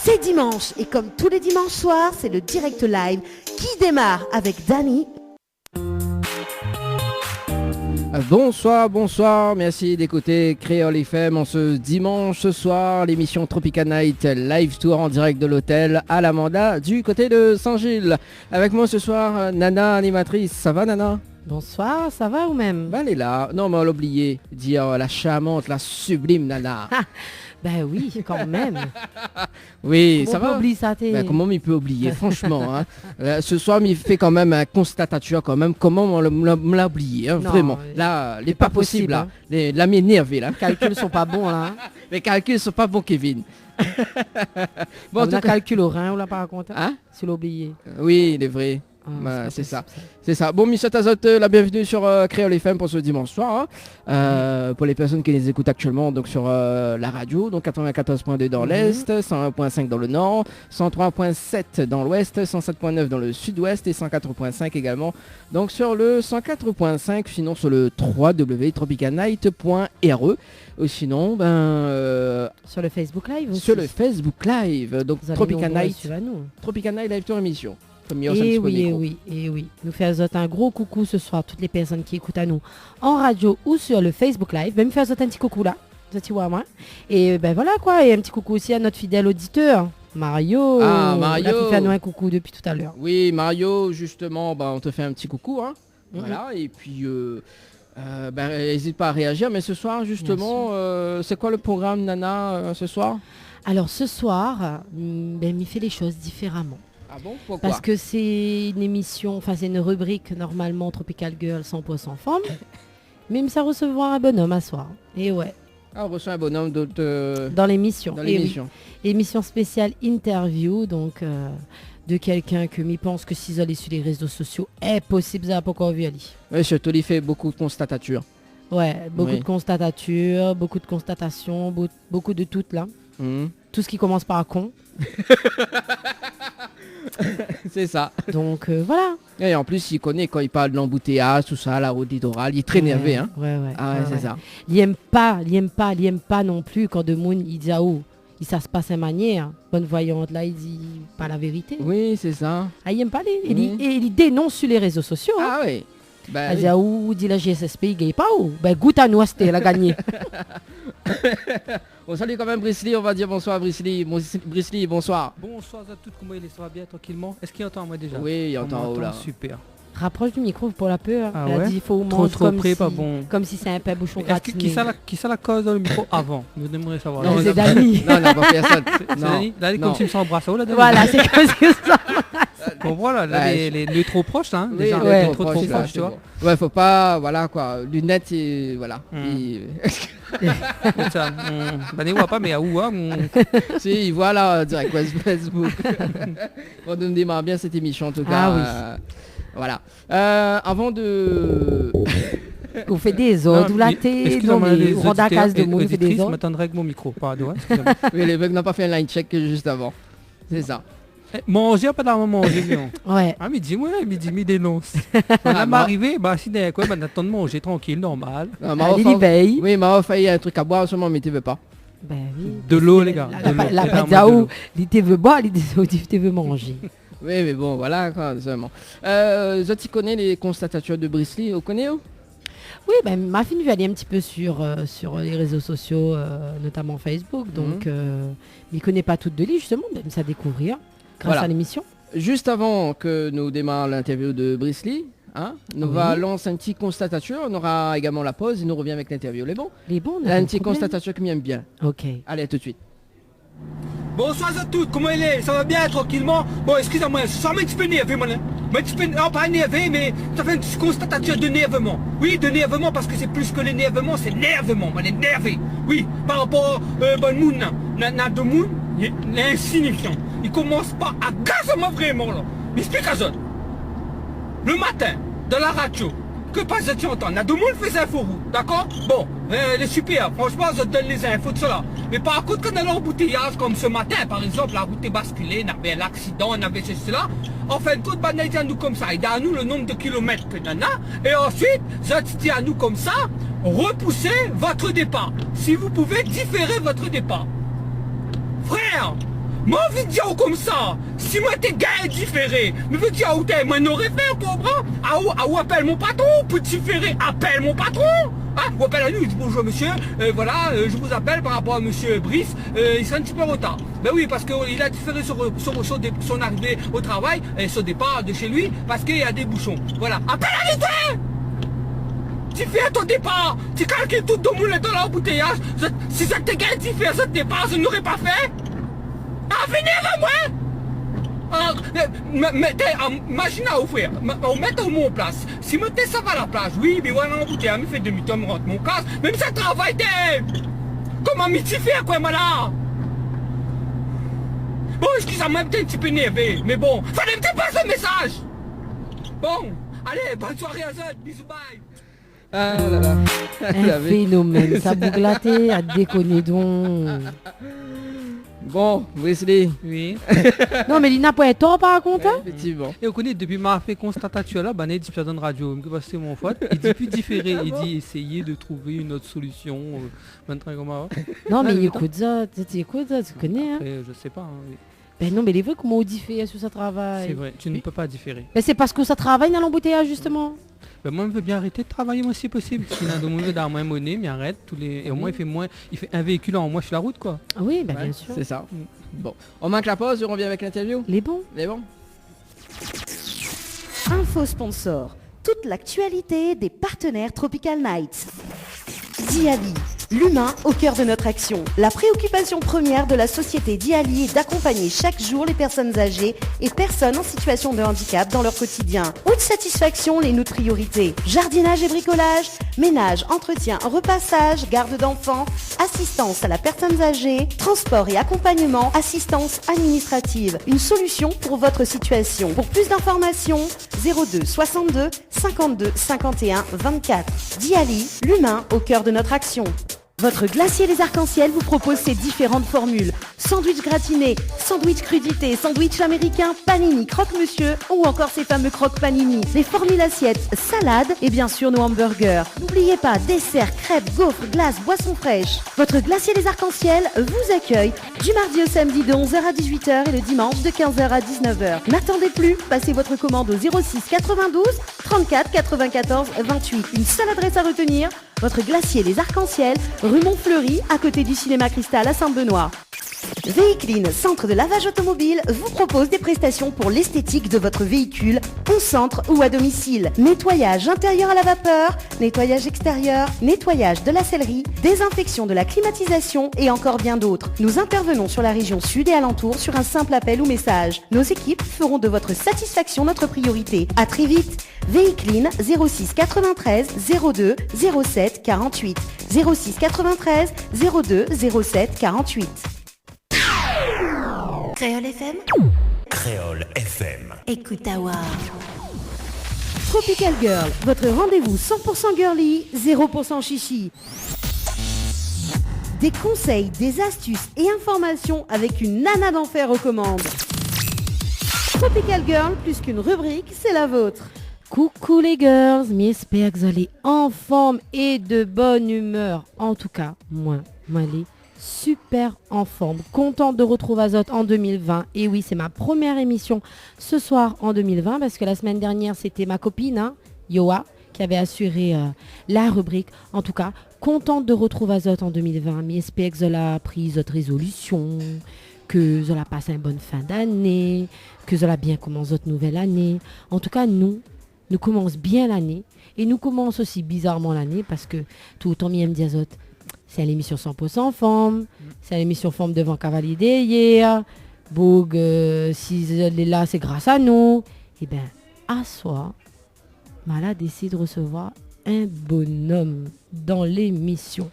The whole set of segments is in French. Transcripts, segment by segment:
C'est dimanche et comme tous les dimanches soirs, c'est le direct live qui démarre avec Dany. Bonsoir, merci d'écouter Créole FM en ce dimanche soir, l'émission Tropica Night Live Tour en direct de l'hôtel à l'Amanda du côté de Saint-Gilles. Avec moi ce soir, Nana, animatrice. Ça va, Nana? Bonsoir, ça va ou même? Ben, elle est là. Non, mais on l'a oublié. Dire la charmante, la sublime Nana. Ben oui, quand même. Oui, comment ça on peut va. oublier ça, Ben, comment il peut oublier, franchement. Ce soir, il fait quand même un constatature quand même. Comment on l'a oublié, Non, vraiment. Là, il n'est pas possible. Là. hein. La m'énerve, là. Les calculs sont pas bons, là. Hein. Les calculs sont pas bons, Kevin. Bon, en on tout a cas- calcul au rein, on l'a pas raconté. Hein? Tu l'as oublié. Oui, il est vrai. Ah, Bah, pas c'est ça. possible, C'est ça. Bon, Michel Tazot, la bienvenue sur Créole FM pour ce dimanche soir. Pour les personnes qui les écoutent actuellement donc sur la radio, donc 94.2 dans l'Est, 101.5 dans le Nord, 103.7 dans l'Ouest, 107.9 dans le Sud-Ouest et 104.5 également. Donc sur le 104.5, sinon sur le www.tropicanight.re. Ou sinon, Sur le Facebook Live aussi. sur le Facebook Live, donc Vous allez Tropica nombreux à Night, suivre à nous. Tropica Night Live Tour émission. Et oui. Nous faisons un gros coucou ce soir, toutes les personnes qui écoutent à nous en radio ou sur le Facebook Live. Même faire un petit coucou là, tu vois moi. Et ben voilà quoi, et un petit coucou aussi à notre fidèle auditeur, Mario. Ah, Mario. Il a fait nous un coucou depuis tout à l'heure. Oui, Mario, justement, on te fait un petit coucou. Voilà, et puis, n'hésite pas à réagir. Mais ce soir, justement, c'est quoi le programme, Nana, ce soir? Alors ce soir, il fait les choses différemment. Ah bon? Pourquoi? Parce que c'est une émission, enfin c'est une rubrique normalement Tropical Girl 100% femmes. Mais il me recevoir un bonhomme à soir. Et ouais. Ah, on reçoit un bonhomme d'autres... Dans l'émission. Dans Et oui. l'émission. Émission spéciale interview, donc de quelqu'un que m'y pense que s'ils allaient sur les réseaux sociaux, est possible ça pas encore vu aller. Oui, surtout, il fait beaucoup de constatatures. Ouais, beaucoup Oui. de constatatures, beaucoup de constatations, beaucoup de toutes là. Mhm. Tout ce qui commence par con. C'est ça. Donc voilà. Et en plus, il connaît quand il parle de l'embouteillage, tout ça, la route littorale. Il est très énervé. Hein. Ouais. Ah ouais, c'est ça. Il aime pas non plus quand de monde il dit ah oh, ça se passe à manière. Bonne voyante là, il dit pas la vérité. Oui, c'est ça. Ah, il aime pas Oui. il dénonce sur les réseaux sociaux. Hein. Ah oui. Ben, Il oui. dit ah ou dit la GSSP, il gagne pas ou ben goûte à nous c'était la gagné. On salue quand même Brisley, on va dire bonsoir à Brisley. Brisley, bonsoir. Bonsoir à toutes, comment il est, ça va bien tranquillement? Est-ce qu'il entend moi déjà? Oui, il On entend en haut m'entend, là. super. Rapproche du micro pour la peur. Ah Il a ouais? dit il faut Trop comme près, si, pas bon. comme si c'est un pain bouchon Est-ce que gratiné. qui ça la cause dans le micro avant? Nous aimerions savoir. Non, Là, c'est Dany. Non, non, pas personne. c'est Non, Dany. Là, il non. continue s'embrasser. Oh, là, Dany. Voilà, c'est comme ça. Bon, voilà, là, Ouais, les trop proches, là. Hein, Oui, déjà, ouais, les trop proche, là, proches, tu c'est vois. bon. Ouais, faut pas, voilà quoi, lunettes et voilà. Donc, ça, Dany voit pas, mais à où, hein, Si, voilà, direct Facebook. On nous démarre bien cette émission en tout cas. Ah oui. Voilà. Avant de... On fait des ordres, ou la thé, excusez-moi, non les mais on rend la auditeurs case de et monde, on fait des auditrices ordres. m'attendrai avec mon micro, pardon, hein, excusez-moi. Oui, les mecs n'ont pas fait un line check juste avant. C'est ça. Manger, pas d'avoir manger, Léon. Ouais. Ah, midi, me dénonce. Là, m'arriver, si d'un quoi, attends de manger tranquille, normal. Allez, il veille. Oui, m'a failli un truc à boire seulement, mais tu veux pas. Ben oui. De l'eau, les gars. La de l'eau. la Clairement, pizza de où l'eau. il veut boire, il veut manger. Oui, mais bon, voilà quoi, seulement. Tu connais les constatatures de Brisley, vous connaissez? Oui, ben ma fille veut aller un petit peu sur les réseaux sociaux, notamment Facebook, donc il connaît pas toutes de lui justement, même ça découvrir grâce Voilà. à l'émission. Juste avant que nous démarrions l'interview de Brisley, nous Oui. va lancer un petit constatation, on aura également la pause et nous revient avec l'interview. Les bons? Les bons, on a Là, pas un de petit problème. constatation qui m'aime bien. Ok. Allez, à tout de suite. Bonsoir à tous, comment il est? Ça va bien tranquillement? Bon, excusez-moi, ça m'a un petit peu énervé, moi. Non, pas énervé, mais ça fait une constatation de nervement. Oui, de nervement, parce que c'est plus que l'énervement, c'est nervement, on est énervé. Oui, par rapport à Moon, de Moon, il est insignifiant. Il commence pas à gazer moi vraiment, là. Mais explique à ça. Le matin, de la radio, que passe-t-il entendre? Nadomoun fait info, d'accord? Bon, elle est super, franchement, je donne les infos de cela. Mais par contre, quand on a l'embouteillage, comme ce matin, par exemple, la route est basculée, on avait l'accident, on avait cela. En fin de compte, il dit à nous comme ça, il dit à nous le nombre de kilomètres que l'on a. Et ensuite, je dis à nous comme ça, repoussez votre départ. Si vous pouvez différer votre départ. Frère, Moi, envie de dire comme ça. Si moi, t'es gars différé, mais veux dire où t'es, moi, n'aurais fait, comprends? Où appelle mon patron, petit ferré, appelle mon patron. Ah, ou appelle à nous, dis bonjour monsieur, voilà, je vous appelle par rapport à monsieur Brice, il sera un petit peu en retard. Ben oui, parce qu'il a différé son arrivée au travail et son départ de chez lui, parce qu'il y a des bouchons. Voilà, appelle à vite. Tu fais ton départ, tu calcules tout le monde dans l'embouteillage. Si ça t'est gars, tu fais ce départ, je n'aurais pas fait. Ah, venez avec moi. Imagine à ouvrir, on met au mot en place. Si moi ça va à la plage, oui, mais voilà, on bouteille, me fait demi-temps, me rentre mon casque, même ça travaille, comment m'y fait quoi, moi là? Bon, excusez-moi, un petit peu énervé, mais bon, fallait me passer ce message. Bon, allez, bonne soirée à vous, bisous, bye. Ah là là. Un phénomène, ça bouglaté, à déconner donc. Bon, Wesley. Oui. Non, mais il n'a pas tort par contre. Hein? Effectivement. Et on connaît depuis ma fait constatation là, bah, il dit dans radio, c'est mon faute. Il dit plus différé, il dit essayer de trouver une autre solution. Maintenant comment? Non, mais écoute ça, tu connais. Hein? Après, je sais pas. Hein, oui. Ben non, mais il est vrai comment on diffère sur sa travail. C'est vrai, tu ne peux pas différer. Ben c'est parce que ça travaille dans l'embouteillage justement. Ben moi, je veux bien arrêter de travailler moi si possible. S'il a demandé d'avoir moins monnaie, mais arrête tous les. Et au moins il fait un véhicule en moins sur la route quoi. Ah oui, ben Ouais, bien sûr. c'est ça. Bon, on manque la pause et on revient avec l'interview. Les bons. Les bons. Info sponsor. Toute l'actualité des partenaires Tropical Nights. Diali, l'humain au cœur de notre action. La préoccupation première de la société Diali est d'accompagner chaque jour les personnes âgées et personnes en situation de handicap dans leur quotidien. Haute satisfaction, les notre priorité. Jardinage et bricolage, ménage, entretien, repassage, garde d'enfants, assistance à la personne âgée, transport et accompagnement, assistance administrative. Une solution pour votre situation. Pour plus d'informations, 02 62 52 51 24. Diali, l'humain au cœur de notre action. Votre glacier Les Arcs-en-Ciel vous propose ses différentes formules. Sandwich gratiné, sandwich crudité, sandwich américain, panini, croque-monsieur ou encore ces fameux croque-panini. Les formules assiettes, salades et bien sûr nos hamburgers. N'oubliez pas, dessert, crêpes, gaufres, glaces, boissons fraîches. Votre glacier Les Arcs-en-Ciel vous accueille du mardi au samedi de 11h à 18h et le dimanche de 15h à 19h. N'attendez plus, passez votre commande au 06 92 34 94 28. Une seule adresse à retenir, votre glacier Les Arcs-en-Ciel, rue Montfleury, à côté du cinéma Cristal à Saint-Benoît. Véhicline, centre de lavage automobile, vous propose des prestations pour l'esthétique de votre véhicule, au centre ou à domicile. Nettoyage intérieur à la vapeur, nettoyage extérieur, nettoyage de la sellerie, désinfection de la climatisation et encore bien d'autres. Nous intervenons sur la région sud et alentour sur un simple appel ou message. Nos équipes feront de votre satisfaction notre priorité. À très vite. Véhicline 06 93 02 07 48. 06 93 02 07 48. Créole FM. Créole FM. Écoute Awa. Tropical Girl, votre rendez-vous 100% girly, 0% chichi. Des conseils, des astuces et informations avec une nana d'enfer aux commandes. Tropical Girl, plus qu'une rubrique, c'est la vôtre. Coucou les girls, j'espère que vous allez en forme et de bonne humeur. En tout cas, moi, les super en forme. Contente de retrouver Azote en 2020. Et oui, c'est ma première émission ce soir en 2020 parce que la semaine dernière, c'était ma copine, Yoa, qui avait assuré la rubrique. En tout cas, contente de retrouver Azote en 2020. Mais j'espère que vous avez pris votre résolution, que vous avez passé une bonne fin d'année, que vous avez bien commencé votre nouvelle année. En tout cas, nous commençons bien l'année et nous commençons aussi bizarrement l'année parce que tout autant bien me dit Azote, c'est l'émission 100% forme, c'est l'émission forme devant Cavalier d'hier, Boug, si elle est là, c'est grâce à nous. Et bien, à soi, Mala décide de recevoir un bonhomme dans l'émission.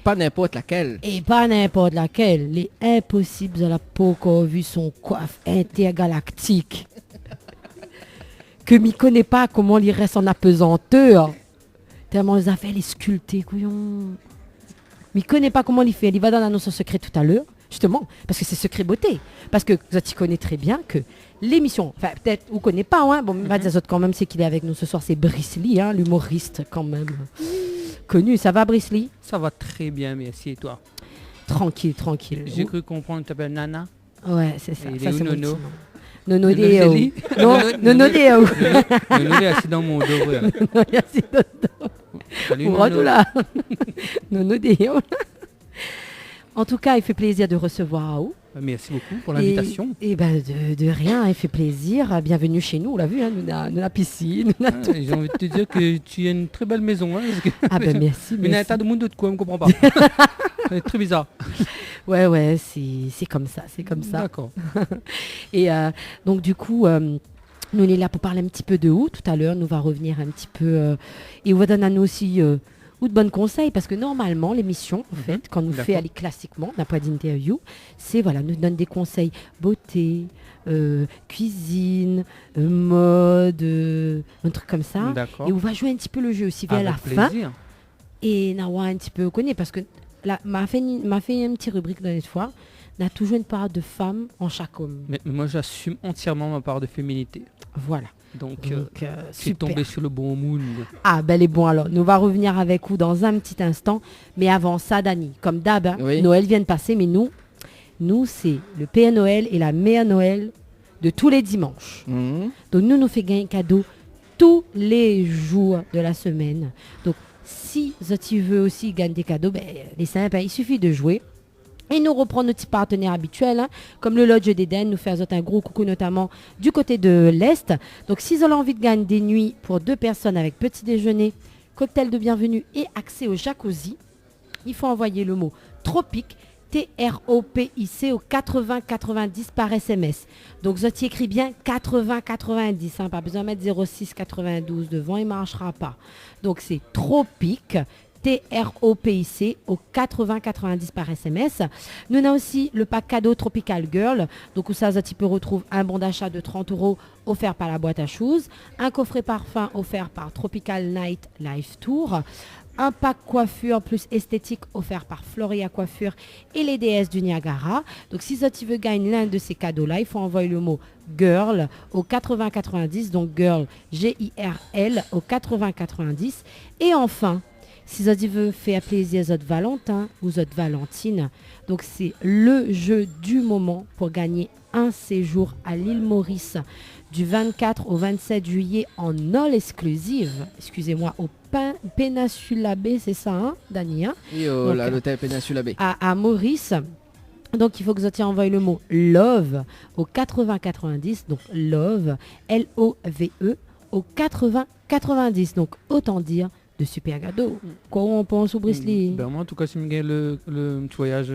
Pas n'importe laquelle. Et pas n'importe laquelle. Les impossibles de la Poco vu son coiffe intergalactique. Que m'y connaît pas comment il reste en apesanteur. Tellement les affaires les sculpter, couillon. Mais il connaît pas comment il fait. Il va dans l'annonce secret tout à l'heure, justement, parce que c'est secret beauté. Parce que vous connaissez très bien que l'émission, enfin peut-être vous connaissez pas, hein. Bon, va dire quand même, c'est qu'il est avec nous ce soir, c'est Brice Lee, hein, l'humoriste quand même connu. Ça va, Brice Lee? Ça va très bien, merci. Et toi? Tranquille, tranquille. J'ai cru comprendre que tu t'appelles Nana. Ouais, c'est ça. Et il Ça, est où, c'est mon Nono? petit nom. Nono Nono Deo. Zélie? Non, Nono Deo. Nono est assis dans mon dos. Ouais. Merci, Nono. Salut, Pour Nono. là. Nono Deo. En tout cas, il fait plaisir de recevoir Aou. Merci beaucoup pour l'invitation. Et ben de rien, il fait plaisir. Bienvenue chez nous, on l'a vu, hein, nous avons la piscine. Nous avons tout. J'ai envie de te dire que tu as une très belle maison. Hein, parce que Ah ben merci. mais il y a un merci. tas de monde de quoi, on ne comprend pas. C'est très bizarre. Ouais, c'est comme ça, c'est comme ça. D'accord. Et donc du coup, nous on est là pour parler un petit peu de où tout à l'heure. Nous va revenir un petit peu et on va donner à nous aussi ou de bons conseils parce que normalement l'émission en fait quand nous fait D'accord. aller classiquement n'a pas d'interview, c'est voilà nous donne des conseils beauté, cuisine, mode, un truc comme ça. D'accord. Et on va jouer un petit peu le jeu aussi vers Avec la fin plaisir. et Nawa un petit peu connaît parce que là m'a fait une petite rubrique dans cette fois. On a toujours une part de femme en chaque homme. Mais moi, j'assume entièrement ma part de féminité. Voilà. Donc, Donc, je suis super. tombé sur le bon moule. Ah, ben les bons alors. Nous va revenir avec vous dans un petit instant. Mais avant ça, Dani, comme d'hab, hein, Oui. Noël vient de passer, mais nous c'est le Père Noël et la Mère Noël de tous les dimanches. Mhm. Donc, nous fait gagner un cadeau tous les jours de la semaine. Donc, si tu veux aussi gagner des cadeaux, ben, les simples, hein, il suffit de jouer. Et nous reprendre nos petits partenaires habituels, hein, comme le Lodge d'Éden, nous faire un gros coucou notamment du côté de l'Est. Donc si vous avez envie de gagner des nuits pour 2 personnes avec petit déjeuner, cocktail de bienvenue et accès au jacuzzi, il faut envoyer le mot tropique, TROPIC au 8090 par SMS. Donc vous écrit bien 8090, hein, pas besoin de mettre 0692 devant, il ne marchera pas. Donc c'est tropique. TROPIC au 8090 par SMS. Nous avons aussi le pack cadeau Tropical Girl. Donc où ça, tu peux retrouver un bon d'achat de 30 € offert par la boîte à shoes, un coffret parfum offert par Tropical Night Live Tour, un pack coiffure plus esthétique offert par Floria Coiffure et les déesses du Niagara. Donc si tu veux gagner l'un de ces cadeaux-là, il faut envoyer le mot girl au 8090. Donc girl, GIRL au 8090. Et enfin, si vous veut faire plaisir à votre Valentin ou votre Valentine, donc c'est le jeu du moment pour gagner un séjour à l'île Maurice du 24 au 27 juillet en all exclusive, excusez-moi, au Péninsula Bay, c'est ça, hein, Dani, hein, Et Donc, l'hôtel Péninsula Bay. à Maurice. Donc il faut que vous envoyez le mot love au 8090, donc love, L-O-V-E, au 8090. Donc autant dire de super cadeaux. Quoi on pense au Brisley? Ben, moi, en tout cas, si je gagne le petit voyage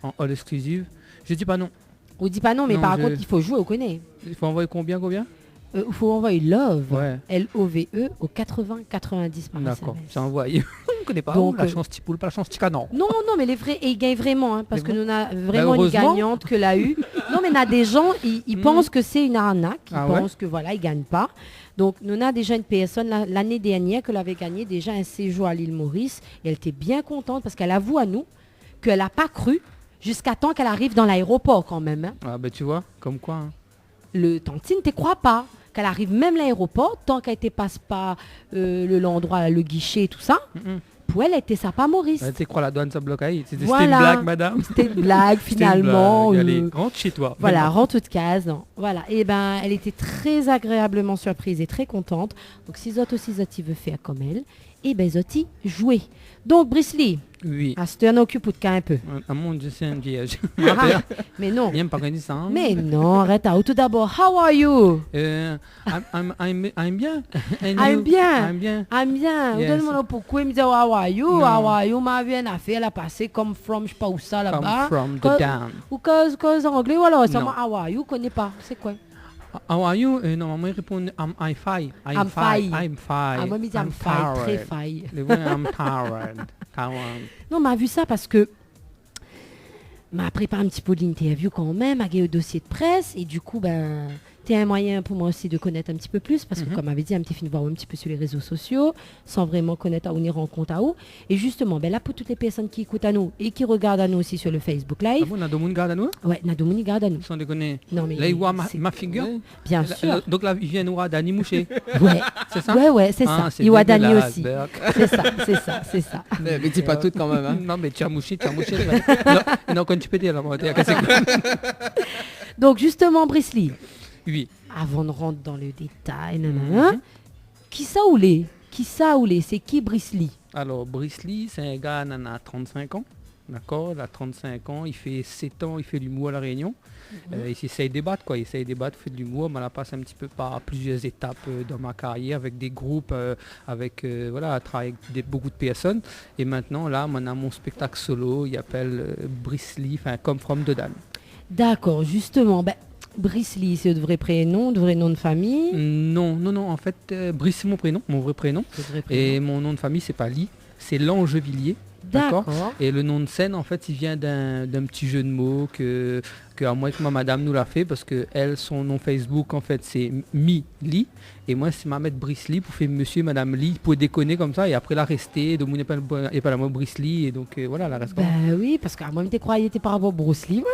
en all exclusive, je dis pas non. On dit pas non, mais Non, par je- contre il faut jouer, on connaît. Il faut envoyer combien Il faut envoyer love, Ouais. L-O-V-E, au 8090 par D'accord, SMS. c'est envoyé. On ne connaît pas. Donc, La chance petit poule, pas la chance petit canon. Non, mais les vrais, et ils gagnent vraiment, hein, parce Mais que bon. nous avons vraiment une heureusement. gagnante que l'a eu. Non, mais il y a des gens, ils pensent que c'est une arnaque, ils Ah ouais? pensent que voilà, ils gagnent pas. Donc, nous avons déjà une personne l'année dernière que l'avait gagné déjà un séjour à l'île Maurice, et elle était bien contente parce qu'elle avoue à nous qu'elle n'a pas cru jusqu'à temps qu'elle arrive dans l'aéroport quand même. Hein. Ah ben tu vois, comme quoi. Hein. Le tantine, ne crois pas qu'elle arrive même à l'aéroport, tant qu'elle ne passe pas l'endroit, le guichet et tout ça. Mm-mm. Pour elle était ça pas Maurice. Ouais, tu crois la douane ça bloque ahí. C'était Voilà. une blague, madame. C'était une blague C'était une finalement. blague. Allez, rentre chez toi. Voilà, Maintenant. rend toute case. Non. Voilà. Et ben, elle était très agréablement surprise et très contente. Donc, si Zot aussi Zoti veut faire comme elle, et ben Zoti jouer. Donc, Brisley, Oui. à se occupe de un peu. Ah mon dieu, c'est un piège. Ah, mais non. Bien pas gagné ça. Hein. Mais non, arrête. Tout d'abord, how are you? I'm bien. And I'm you? bien. I'm bien. Ah bien, Yes. donne-moi le pourquoi. Il me dit, how are you? Non. How are you? Ma vie, elle a fait, elle a passé comme from, je sais pas où ça là-bas. Come from Cause- the down. Ou cause en anglais, ou alors, ça Non. m'a how are you? Connais pas. C'est quoi? How are you? Normalement, il répond I'm fine. I'm fine. I'm fine. Ah, moi, il me dit, I'm fine, très fine. Le vrai, I'm tired. Tired. Non, m'a vu ça parce que m'a préparé un petit peu l'interview quand même, a gagné le dossier de presse et du coup, ben, C'était un moyen pour moi aussi de connaître un petit peu plus, parce que comme avait dit, un petit film voir un petit peu sur les réseaux sociaux, sans vraiment connaître où on y rencontre à où. Et justement, ben là, pour toutes les personnes qui écoutent à nous et qui regardent à nous aussi sur le Facebook Ah Live, bon, on a deux garde à nous ouais, Nadomouni garde à nous. sans déconner. Non, mais Là, il voit c'est- ma figure. Bien Là, sûr. donc là, il vient nous voir Dani Mouché. Ouais, C'est ça? ouais, c'est Ah, ça. c'est Iwadani dégueulasse, aussi. Berk. C'est ça. Mais dis pas tout quand même. Hein. Non, mais tu as mouché. Non, quand tu peux dire, là, moi, t'es cassé. Donc justement, Brisley, Oui. avant de rentrer dans le détail, nanana, qui ça ou les? C'est qui Brisley? Alors, Brisley, c'est un gars, il a 35 ans. D'accord, il a 35 ans, il fait 7 ans, il fait de l'humour à La Réunion. Il essaye de débattre, quoi. Il essaye de débattre, fait de l'humour. Mais là, passe un petit peu par plusieurs étapes dans ma carrière, avec des groupes, voilà, à travailler avec beaucoup de personnes. Et maintenant, là, on a mon spectacle solo, il appelle Brisley, enfin, Come From the Dan. D'accord, justement, ben, Brisley, c'est le vrai prénom, le vrai nom de famille. Non, en fait, Brice, c'est mon prénom, mon vrai prénom. Le vrai prénom. Et mon nom de famille, c'est pas Lee, c'est Langevilliers. D'accord. D'accord. Et le nom de scène, en fait, il vient d'un petit jeu de mots que à moi et que ma madame nous l'a fait, parce que elle, son nom Facebook, en fait, c'est Mi-Lee. Et moi, c'est ma mère Brisley pour faire monsieur et madame Lee, pour déconner comme ça. Et après, la rester, de mon et pas la mot Brisley. Et donc, voilà, la reste. Ben oui, parce qu'à moi, je croyais que t'es par rapport à Bruce Lee. Ouais.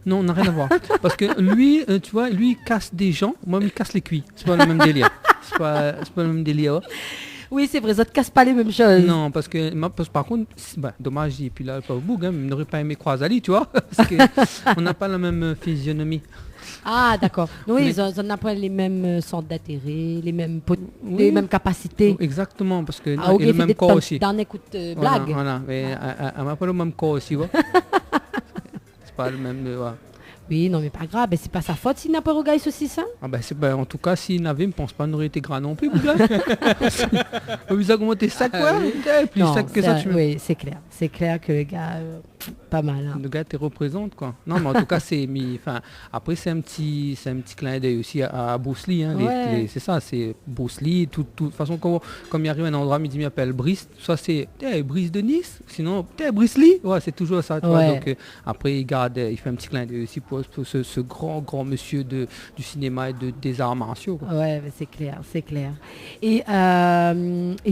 Non, on n'a rien à voir. Parce que lui, tu vois, lui, il casse des gens. Moi, il me casse les cuits. C'est pas le même délire. C'est pas le même délire. Oui, c'est vrai, ça te casse pas les mêmes choses. Non, parce que par contre, dommage, et puis là, pas au bout, hein, il n'aurait pas aimé croiser Ali, tu vois, parce qu'on n'a pas la même physionomie. Ah, d'accord. Oui, Mais- ils n'ont pas les mêmes centres d'intérêt, les mêmes, Oui. les mêmes capacités. Exactement, parce que Ah, ok, il a le fait même des corps aussi. dans écoute Voilà, blague. voilà, mais elle m'a pas le même corps aussi, ouais. C'est pas le même, voilà. Oui, non, mais pas grave, ben, c'est pas sa faute s'il n'a pas regardé ceci, ça. Ah ben, en tout cas, s'il n'avait, je pense pas qu'il aurait été gras non plus, vous gars. Vous avez augmenté ça, quoi. Plus Non, sac que ça, tu me... oui, c'est clair. C'est clair que le gars, pas mal. Hein. Le gars te représente, quoi. Non, mais en tout cas, c'est mis. Enfin, après, c'est un petit clin d'œil aussi à Bruce Lee. Hein, Ouais. c'est ça, c'est Bruce Lee. De toute façon, comme il arrive à un endroit, il m'appelle Brice. Soit c'est Brice de Nice, sinon Brice Lee. Ouais, c'est toujours ça. Tu vois, Ouais. donc, après, il fait un petit clin d'œil aussi pour ce grand monsieur du cinéma et des arts martiaux. Quoi. Ouais, mais c'est clair, c'est clair. Et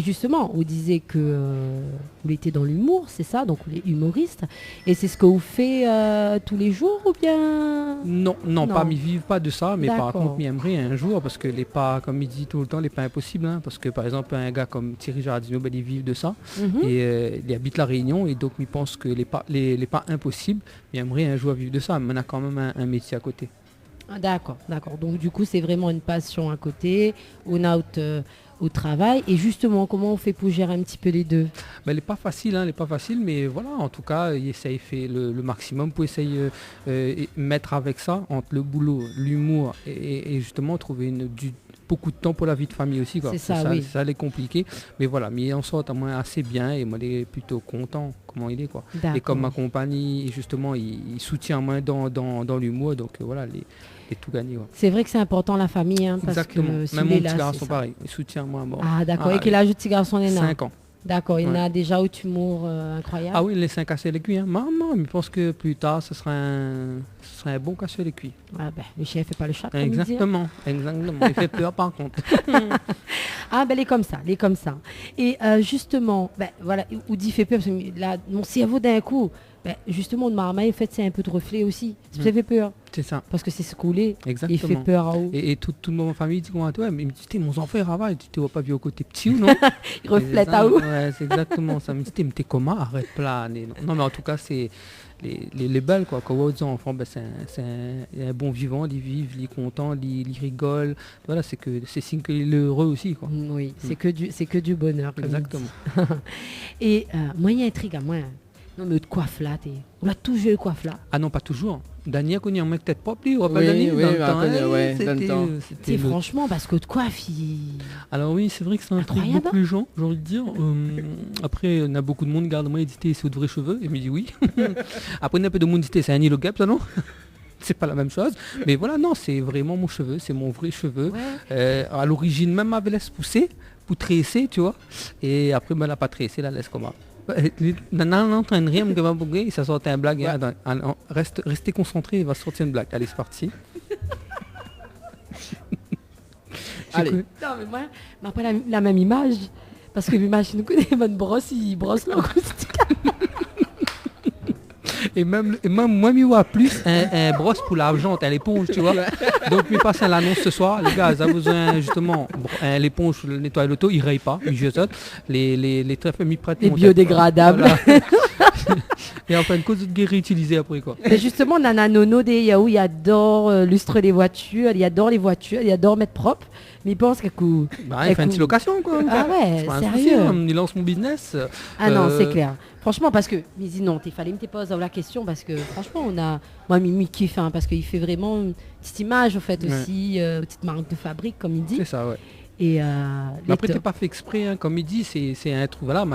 justement, on disait que vous étiez dans l'humour, c'est ça, donc vous êtes humoriste. Et c'est ce que vous faites tous les jours ou bien Non, Non. pas, ils vivent pas de ça, mais par D'accord. contre, ils aimeraient un jour, parce que les pas, comme il dit tout le temps, les pas impossibles, hein, parce que par exemple, un gars comme Thierry Jardino, ben, ils vivent de ça, Mhm. et il habite La Réunion, et donc ils pensent que les pas impossibles, ils aimeraient un jour vivre de ça, mais on a quand même un métier à côté. Ah, d'accord, d'accord. Donc du coup, c'est vraiment une passion à côté, on a au travail. Et justement, comment on fait pour gérer un petit peu les deux? Ben, elle n'est pas facile, mais voilà, en tout cas, il essaye fait le maximum pour essayer mettre avec ça, entre le boulot, l'humour, et justement trouver beaucoup de temps pour la vie de famille aussi. Quoi. C'est ça, oui. Ça, est compliqué, mais voilà, mais il en sort à moi assez bien, et moi, il est plutôt content comment il est. Quoi. Et comme ma compagnie, justement, il soutient moi dans l'humour, donc voilà, il est tout gagné. Ouais. C'est vrai que c'est important la famille, hein, parce Exactement, que s'il même est mon là, petit garçon c'est ça. pareil, il soutient moi. Bon. Ah d'accord, et quel âge le petit garçon est 5 ans. D'accord, il Ouais. a déjà au humour incroyable. Ah oui, les 5 casser les cuits. Hein. Maman, mais je pense que plus tard, ce sera un bon casser les cuits. Ah ben, le chien fait pas le chat, comme il dit. Exactement. Il fait peur par contre. Ah ben, il est comme ça, il est comme ça. Et justement, ben voilà, où dit fait peur, parce que là, mon cerveau d'un coup, ben, justement, de marmaille, en fait, c'est un peu de reflet aussi. Ça fait peur, C'est ça. parce que c'est ce coulé. Exactement. Il fait peur à haut. Et toute ma famille dit comment toi, mais il me dit, mon enfant il travaille, tu te vois pas vu au côté petit ou non? Il reflète à haut. Ouais, c'est exactement ça. Il me dit, mais t'es comment? Arrête planer. Non, mais en tout cas, c'est les belles, quoi. Quand on voit aux enfants, ben, c'est un bon vivant, ils vivent, ils sont contents, ils rigolent. Voilà, c'est signe qu'il est heureux aussi, quoi. Oui, c'est que du bonheur. comme il dit. Exactement. Et moi, il y a un truc à moi. Non, mais de coiffe là, on a toujours eu coiffe là. Ah non, pas toujours. Daniel connaît un mec peut-être pas plus, on va pas Oui, Daniel, oui, dans le bah, temps, connaît, hein, ouais, dans le c'était- temps. c'était C'est le- franchement, parce que de coiffe, Alors oui, c'est vrai que c'est un truc Incroyable. beaucoup plus gens, j'ai envie de dire. Après, on a beaucoup de monde, garde-moi, il dit, c'est de vrais cheveux, et il me dit oui. Après, on a un peu de monde dit, c'est un îlot gap, ça non? C'est pas la même chose. Mais voilà, non, c'est vraiment mon cheveu, c'est mon vrai cheveu. Ouais. À l'origine, même m'avait laissé pousser, pour tresser, tu vois. Et après, elle n'a pas tressé, la laisse comme ça. Nana est en train de rire, me va bouger, ça sortait un blague. Attends, restez concentré, il va sortir une blague. Allez, c'est parti. Allez. Non, mais moi, m'a pas la même image. Parce que l'imagine que les bonnes brosses, ils brossent leur acoustique. Et même moi, je vois plus un brosse pour l'argent, un l'éponge, tu vois. Donc, je passe à l'annonce ce soir. Les gars, ça a besoin justement, l'éponge, le nettoyer l'auto, il ne raye pas, il jette. Les trèfles, ils prêtent. Les biodégradables. Voilà. Et enfin, une cause de guérir réutilisée après, quoi. Mais justement, Nana Nono, il adore lustre les voitures, il adore les voitures, il adore mettre propre. Mais il pense qu'elle coûte. Bah, il fait une petite location, quoi. Ah ouais, C'est pas un sérieux. souci, hein. Il lance mon business. Ah non, c'est clair. Franchement, parce que, mais dis non, il fallait me poser la question parce que franchement, moi, Mimi kiffe, hein, parce qu'il fait vraiment une petite image, au fait, aussi, petite marque de fabrique, comme il dit. C'est ça, ouais. Et Mais après, t'es pas fait exprès, hein. Comme il dit, c'est un truc, voilà,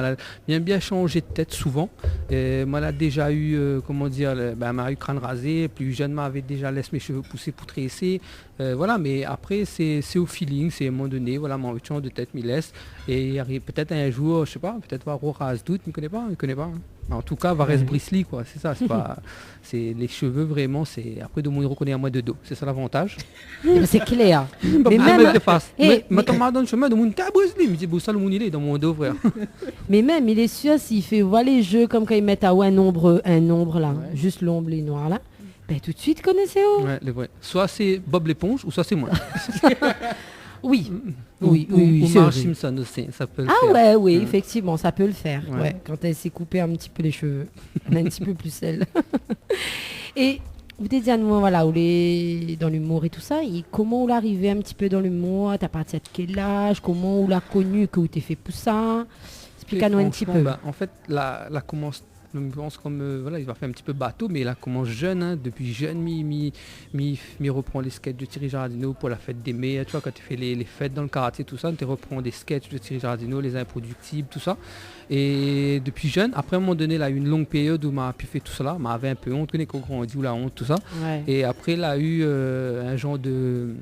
bien changé de tête souvent. Moi, elle a déjà eu, comment dire, m'a eu crâne rasé, plus jeune m'avait déjà laissé mes cheveux pousser pour tresser. Voilà, mais après, c'est au feeling, c'est à un moment donné, voilà, mon change de tête m'y laisse. Et il arrive peut-être un jour, je sais pas, peut-être voir Rose doute, il ne connaît pas. Hein. En tout cas, Varese Brisley, quoi, c'est ça, c'est pas, c'est les cheveux vraiment, c'est après de monde reconnaît à moi de dos, c'est ça l'avantage. C'est clair. Mais même de face. Mais dans le chemin de mon tas Brisley, mais c'est ça le monde il est dans mon dos, frère. mais même, il est sûr s'il fait voir les jeux comme quand ils mettent à un nombre là, juste l'ombre les noirs là. Ben tout de suite connaissez où. Ouais, le vrai. Soit c'est Bob l'éponge ou soit c'est moi. Oui. Ou c'est Marge vrai. Simpson aussi, ça peut le Ah faire. ouais, oui, effectivement, ça peut le faire. Ouais. Ouais, quand elle s'est coupée un petit peu les cheveux, elle a un petit peu plus celle. Et vous dites à nous, voilà, dans l'humour et tout ça, et comment vous l'arrivez un petit peu dans l'humour, t'as parti à quel âge, comment vous l'a connu, que vous t'es fait pour ça, explique-nous un petit peu. En fait, la commence. Je pense comme voilà, il va faire un petit peu bateau, mais là commence jeune, hein, depuis jeune, mi reprend les sketchs de Thierry Giardino pour la fête des mai, tu vois, quand tu fais les fêtes dans le karaté, tout ça, tu reprends des sketchs de Thierry Giardino, les improductibles, tout ça. Et depuis jeune, après à un moment donné, là, une longue période où m'a pu faire tout cela, m'avait un peu honte, connais qu'on grandit ou la honte, tout ça. Ouais. Et après, il a eu un genre de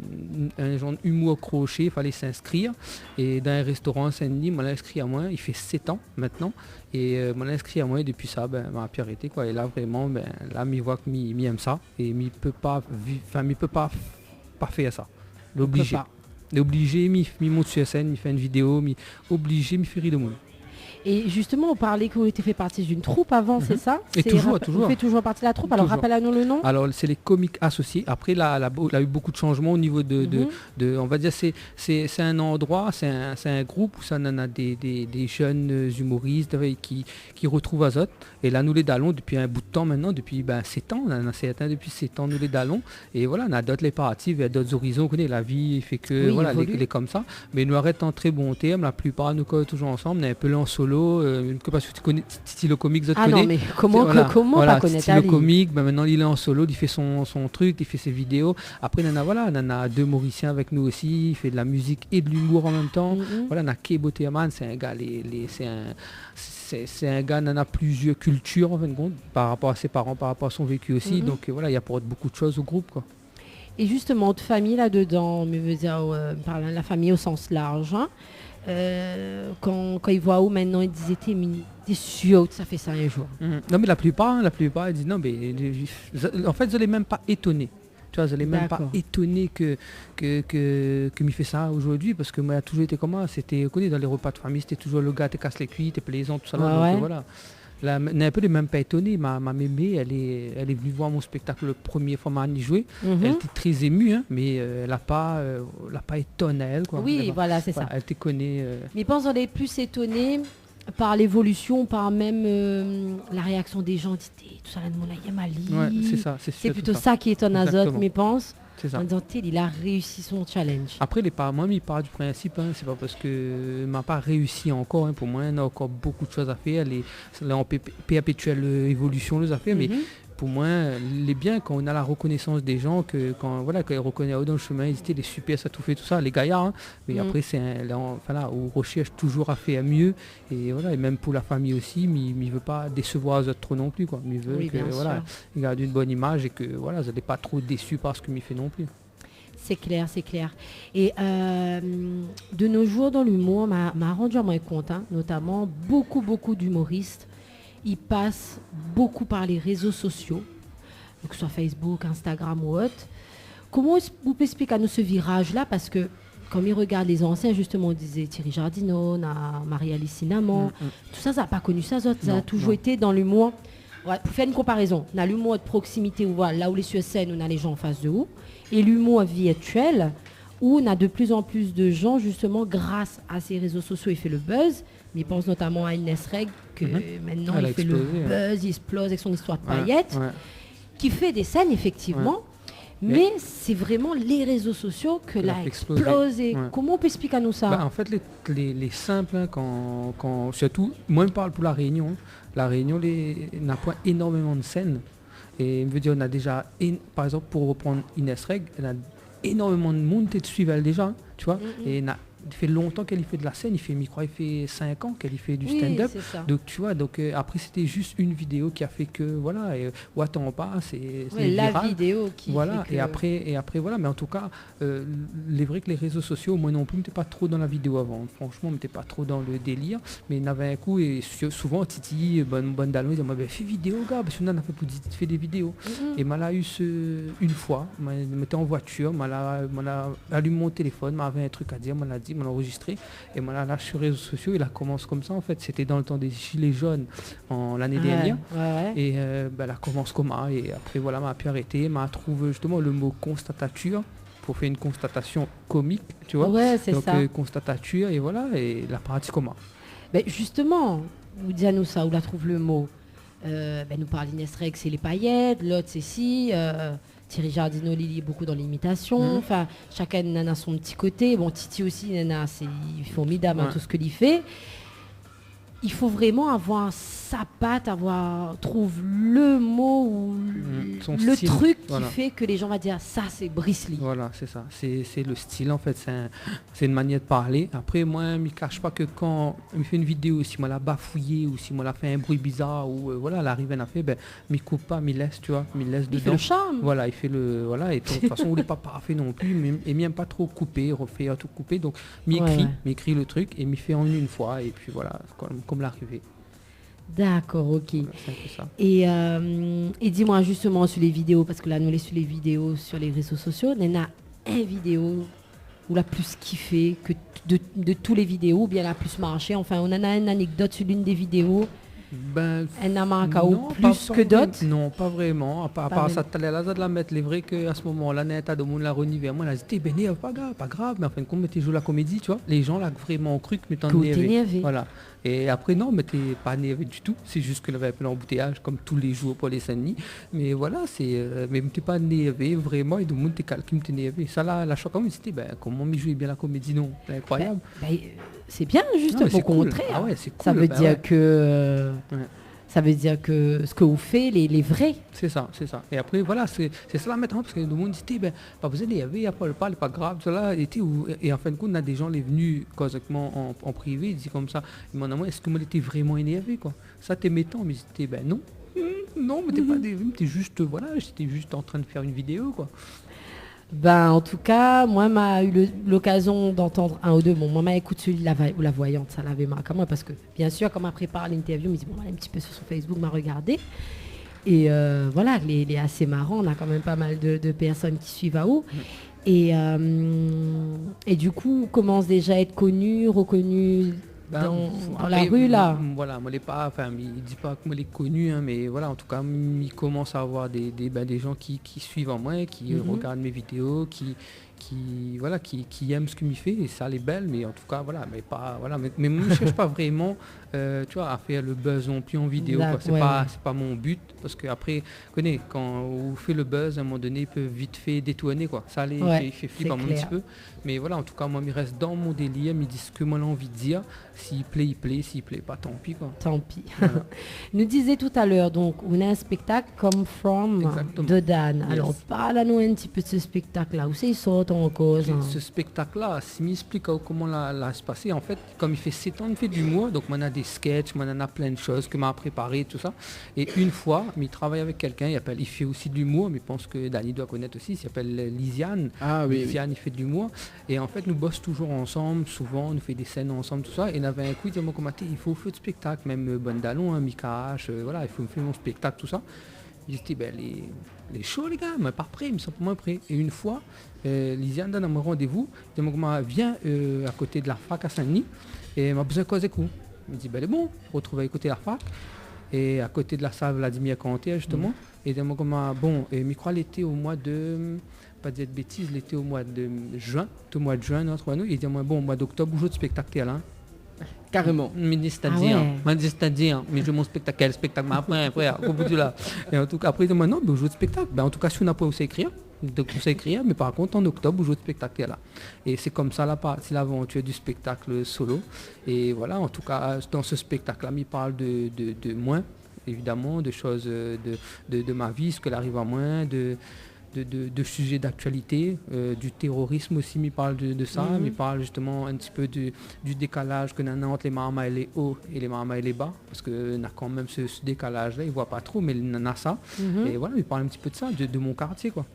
humour crochet, il fallait s'inscrire. Et dans un restaurant à Saint-Denis, m'a inscrit à moi, il fait 7 ans maintenant. Et m'a inscrit à moi et depuis ça, m'a pu arrêter, quoi. Et là vraiment, là, m'y voit que m'y aime ça. Et m'y peut pas faire ça. L'obligé. L'obligé, m'y monte sur scène, m'y fait une vidéo, m'y obligé, m'y fait rire de monde. Et justement, on parlait que vous étiez fait partie d'une troupe avant, c'est ça? Et toujours. Vous faites toujours partie de la troupe, alors Toujours. rappelle-nous le nom. Alors c'est les comiques associés. Après là, il a eu beaucoup de changements au niveau de on va dire c'est un endroit, c'est un groupe où ça en a des jeunes humoristes qui retrouvent Azote. Et là nous les dallons depuis un bout de temps maintenant, depuis 7 ans, on en a certains depuis 7 ans nous les dallons. Et voilà, on a d'autres les paratives, il y a d'autres horizons, on connaît la vie fait que voilà, les comme ça. Mais nous arrêtons en très bon terme, la plupart nous collent toujours ensemble, on est un peu là en solo. Que parce que tu connais Stylo Comique, non mais comment pas connaître Stylo Comique, maintenant il est en solo, il fait son truc, il fait ses vidéos. Après on en a 2 Mauriciens avec nous aussi, il fait de la musique et de l'humour en même temps. Voilà, on a Kebo Théaman, c'est un gars, c'est un gars, on a plusieurs cultures en fin de compte, par rapport à ses parents, par rapport à son vécu aussi. Donc voilà, il apporte beaucoup de choses au groupe, quoi. Et justement, de famille là-dedans, mais veut dire parlant de la famille au sens large, hein, quand ils voient où maintenant ils disaient t'es sûr que ça fait ça un jour. Non mais la plupart ils disent non mais en fait je l'ai même pas étonné. Tu vois, je l'ai même pas étonné que m'y fait ça aujourd'hui parce que moi a toujours été comme moi, c'était connu dans les repas de famille, c'était toujours le gars te casse les cuits, t'es plaisant, tout ça là, donc voilà. Là, un peu même pas étonné, ma mémé, elle est venue voir mon spectacle le premier fois m'a joué. Elle était très émue, hein, mais elle n'a pas étonné elle, quoi. Oui, voilà, c'est ça. Elle te connaît. Mais je pense qu'on est plus étonné par l'évolution, par même la réaction des gens. Tout ça, Ouais, c'est ça, c'est plutôt ça qui étonne Azote, mais pense. C'est ça. En disant, il a réussi son challenge. Après, moi, il part du principe, hein, c'est pas parce que m'a pas réussi encore, hein, pour moi, on a encore beaucoup de choses à faire, c'est en perpétuelle évolution, les affaires, mais pour moi, il est bien quand on a la reconnaissance des gens, quand ils reconnaissent dans le chemin, ils étaient les super, ça tout fait, tout ça, les gaillards, hein, mais après, on recherche toujours à faire mieux, et voilà, et même pour la famille aussi, il veut pas décevoir les autres trop non plus, quoi. Il veut il garde une bonne image et que voilà, vous n'êtes pas trop déçu par ce qu'il me fait non plus. C'est clair, c'est clair. Et de nos jours dans l'humour, m'a rendu à moins compte, hein, notamment beaucoup d'humoristes. Ils passent beaucoup par les réseaux sociaux, que ce soit Facebook, Instagram ou autre. Comment vous pouvez expliquer à nous ce virage-là? Parce que comme il regarde les anciens, justement, on disait Thierry Jardineau, on a Marie-Alice Cinnamon, tout ça, ça n'a pas connu ça, ça a toujours été dans l'humour. Ouais, pour faire une comparaison, on a l'humour de proximité, où, voilà, là où les sur scène, on a les gens en face de vous, et l'humour virtuel, où on a de plus en plus de gens, justement, grâce à ces réseaux sociaux, il fait le buzz. Mais il pense notamment à Inès Reg, que maintenant il fait le buzz, il explose avec son histoire de paillettes, qui fait des scènes, effectivement. Mais c'est vraiment les réseaux sociaux que l'a explosé. Comment on peut expliquer à nous ça? En fait, les simples, hein, quand surtout, moi je parle pour La Réunion. La Réunion n'a pas énormément de scènes. Et je veux dire, on a déjà, par exemple, pour reprendre Inès Reg, elle a énormément de monde qui te suivent elle déjà, tu vois. Et il fait longtemps qu'elle y fait de la scène, il fait 5 ans qu'elle y fait du stand-up. Donc tu vois, après c'était juste une vidéo qui a fait que voilà, ou attends pas, c'est la viral. Vidéo qui voilà, fait que... et après voilà, mais en tout cas, il est vrai que les réseaux sociaux, moi non plus, n'étais pas trop dans la vidéo avant. Franchement, n'étais pas trop dans le délire, mais il y en avait un coup et souvent Titi, bonne dallon, il disait fais vidéo gars, parce qu'on a fait des vidéos. Et m'a eu une fois, m'était en voiture, m'a allumé mon téléphone, m'avait un truc à dire, m'a dit, m'a enregistré et m'a lâché sur les réseaux sociaux et la commence comme ça en fait. C'était dans le temps des gilets jaunes l'année dernière. Et la commence comme ça et après voilà, m'a pu arrêter, m'a trouvé justement le mot constatature pour faire une constatation comique, tu vois. Ouais, c'est ça. Donc constatature et voilà, et la pratique comment. Ben justement, vous dites à nous ça, où la trouve le mot. Nous parle Inès Reg, c'est les paillettes, l'autre c'est si. Thierry Jardineau, il est beaucoup dans l'imitation. Enfin, chacun a son petit côté. Bon, Titi aussi, nana, c'est formidable tout ce qu'il fait. Il faut vraiment avoir sa patte, trouve le mot ou le style, truc qui fait que les gens vont dire ça c'est Bruce Lee. Voilà, c'est ça. C'est le style en fait, c'est une manière de parler. Après moi, je ne me cache pas que quand je fais une vidéo, si moi l'a bafouillé ou si moi l'a fait un bruit bizarre ou voilà, la rive a fait, je ne coupe pas, je laisse, tu vois, il fait le charme. Voilà, il fait le voilà et de toute façon, on n'est pas parfait non plus, mais il n'aime pas trop couper, refaire tout couper, donc m'écrit le truc et m'y fait en une fois et puis voilà, comme l'arrivée. D'accord, ok. Voilà, c'est un peu ça. Et dis-moi justement sur les vidéos, parce que là nous les sur les vidéos sur les réseaux sociaux, il y en a une vidéo où la plus kiffé que de tous les vidéos, ou bien la plus marché. Enfin, on en a une anecdote sur l'une des vidéos. Elle a marqué plus que d'autres. Non, pas vraiment. À part ça, tu allais de la mettre. Il est vrai qu'à ce moment-là, net à de monde la renivé. Moi, elle a dit, pas grave. Mais enfin, comme tu joues la comédie, tu vois, les gens l'ont vraiment cru que tu t'en énervé. Voilà. Et après, non, mais t'es pas énervé du tout. C'est juste que avait un peu d'embouteillage, comme tous les jours pour les Saint-Denis. Mais voilà, mais t'es pas énervé, vraiment. Et tout le monde t'es calqué, t'es énervé. Ça, là, la choc, c'était, comment m'y jouer bien la comédie, non. C'est incroyable. C'est bien, juste au contraire. Ah ouais, c'est cool. Ça veut dire que... Ça veut dire que ce que vous faites, les vrais. C'est ça. Et après, voilà, c'est ça là maintenant, parce que tout le monde dit, pas besoin d'énerver, après, pas grave, cela. Et en fin de compte, on a des gens les venus correctement en privé, ils disent comme ça, ils m'ont demandé, est-ce que moi j'étais vraiment énervé, quoi. Ça, t'es mettant, mais j'étais, non. Non, mais t'es pas énervé, t'es juste, voilà, j'étais juste en train de faire une vidéo, quoi. En tout cas, moi, m'a eu l'occasion d'entendre un ou deux. Bon, moi, m'a écouté celui ou la voyante, ça l'avait marqué à moi parce que, bien sûr, quand m'a préparé l'interview, me dit bon, elle est un petit peu sur son Facebook, m'a regardé. Et voilà, il est assez marrant. On a quand même pas mal de personnes qui suivent à où. Et du coup, on commence déjà à être connu, reconnu dans la rue là. Voilà, moi il dit pas que moi les connu, hein, mais voilà, en tout cas, il commence à avoir des gens qui suivent en moi, qui regardent mes vidéos, qui aiment ce que m'y fait, et ça les belle, mais en tout cas voilà, mais pas voilà, mais moi je cherche pas vraiment tu vois, à faire le buzz non plus en vidéo, quoi. C'est pas mon but, parce que après quand on fait le buzz à un moment donné, il peut vite fait détourner, quoi. Ça il fait flipper un petit peu, mais voilà, en tout cas moi il reste dans mon délire, il dit ce que moi j'ai envie de dire, s'il plaît, s'il plaît pas, tant pis, quoi. Tant pis. Voilà. Nous disait tout à l'heure, donc on a un spectacle Come From de Dan. Yes. Alors parle-nous un petit peu de ce spectacle là, où c'est sort en cause. Ce spectacle-là, si m'explique comment la se passer, en fait, comme il fait 7 ans, il fait de l'humour, donc on a des sketchs, on en a plein de choses que m'a préparé, tout ça. Et une fois, il travaille avec quelqu'un, il fait aussi de l'humour, mais je pense que Dani doit connaître aussi, il s'appelle Lisiane. Ah oui. Lisiane, il fait de l'humour. Et en fait, nous bossons toujours ensemble, souvent, on nous fait des scènes ensemble, tout ça. Et on avait un coup, il dit, il faut faire de spectacle, même Bonne Dallon, Mika H, voilà, il faut faire mon spectacle, tout ça. J'ai dit, ben, les shows, les gars, mais pas prêts, ils sont pas moins prêts. Et une fois, Lisiane donne un rendez-vous, elle m'a dit, viens à côté de la fac à Saint-Denis, et elle m'a besoin de causer coup. Je me dis, ben, elle est bon, retrouver à côté de la fac, et à côté de la salle Vladimir Canté, justement. Et elle m'a dit, bon, et je crois l'été au mois de, pas dire de bêtises, l'été au mois de juin, tout mois de juin, entre nous, il dit, bon, au mois d'octobre, je joue de spectacle là. Carrément. Mais c'est-à-dire, mais je mon spectacle, après, au bout de là. Et en tout cas, après, il dit, non, mais je joue de spectacle. Ben, en tout cas, si on n'a pas aussi écrire, donc on sait écrire, mais par contre, en octobre, je joue de spectacle là. Et c'est comme ça, c'est l'aventure du spectacle solo. Et voilà, en tout cas, dans ce spectacle-là, il parle de moi, évidemment, de choses de ma vie, ce qu'elle arrive à moi, de sujets d'actualité, du terrorisme aussi, il parle de ça, il parle justement un petit peu du décalage que nous entre les Mahamas et les hauts et les Mahamas et les bas, parce que a quand même ce décalage-là, il ne voit pas trop, mais il en a ça. Et voilà, il parle un petit peu de ça, de mon quartier, quoi.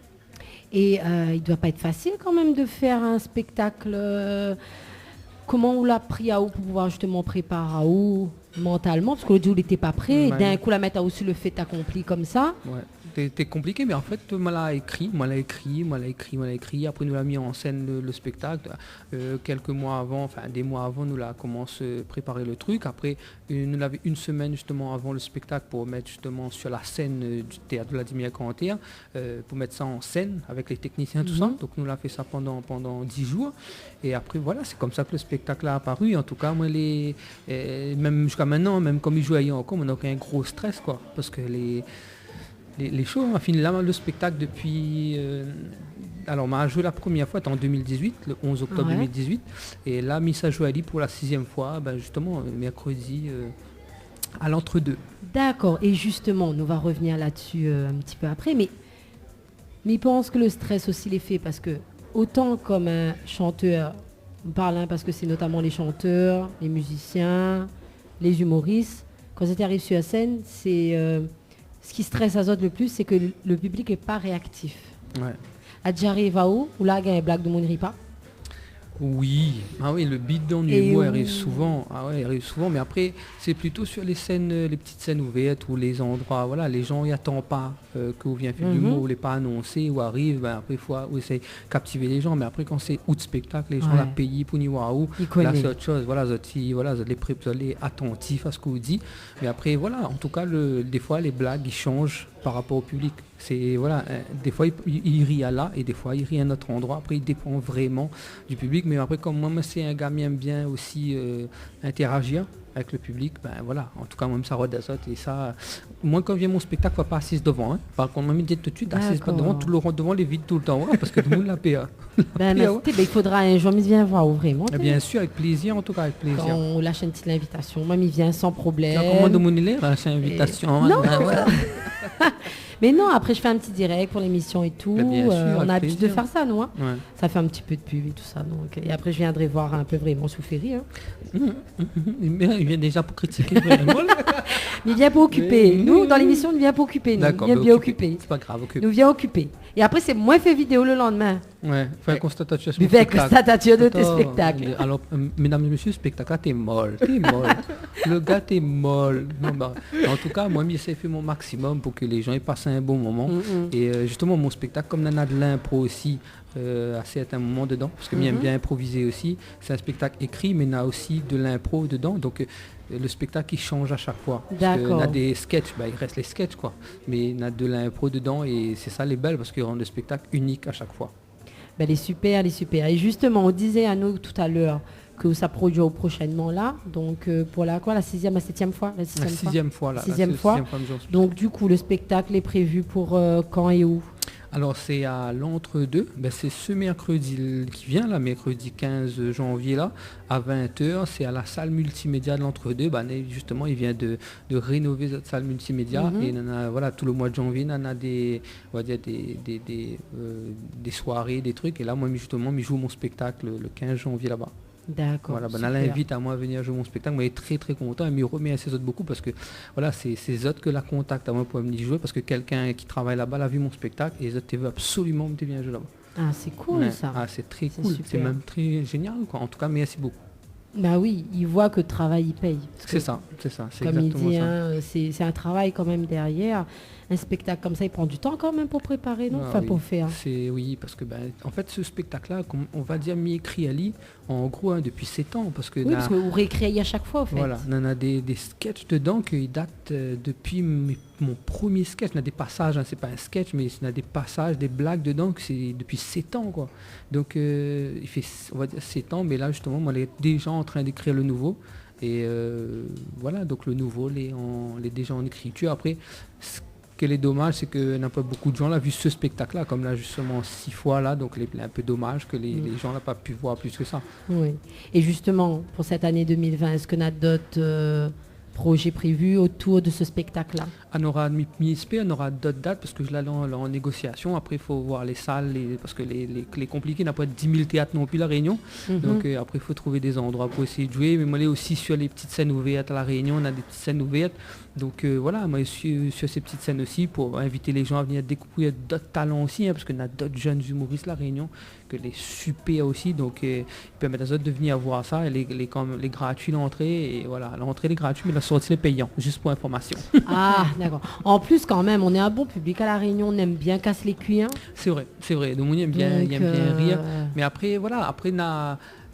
Et il ne doit pas être facile quand même de faire un spectacle. Comment on l'a pris à où pour pouvoir justement préparer à où mentalement, parce que l'autre jour il n'était pas prêt, et d'un coup la mettre à où sur le fait accompli comme ça. Ouais. C'était compliqué, mais en fait, moi l'a écrit. Après, nous l'a mis en scène le spectacle. Quelques mois avant, enfin des mois avant, nous l'a commencé à préparer le truc. Après, nous l'avons une semaine justement avant le spectacle pour mettre justement sur la scène du théâtre Vladimir Canté, pour mettre ça en scène avec les techniciens, tout ça. Donc, nous l'a fait ça pendant 10 jours. Et après, voilà, c'est comme ça que le spectacle a apparu. En tout cas, moi, même jusqu'à maintenant, même comme il jouait encore, on n'a aucun gros stress, quoi. Parce que les shows, on a fini là le spectacle depuis... alors, on a joué la première fois en 2018, le 11 octobre 2018. Et là, Missa Joali pour la 6e fois, justement, mercredi, à l'entre-deux. D'accord. Et justement, on va revenir là-dessus un petit peu après. Mais je pense que le stress aussi les fait, parce que autant comme un chanteur, on parle parce que c'est notamment les chanteurs, les musiciens, les humoristes, quand ils arrivent sur la scène, c'est... ce qui stresse Azot le plus, c'est que le public n'est pas réactif. Ouais. Adjari Vao, ou là, il y a une blague de mon ripa. Oui, le bidon du humour arrive souvent. Il arrive souvent, mais après, c'est plutôt sur les scènes, les petites scènes ouvertes ou les endroits, voilà, les gens n'y attendent pas que vous vient faire du humour, ou les pas annoncé, ou arrive, après il faut essayer de captiver les gens, mais après quand c'est out spectacle, les gens la payent pour n'y voir où, là c'est autre chose, voilà, vous allez attentifs à ce que vous dites, mais après voilà, en tout cas, des fois les blagues ils changent par rapport au public. C'est voilà, des fois il rit à là et des fois il rit à un autre endroit. Après il dépend vraiment du public. Mais après comme moi c'est un gars qui aime bien aussi interagir avec le public, voilà. En tout cas moi ça redescend et ça. Moi quand vient mon spectacle, faut pas assise devant. Par contre moi me dit tout de suite assise pas devant, devant les vides tout le temps, parce que tout le monde l'a PA. Il faudra un jour il vient voir vraiment. Bien sûr, avec plaisir, en tout cas avec plaisir. Quand on lâche une petite invitation, moi il vient sans problème. Comment de mon élève lâche une invitation. Non. Mais non, après je fais un petit direct pour l'émission et tout. On a l'habitude de faire ça, nous. Ça fait un petit peu de pub et tout ça. Donc. Et après je viendrai voir un peu vraiment sous Ferry. Il vient déjà pour critiquer. Mais il vient pour occuper. Nous, dans l'émission, il vient pour occuper. Nous. Il vient bien occuper. C'est pas grave, occuper. Nous vient occuper. Et après, c'est moi fait vidéo le lendemain. Ouais, faire constatation sur le spectacle. Constatation de tes spectacles. Alors, mesdames et messieurs, spectacle, t'es molle. Le gars, t'es molle. En tout cas, moi, j'essaie de faire mon maximum pour que les gens aient passé un bon moment. Et justement, mon spectacle, comme on a de l'impro aussi, à certains moments dedans, parce que j'aime bien improviser aussi. C'est un spectacle écrit, mais il y a aussi de l'impro dedans. Donc, le spectacle, il change à chaque fois. On a des sketchs, il reste les sketchs, quoi. Mais il y a de l'impro dedans et c'est ça les belles, parce qu'ils rendent le spectacle unique à chaque fois. Les super. Et justement, on disait à nous tout à l'heure que ça produit prochainement là. Donc, pour la 6e, la 7e fois La 6e fois, là. 6e fois. Donc, du coup, le spectacle est prévu pour quand et où ? Alors c'est à l'entre-deux, c'est ce mercredi qui vient, là, mercredi 15 janvier, là, à 20h, c'est à la salle multimédia de l'entre-deux. Justement, il vient de rénover cette salle multimédia et tout le mois de janvier, on a des soirées, des trucs. Et là, moi, justement, je joue mon spectacle le 15 janvier là-bas. D'accord. Voilà, on l'invite à moi à venir jouer mon spectacle. Moi, il est très très content et me remet à ses autres beaucoup parce que voilà, c'est ces autres que la contacte à moi pour venir jouer parce que quelqu'un qui travaille là-bas a vu mon spectacle et les autres veulent absolument me venir jouer là-bas. Ah, c'est cool ça. Ah, c'est très cool. C'est même très génial, quoi. En tout cas, merci beaucoup. Bah oui, il voit que le travail il paye. Parce que, C'est ça, c'est comme il exactement dit, ça. hein, c'est un travail quand même derrière. Un spectacle comme ça, il prend du temps quand même pour préparer, non? Ah Enfin, oui. pour faire. Oui, parce que en fait ce spectacle-là, on va dire mi-écrit Ali, en gros depuis 7 ans, parce que Oui, parce que vous réécrivez à chaque fois, en fait. voilà, on en a des sketchs dedans qui datent depuis mon premier sketch. On a des passages, hein, c'est pas un sketch, mais on a des passages, des blagues dedans que c'est depuis 7 ans, quoi. Donc il fait, on va dire 7 ans, mais là justement, moi, on est déjà en train d'écrire le nouveau. Et voilà, donc le nouveau, on est déjà en écriture. Après, ce qui est dommage, c'est que n'a pas beaucoup de gens là vu ce spectacle-là, comme là justement 6 fois là, donc c'est un peu dommage que les gens n'ont pas pu voir plus que ça. Oui. Et justement, pour cette année 2020, est-ce qu'on a d'autres projets prévus autour de ce spectacle-là? On aura mi-SP, on aura d'autres dates parce que là en négociation. Après, il faut voir les salles, parce que les compliqués n'a pas 10 000 théâtres non plus la Réunion. Donc après, il faut trouver des endroits pour essayer de jouer. Mais moi, là aussi sur les petites scènes ouvertes à la Réunion, on a des petites scènes ouvertes. Donc voilà, moi sur ces petites scènes aussi pour inviter les gens à venir découvrir d'autres talents aussi, hein, parce qu'on a d'autres jeunes humoristes la Réunion, que les super aussi. Donc ils permettent aux autres de venir voir ça. Et les gratuits, l'entrée, et voilà, l'entrée est gratuite, mais la sortie est payante, juste pour information. Ah, d'accord. En plus, quand même, on est un bon public à La Réunion, on aime bien casser les cuits. Hein. C'est vrai. Donc on aime bien, Donc, il aime bien rire. Mais après, voilà,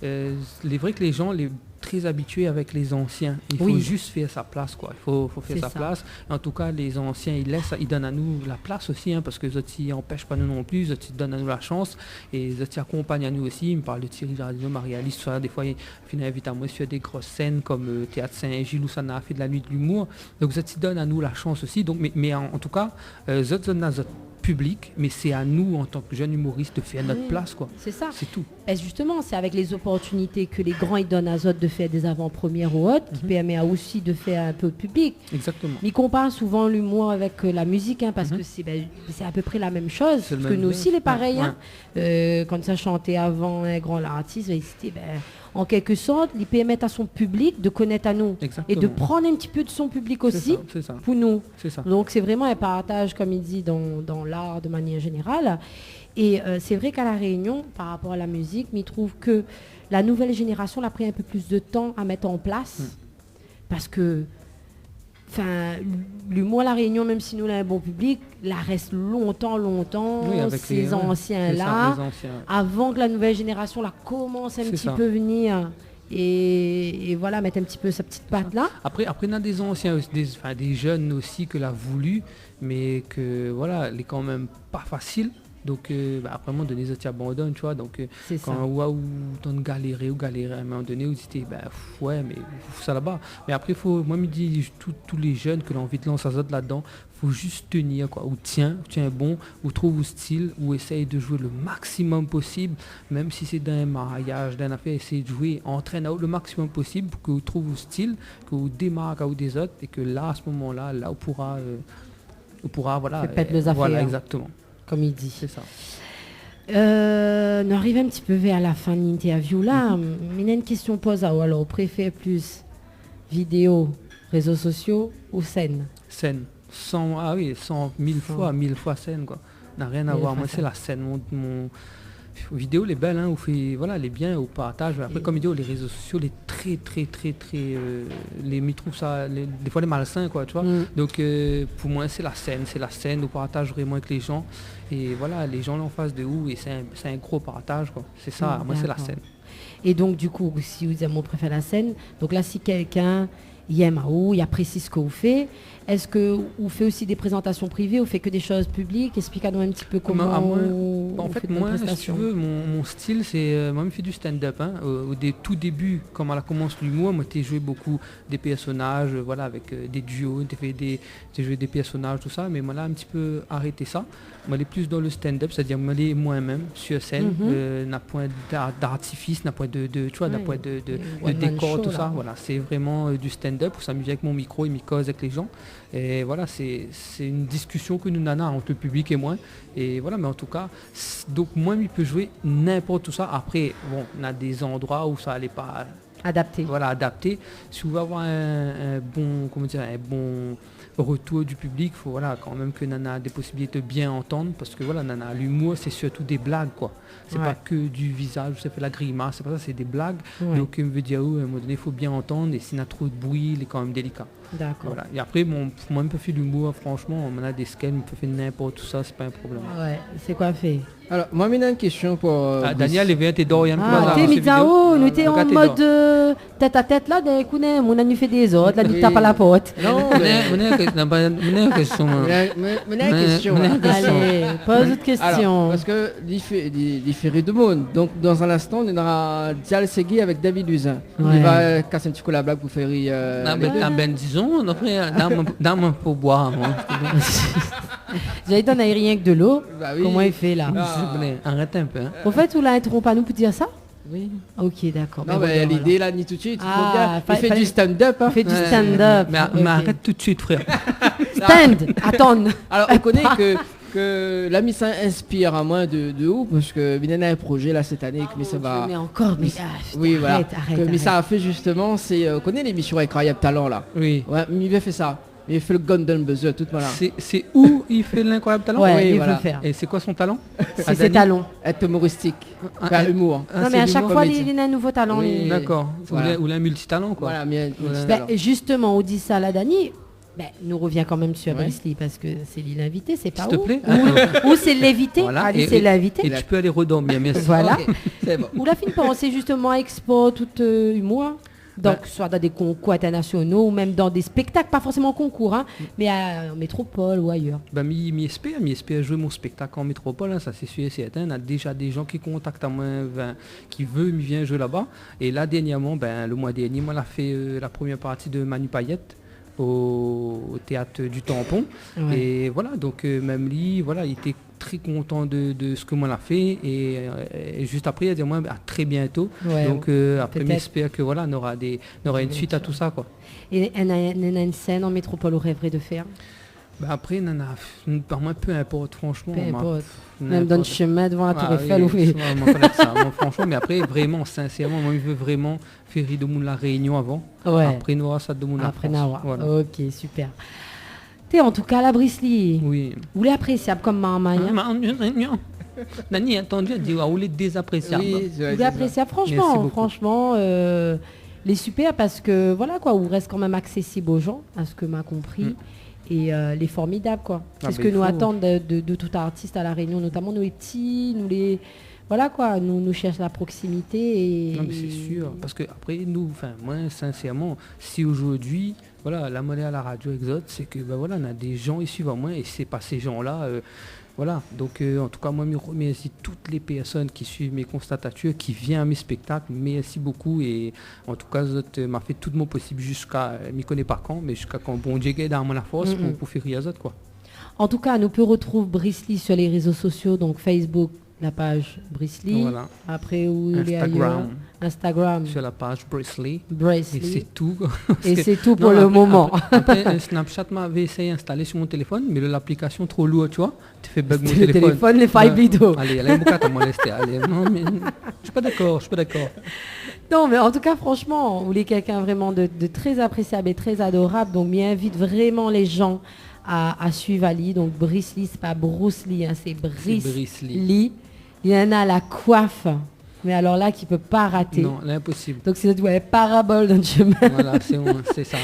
il est vrai que les gens, très habitués avec les anciens. Il faut juste faire sa place, quoi. Il faut faire sa place. En tout cas, les anciens, ils donnent à nous la place aussi, hein, parce que les autres, ils n'empêchent pas nous non plus, les autres, ils donnent à nous la chance, et les autres, ils accompagnent à nous aussi. Ils me parlent de Thierry Jardino, Marie-Alice, des fois, ils invitent à moi sur des grosses scènes comme Théâtre Saint-Gilles, où ça a fait de la nuit de l'humour. Donc, les autres, ils donnent à nous la chance aussi. Donc, mais en tout cas, les autres donnent à notre public, mais c'est à nous en tant que jeunes humoristes de faire notre place, quoi. C'est ça. C'est tout. Et justement, c'est avec les opportunités que les grands ils donnent à Zot de faire des avant-premières ou autres, qui permet aussi de faire un peu de public. Exactement. Ils comparent souvent l'humour avec la musique, hein, parce que c'est à peu près la même chose. Parce que nous aussi, les pareils, hein. Quand ça chantait avant un grand artiste, c'était en quelque sorte, ils permettent à son public de connaître à nous. Exactement. Et de prendre un petit peu de son public aussi C'est ça. pour nous. C'est ça. Donc c'est vraiment un partage, comme il dit, dans l'art de manière générale. Et c'est vrai qu'à La Réunion, par rapport à la musique, mais il trouve que la nouvelle génération a pris un peu plus de temps à mettre en place. Parce que l'humour à La Réunion, même si nous avons un bon public, la reste longtemps, avec ces anciens-là, avant que la nouvelle génération commence un petit peu venir et voilà, mettre un petit peu sa petite patte là. Après on a des anciens, des jeunes aussi que l'a voulu, mais que voilà, elle est quand même pas facile. Donc après, à un moment donné, tu abandonnes, tu vois. Donc quand waouh, t'en galérer à un moment donné, où tu dis, ouais, mais ça là-bas. Mais après, moi, me dis tous les jeunes que l'ont envie de lancer ça là-dedans, faut juste tenir, quoi. Ou tiens bon, ou trouve un style, ou essaye de jouer le maximum possible, même si c'est d'un mariage, d'un affaire, essaye de jouer, entraîne le maximum possible pour que vous trouve un style, que vous démarquez à des autres, et que là, à ce moment-là, on pourra voilà. Répète les affaires. Voilà, exactement. Comme il dit. C'est ça. On arrive un petit peu vers la fin de l'interview là. Mais il y a une question pose à alors, préfère plus vidéo, réseaux sociaux ou scène? Scène. 1000 fois scène, quoi. N'a rien à voir. Moi, c'est la scène. Mon vidéo, les belles, hein, voilà, les biens au partage. Après, comme vidéo, les réseaux sociaux, les très, les trouve ça, des fois les malsains, quoi, tu vois. Donc, pour moi, c'est la scène, au partage vraiment avec les gens. Et voilà, les gens là en face de où, et c'est un gros partage, quoi. C'est ça, moi, c'est la scène. Et donc, du coup, si vous aimez, on préfère la scène. Donc là, si quelqu'un il aime à où, il apprécie ce que vous faites. Est-ce que vous faites aussi des présentations privées, vous faites que des choses publiques? Expliquez-nous un petit peu comment en fait, moi, si tu veux, mon style, c'est... moi, je fais du stand-up. Hein. Au tout début, quand on commence l'humour, moi, j'ai joué beaucoup des personnages, voilà, avec des duos, j'ai joué des personnages, tout ça. Mais moi, là, un petit peu arrêté ça. Moi, je suis plus dans le stand-up, c'est-à-dire moi, je moi-même sur scène, n'a point d'artifice, n'a point de tu vois, n'a point de décor, show, tout ça. Voilà, c'est vraiment du stand-up pour s'amuser avec mon micro et mes causes avec les gens. Et voilà, c'est une discussion que nous n'avons entre le public et moi. Et voilà, mais en tout cas, donc moi, je peux jouer n'importe tout ça. Après, bon, on a des endroits où ça n'allait pas Adapté. Voilà, adapté. Si vous voulez avoir un bon, comment dire, un bon retour du public, il faut voilà, quand même que Nana a des possibilités de bien entendre, parce que voilà, Nana, l'humour, c'est surtout des blagues, quoi. C'est pas que du visage, ça fait la grimace, c'est pas ça, c'est des blagues. Donc, il me veut dire, à un moment donné, il faut bien entendre, et s'il y a trop de bruit, il est quand même délicat. D'accord. Voilà. Et après, moi, je peux faire de l'humour, franchement, on a des scales, on peut faire n'importe tout ça, c'est pas un problème. Ouais, c'est quoi fait? Alors, moi, j'ai une question pour... Daniel, il vient t'es Dorian. T'es Mizao, nous t'es en mode tête à tête là, d'un coup, on a nu fait des autres, là, nous tape à la porte. Non, mais... Une question. Allez, pose autre question. Alors, parce que différé de monde. Donc, dans un instant, on aura Dial Segui avec David Luzin. Il va casser un petit coup la blague pour faire rire. Disons, dans mon pourboire. J'allais donner rien que de l'eau. Bah oui. Comment il fait là? Arrête un peu. Au fait, vous l'interrompez à nous pour dire ça? Oui. Ok, d'accord. Non, mais l'idée là, ni tout de suite. Ah, il fait du stand-up. Hein. Il fait du stand-up. Mais arrête tout de suite, frère. Stand, attends. Alors, on connaît que la mission inspire à moi de ouf, parce que il y a un projet là cette année que ça va... Mais encore, mais oui, voilà. Arrête. Mais ça a fait justement, c'est... On connaît l'émission Incroyable Talent là. Oui. Ouais, mais il a fait ça. Il fait le Golden Buzzer, tout voilà. C'est où il fait l'incroyable talent? Ouais, il veut le faire. Et c'est quoi son talent? C'est ses talents. Être humoristique. Faire humour. Non, mais à chaque fois, il a un nouveau talent. Oui. D'accord. Voilà. Ou un multitalent, quoi. Voilà, bien. Justement, on dit ça à Dani. Nous revient quand même sur Brisley parce que c'est lui l'invité, c'est pas S'il te plaît. Ou c'est l'invité. Voilà. Allez, c'est l'invité. Et tu peux aller redormir, merci. Voilà. C'est bon. Ou la fin c'est justement Expo, tout humour. Donc, soit dans des concours internationaux ou même dans des spectacles, pas forcément en concours, hein, mais en métropole ou ailleurs. Mi espère jouer mon spectacle en métropole, hein, ça c'est sûr et certain. On a déjà des gens qui contactent à moi, qui veulent me viennent jouer là-bas. Et là, dernièrement, le mois dernier, moi, on a fait la première partie de Manu Payette au théâtre du Tampon. Ouais. Et voilà, donc même lui, voilà, il était très content de ce que moi l'a fait et juste après il a dit moi à très bientôt. Donc après j'espère que voilà on aura une suite à tout ça, quoi. Et on a une scène en métropole au rêverait de faire? Après par moi peu importe, franchement. Peu importe. Même dans le chemin devant la Tour Eiffel. Moi, franchement, mais après vraiment sincèrement moi je veux vraiment faire rire de monde la Réunion avant. Après nous ça de monde après Nawa. Voilà. Ok, super. T'es en tout cas la Brisley. Oui. Vous l'appréciable comme maman. Nani, attendu à dire vous l'êtes désappréciable. Oui, vous l'appréciable franchement les super parce que voilà quoi, vous reste quand même accessible aux gens, à ce que m'a compris. Et les formidables quoi. C'est ce que nous attendent de tout artiste à la Réunion, notamment nous les petits, nous les... Voilà quoi, nous cherchons la proximité et... Non mais c'est sûr, parce que après nous, moi sincèrement, si aujourd'hui, voilà, la monnaie à la radio Exode, c'est que voilà, on a des gens ici vers moi et c'est pas ces gens-là, voilà. Donc en tout cas moi je remercie toutes les personnes qui suivent mes constatatures, qui viennent à mes spectacles, merci beaucoup et en tout cas m'a fait tout mon possible jusqu'à, je m'y connais pas quand, mais jusqu'à quand bon Dieu dans mon force pour faire rire quoi. En tout cas, nous peut retrouver Brisley sur les réseaux sociaux, donc Facebook, la page Brisley. Voilà. Après, où Instagram. Sur la page Brisley. Et c'est tout. Et c'est tout pour le moment. Après, Snapchat m'avait essayé d'installer sur mon téléphone, mais l'application trop lourde, tu vois. Tu fais bug mon téléphone. Le téléphone, les failles vidéo. Allez, elle est molester. Allez, non, mais je suis pas d'accord. Non, mais en tout cas, franchement, vous êtes quelqu'un vraiment de très appréciable et très adorable. Donc, m'y invite vraiment les gens à suivre Ali. Donc, Brisley, c'est pas Bruce Lee, hein, c'est Brisley. Il y en a la coiffe, mais alors là, qui peut pas rater. Non, l'impossible. Donc, c'est parabole dans le chemin. Voilà, c'est ça.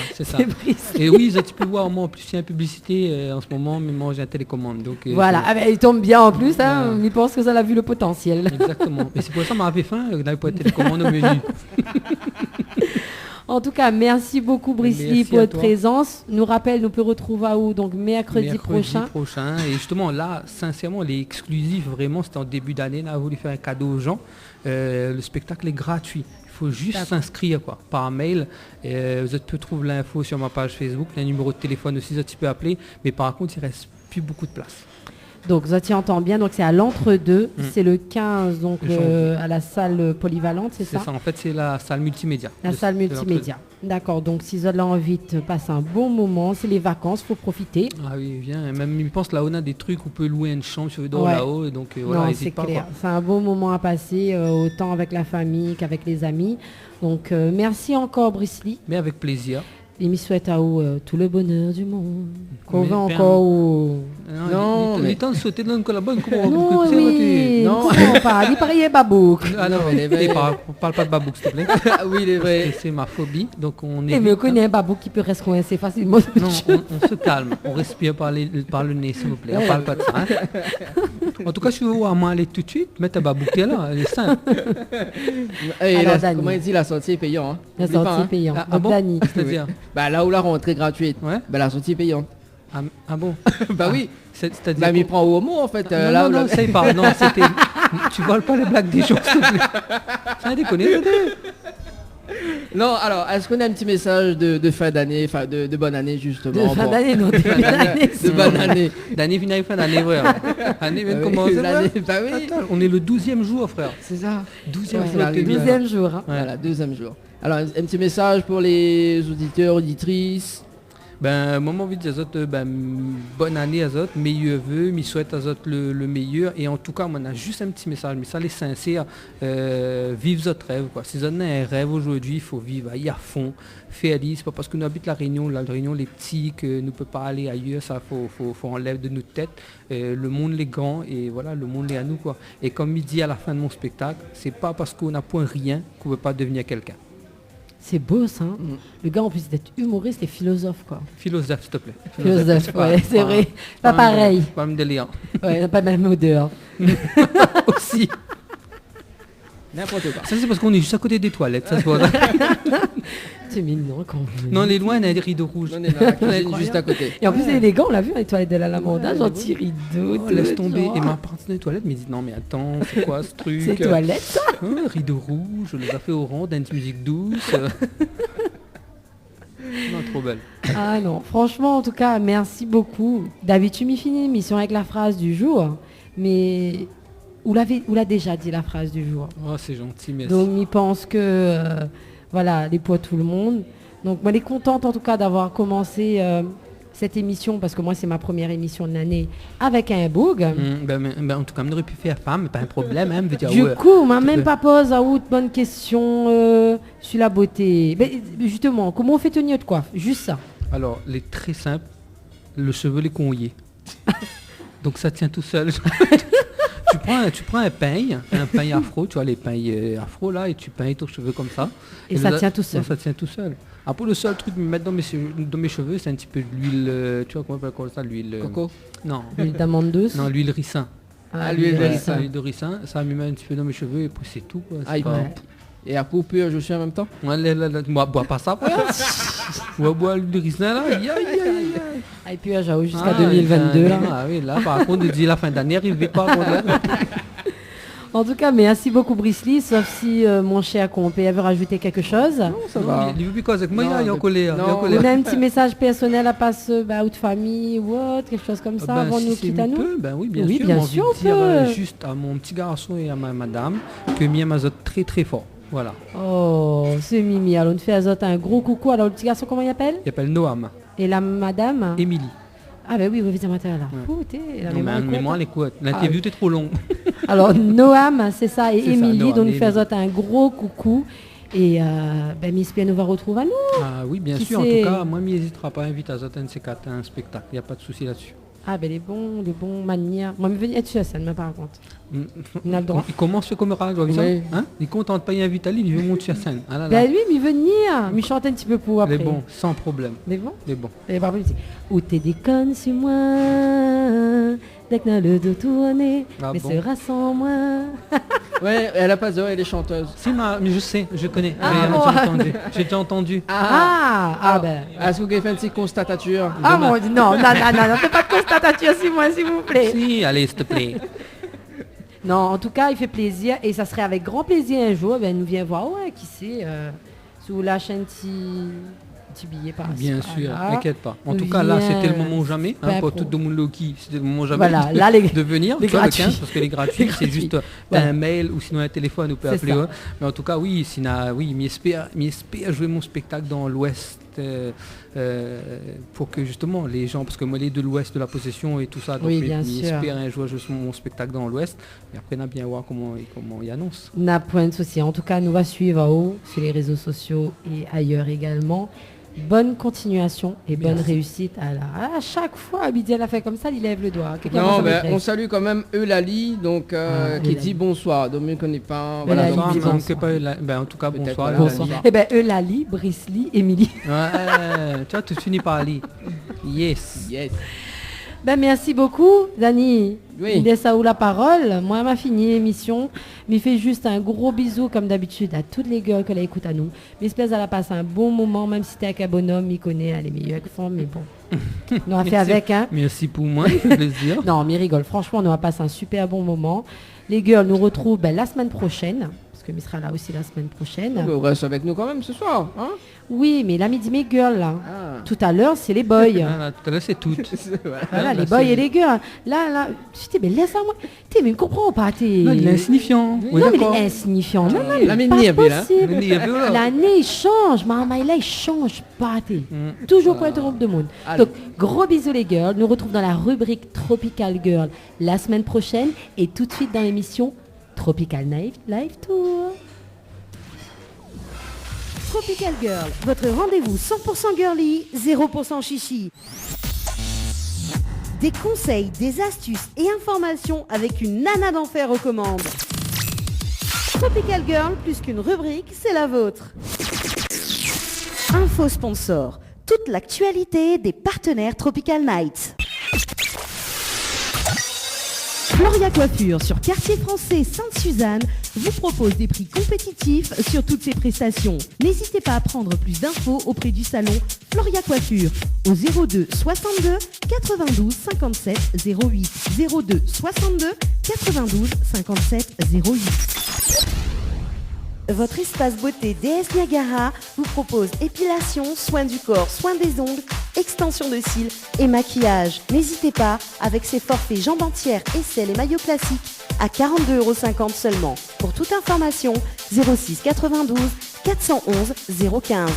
Et oui, tu peux voir, moi, en plus, il y a une publicité en ce moment, mais moi, j'ai un télécommande. Donc, voilà, il tombe bien en plus, hein, voilà. Il pense que ça a vu le potentiel. Exactement. Mais c'est pour ça que m'avait faim, il n'avait pas de télécommande au menu. En tout cas, merci beaucoup Brisley pour votre présence. Nous rappelle, nous peut retrouver à où? Donc mercredi prochain. Et justement là, sincèrement, les exclusifs, vraiment, c'était en début d'année. On a voulu faire un cadeau aux gens. Le spectacle est gratuit. Il faut juste s'inscrire par mail. Vous pouvez trouver l'info sur ma page Facebook, un numéro de téléphone aussi, tu peux appeler. Mais par contre, il ne reste plus beaucoup de place. Donc, ça tu entends bien, donc c'est à l'entre-deux, Mm. c'est le 15, donc Janvier. à la salle polyvalente, c'est C'est ça ça, en fait, c'est la salle multimédia. La salle de multimédia. D'accord, donc si vous avez envie de passer un bon moment, c'est les vacances, faut profiter. Ah oui, viens. Et même, il me pense là, on a des trucs où on peut louer une chambre, si vous dors Ouais. là-haut. Et donc, voilà, Non, n'hésite c'est pas. clair. Quoi. C'est un bon moment à passer, autant avec la famille qu'avec les amis. Donc, merci encore, Brisley. Mais avec plaisir. Et me souhaite à vous tout le bonheur du monde. Qu'on Mais va ben- encore au... Non, il mais- est temps de sauter dans le bonne. Comment Non, on oui, Non. non, pas. Il paraît babouk. Ah non, mais les vrais- parle pas de babouk, s'il te plaît. Ah oui, il est Parce que vrai. c'est ma phobie. Donc, on Et est. me connaît un babouk qui peut rester coincé facilement. Non, on se calme, on respire par le nez, s'il vous plaît. On parle pas de ça. Hein. En tout cas, si vous voulez à moi aller tout de suite, mettez un babouquet là, elle est simple. Et Alors, la- Dani. comment il dit, la sortie est payante. Hein. La Oublie pas, sortie hein. payante. Ah, Donc, bon Dani. C'est-à-dire, Bah là où la rentrée est gratuite, ouais. bah la sortie est payante. Ah bon. Bah oui. C'est-à-dire. Bah mais prend au mot en fait. non, Là, non, où non, le- ça y pas. Non, c'était. Tu voles pas les blagues des gens, s'il te plaît. Ça a déconné, Non, alors, est-ce qu'on a un petit message de fin d'année, enfin de bonne année justement De fin bon. d'année, non, de fin d'année. De bonne année. D'année vient à fin d'année, frère. L'année vient de Ah oui, commencer. l'année- frère. bah oui. Attends, on est le 12e jour, frère. C'est ça. 12e Ouais, jour. la t'es bien. Deuxième jour. Hein. Voilà, deuxième jour. Alors, un petit message pour les auditeurs, auditrices. Ben, moi, j'ai envie de dire à Zot, ben, bonne année à Zot, meilleurs vœux, m'y souhaite à Zot le meilleur. Et en tout cas, on a juste un petit message, mais ça, les sincères, vive votre rêve, quoi. Si vous avez un rêve aujourd'hui, il faut vivre à fond. Faire aller, c'est pas parce que nous habitons la Réunion, les petits, que nous ne pouvons pas aller ailleurs, ça, faut enlever de notre tête. Le monde est grand, et voilà, le monde est à nous, quoi. Et comme il dit à la fin de mon spectacle, c'est pas parce qu'on n'a point rien qu'on ne peut pas devenir quelqu'un. C'est beau ça. Hein. Le gars en plus d'être humoriste et philosophe quoi. Philosophe, s'il te plaît. Philosophe, pas- ouais, c'est pas- vrai. Pas pareil. Pas même délire. Ouais, pas même odeur. Aussi. N'importe quoi. Ça, c'est parce qu'on est juste à côté des toilettes, ça se voit. C'est mignon quand même. Non, les loin, on a des rideaux rouges. On est dans la cuisine Incroyable. juste à côté. Et en plus, c'est élégant, on l'a vu dans les toilettes de la Lamanda, Ouais, gentil rideau. Oh, tout, laisse tomber. genre. Et ma partie des toilettes me dit non mais attends, c'est quoi ce truc C'est toilettes ça. Rideau rouge, on les a fait au rang, dance musique douce. Non, trop belle. Ah non, franchement, en tout cas, merci beaucoup. D'habitude, il finit l'émission avec la phrase du jour, mais vous l'a déjà dit la phrase du jour. Oh, c'est gentil, merci. Donc, il pense que, voilà, les poids tout le monde. Donc, moi, elle est contente en tout cas d'avoir commencé cette émission, parce que moi, c'est ma première émission de l'année avec un boug. Ben, en tout cas, on aurait pu faire femme, mais pas un problème, hein, veut dire, Du ouais. coup, on m'a même peux- pas posé à autre bonne question sur la beauté. Mais justement, comment on fait tenir de coiffe? Juste ça. Alors, les très simple, le cheveu les conillés. Donc ça tient tout seul. tu prends un peigne afro, tu vois les peignes afro là, et tu peignes ton cheveu comme ça. Et ça là- tient tout seul. Non, ça tient tout seul. Après le seul truc de me mettre dans mes cheveux, c'est un petit peu de l'huile, tu vois comment on appelle ça, l'huile... Coco. Non, L'huile d'amande douce. non, l'huile ricin. Ah, l'huile de Ouais, ricin. l'huile de ricin, ça me met un petit peu dans mes cheveux et puis c'est tout. Quoi. Ah, C'est il pas- peut. Et après, on peut je suis en même temps. Ouais, moi, bois pas ça, frère. Moi, bois l'huile de ricin là. Aïe, aïe, aïe, aïe. Et puis j'avoue jusqu'à Ah, 2022 là. Ah oui, là par contre, dit la fin d'année, arrivez pas. En tout cas, merci beaucoup Brisley, sauf si mon cher compé veut rajouter quelque chose. Ça va. Il veut plus quoi avec moi, Non, il est en mais- colère. non. Il est en On colère. a un petit message personnel à passer à votre famille ou autre, quelque chose comme ça, Ben, avant de si nous c'est quitter à nous. peu, ben oui, bien Oui, sûr. bien j'ai envie sûr, de on dire peut. juste à mon petit garçon et à ma madame que Mia m'azote très très fort. Voilà. Oh, c'est Mimi. Alors on fait à Zot un gros coucou. Alors le petit garçon, comment il appelle? Il appelle Noam. Et la madame? Émilie. Ah ben oui, évidemment, elle est là. Ouais. Ouh, t'es la Non, mais mémoire mais moi, courte. les couettes. L'interview était trop longue. Alors Noam, c'est ça, et C'est ça, Émilie, Noam donc et nous fait à Zot un gros coucou. Et ben Miss Pierre nous va retrouver à nous. Ah oui, bien Qui sûr. En c'est? tout cas, moi, m'y hésitera pas à inviter à Zotan C4 à un spectacle. Il n'y a pas de souci là-dessus. Ah ben les bons manières. Moi, je vais venir être sur la scène, mais par contre. On a le droit. Il commence comme rage, Oui. hein? Il est content de pas y inviter à lui, il veut monter sur scène. Ah là là. Ben lui, il venir. Il chante un petit peu pour Il après. est bon, sans problème. Il est bon. Il est bon. Et par contre, il dit, où t'es déconne sur moi, dès que le dos tourné, Ah mais bon? sera sans moi. Ouais, elle a pas de elle est chanteuse. Si, mais je sais, je connais. Ah, J'ai bon. déjà entendu. J'ai déjà entendu. Ah ben. Est-ce que vous avez fait une petite constatation? Ah mon Dieu, non, non, fais pas de constatation sur moi, s'il vous plaît. Si, allez, s'il te plaît. Non, en tout cas, il fait plaisir et ça serait avec grand plaisir un jour, ben, nous vient voir, ouais, qui c'est, sous la chaîne petit billet par Bien sûr, par-là. t'inquiète pas. En tout cas, là, Viens. c'était le moment jamais. Ben, Pour pro. tout le monde qui, c'était le moment jamais Voilà, là, les- de venir. les tu vois, le gratuits. 15, parce que les gratuits, Les c'est gratuits. juste t'as Voilà. un mail ou sinon un téléphone, ou peut C'est appeler. ça. Ouais. Mais en tout cas, oui, m'espère jouer mon spectacle dans l'Ouest. Pour que justement les gens, parce que moi les de l'Ouest de la possession et tout ça, donc Oui, bien sûr. j'espère un jour jouer mon spectacle dans l'Ouest. Et après, on a bien voir comment il annonce. N'a point de souci. En tout cas, nous va suivre en haut sur les réseaux sociaux et ailleurs également. Bonne continuation et bonne réussite à chaque fois. Abidjan a fait comme ça, il lève le doigt. Quelqu'un Non, va mais s'en on salue quand même Eulalie, donc qui Eulalie. dit bonsoir. Donc, je ne connais pas. Eulalie donc, dit disons- bonsoir. En tout cas, Peut-être, bonsoir. voilà. Bonsoir. Eulalie. Eh bien, Eulalie, Brisley, Émilie. Ouais, tu vois, tout finit par Ali. Yes. Yes. Ben, merci beaucoup, Dani. Oui. Il laisse à où la parole. Moi, m'a fini l'émission. Mais fait juste un gros bisou, comme d'habitude, à toutes les girls que l'écoutent à nous. Mais espèce, elle a passé un bon moment, même si t'es avec un bonhomme, il connaît les meilleurs que font, mais bon. Nous a fait Merci. avec, hein. Merci pour moi, ça fait plaisir. Non, mais rigole. Franchement, on a passé un super bon moment. Les girls nous retrouvent la semaine prochaine. Parce que mi sera là aussi la semaine prochaine. On reste avec nous quand même ce soir. Hein. Oui, mais là, midi, mes girls, là. Ah. Tout à l'heure, c'est les boys. Ah, là, tout à l'heure, c'est tout. Voilà, là, les boys c'est- et les girls. Là, tu dis, mais laisse-moi. Tu mais ne comprends pas. Non, il est insignifiant. Non, Oui, mais d'accord. il est insignifiant. Non, non, La mais mini est pas belle, hein. possible. La mini est belle, là. L'année, il change. Maman, là, il change pas. T'es. Mm. Toujours pour interrompre de monde. Allez. Donc, gros bisous les girls. Nous retrouvons dans la rubrique Tropical Girl la semaine prochaine. Et tout de suite dans l'émission Tropical Night Live Tour. Tropical Girl, votre rendez-vous 100% girly, 0% chichi. Des conseils, des astuces et informations avec une nana d'enfer aux commandes. Tropical Girl, plus qu'une rubrique, c'est la vôtre. Info sponsor, toute l'actualité des partenaires Tropical Nights. Floria Coiffure sur Quartier Français Sainte-Suzanne vous propose des prix compétitifs sur toutes ses prestations. N'hésitez pas à prendre plus d'infos auprès du salon Floria Coiffure au 02 62 92 57 08 02 62 92 57 08. Votre espace beauté DS Niagara vous propose épilation, soins du corps, soins des ongles, extension de cils et maquillage. N'hésitez pas avec ses forfaits jambes entières, aisselles et maillots classiques à 42,50 € seulement. Pour toute information, 06 92 411 015.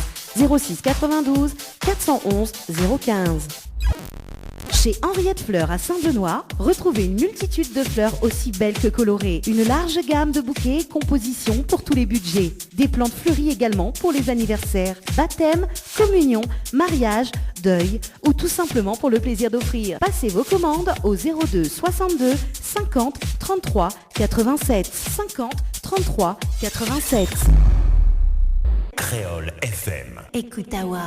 06 92 411 015. Chez Henriette Fleurs à Saint-Benoît, retrouvez une multitude de fleurs aussi belles que colorées. Une large gamme de bouquets et compositions pour tous les budgets. Des plantes fleuries également pour les anniversaires, baptêmes, communions, mariages, deuil ou tout simplement pour le plaisir d'offrir. Passez vos commandes au 02 62 50 33 87 50 33 87. Créole FM. Écoute Awa.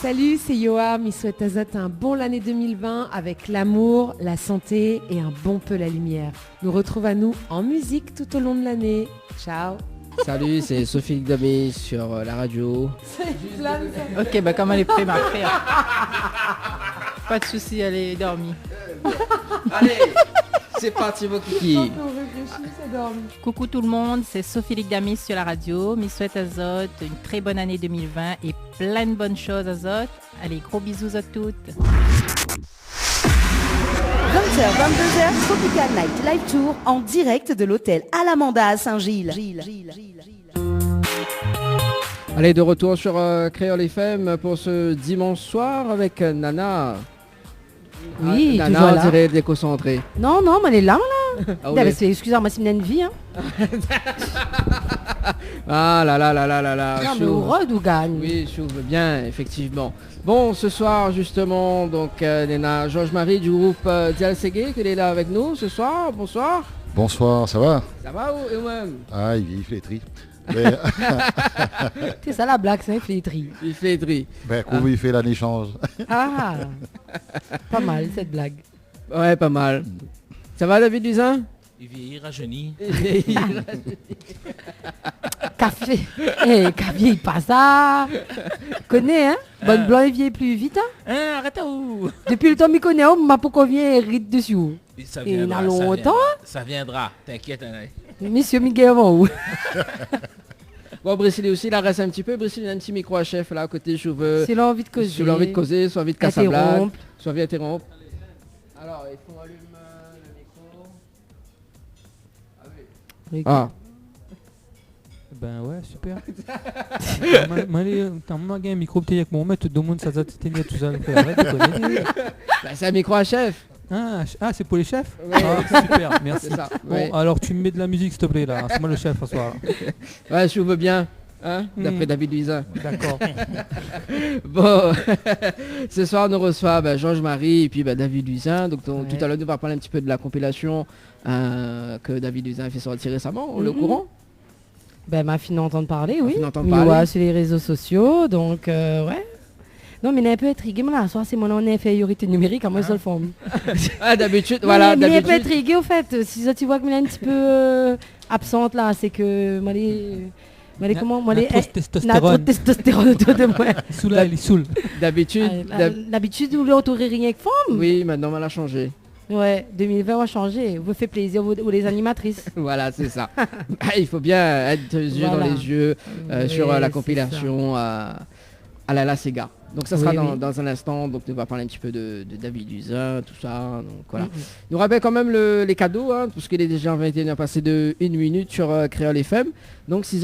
Salut, c'est Yoa. Il souhaite à Zot un bon l'année 2020 avec l'amour, la santé et un bon peu la lumière. Nous retrouve à nous en musique tout au long de l'année. Ciao. Salut, c'est Sophie Damis sur la radio. Ok, bah comme elle est prête, ma frère. Pas de souci, elle est dormie. Allez, c'est parti vos kikis. Coucou tout le monde, c'est Sophie Ligdamis sur la radio. M'y souhaite à Zot une très bonne année 2020 et plein de bonnes choses à Zot. Allez, gros bisous à toutes. 20h, 22h, Tropical Night Live Tour en direct de l'hôtel Alamanda à Saint-Gilles. Allez, de retour sur Créole FM pour ce dimanche soir avec Nana. Oui, Nana, toujours on là. dirait déconcentrée. Non, non, mais elle est là. Ah, Ben, ouais. c'est, excusez-moi, c'est une vie. Hein. Ah là là là là là là. Non, mais chaud. au Rod ou gagne. Oui, je trouve bien, effectivement. Bon, ce soir, justement, donc, Nena Georges-Marie du groupe Dial Ségué, qui est là avec nous ce soir. Bonsoir. Bonsoir, ça va? Ça va ou et vous-même? Ah, il flétrit. Mais, C'est ça la blague, c'est un flétri. Il fait tri. ben, comment il fait l'année change? Ah, pas mal cette blague. Ouais, pas mal. Ça va, David Luzin? Il vieillit, rajeunit. Café. Eh, café, pas ça. Connais, hein? Bonne blanc, il vient plus vite, hein? Hein, arrête où? Depuis le temps, il connaît, on m'a pourquoi vient rite dessus. Ça Et il y en a ça longtemps, Ça viendra, t'inquiète. Hein. Monsieur Miguel avant où? Bon, Brissili aussi, là, reste un petit peu. Brissili, il a un petit micro à chef, là, à côté, je veux... Si l'envie de causer. Si l'envie de causer, soit envie de casser la blague, Interrompre. soit envie d'interrompre. Alors, il faut allumer le micro. Ok. Ah. Ben ouais, super. T'as un micro petit avec mon maître, tout le monde ça tout ça. Bah, c'est un micro à chef. Ah, c'est pour les chefs. Ouais. Ah, super, merci. C'est ça, Bon, ouais. alors tu me mets de la musique s'il te plaît là. C'est moi le chef ce soir. Ouais, je veux bien. Hein, d'après David Luisin. D'accord. Bon, ce soir, on nous reçoit Georges-Marie et puis David Luisin. Donc, Ouais. tout à l'heure, on va parler un petit peu de la compilation que David Luisin a fait sortir récemment. On est au courant? Ben, m'a fini d'entendre parler, oui. fini d'entendre Mais parler. ouais, sur les réseaux sociaux, donc ouais. Non, mais il est un peu intrigué, moi, là, soir, c'est mon infériorité numérique, à moi, seule forme. Ah, d'habitude, voilà, Mais il est un peu d'habitude. intrigué, au fait. Si tu vois qu'il est un petit peu absente, là, c'est que moi, les comment moi, les trop de trop de testostérone. testostérone autour de moi. Sous là, il est saoul. D'habitude, L'habitude, vous l'entourez rien que femme. oui, maintenant, on l'a changé. Ouais, 2020 a changé. Vous fait plaisir, vous les animatrices. Voilà, c'est ça. Il faut bien être les yeux Voilà. dans les yeux sur Ouais, la c'est compilation à la Sega. Donc ça sera Oui, dans, oui. dans un instant. Donc on va parler un petit peu de David Luisin, tout ça. Donc voilà. Nous rappelle quand même les cadeaux, hein, parce qu'il est déjà en 21h passé de 1 minute sur Créole FM. Donc si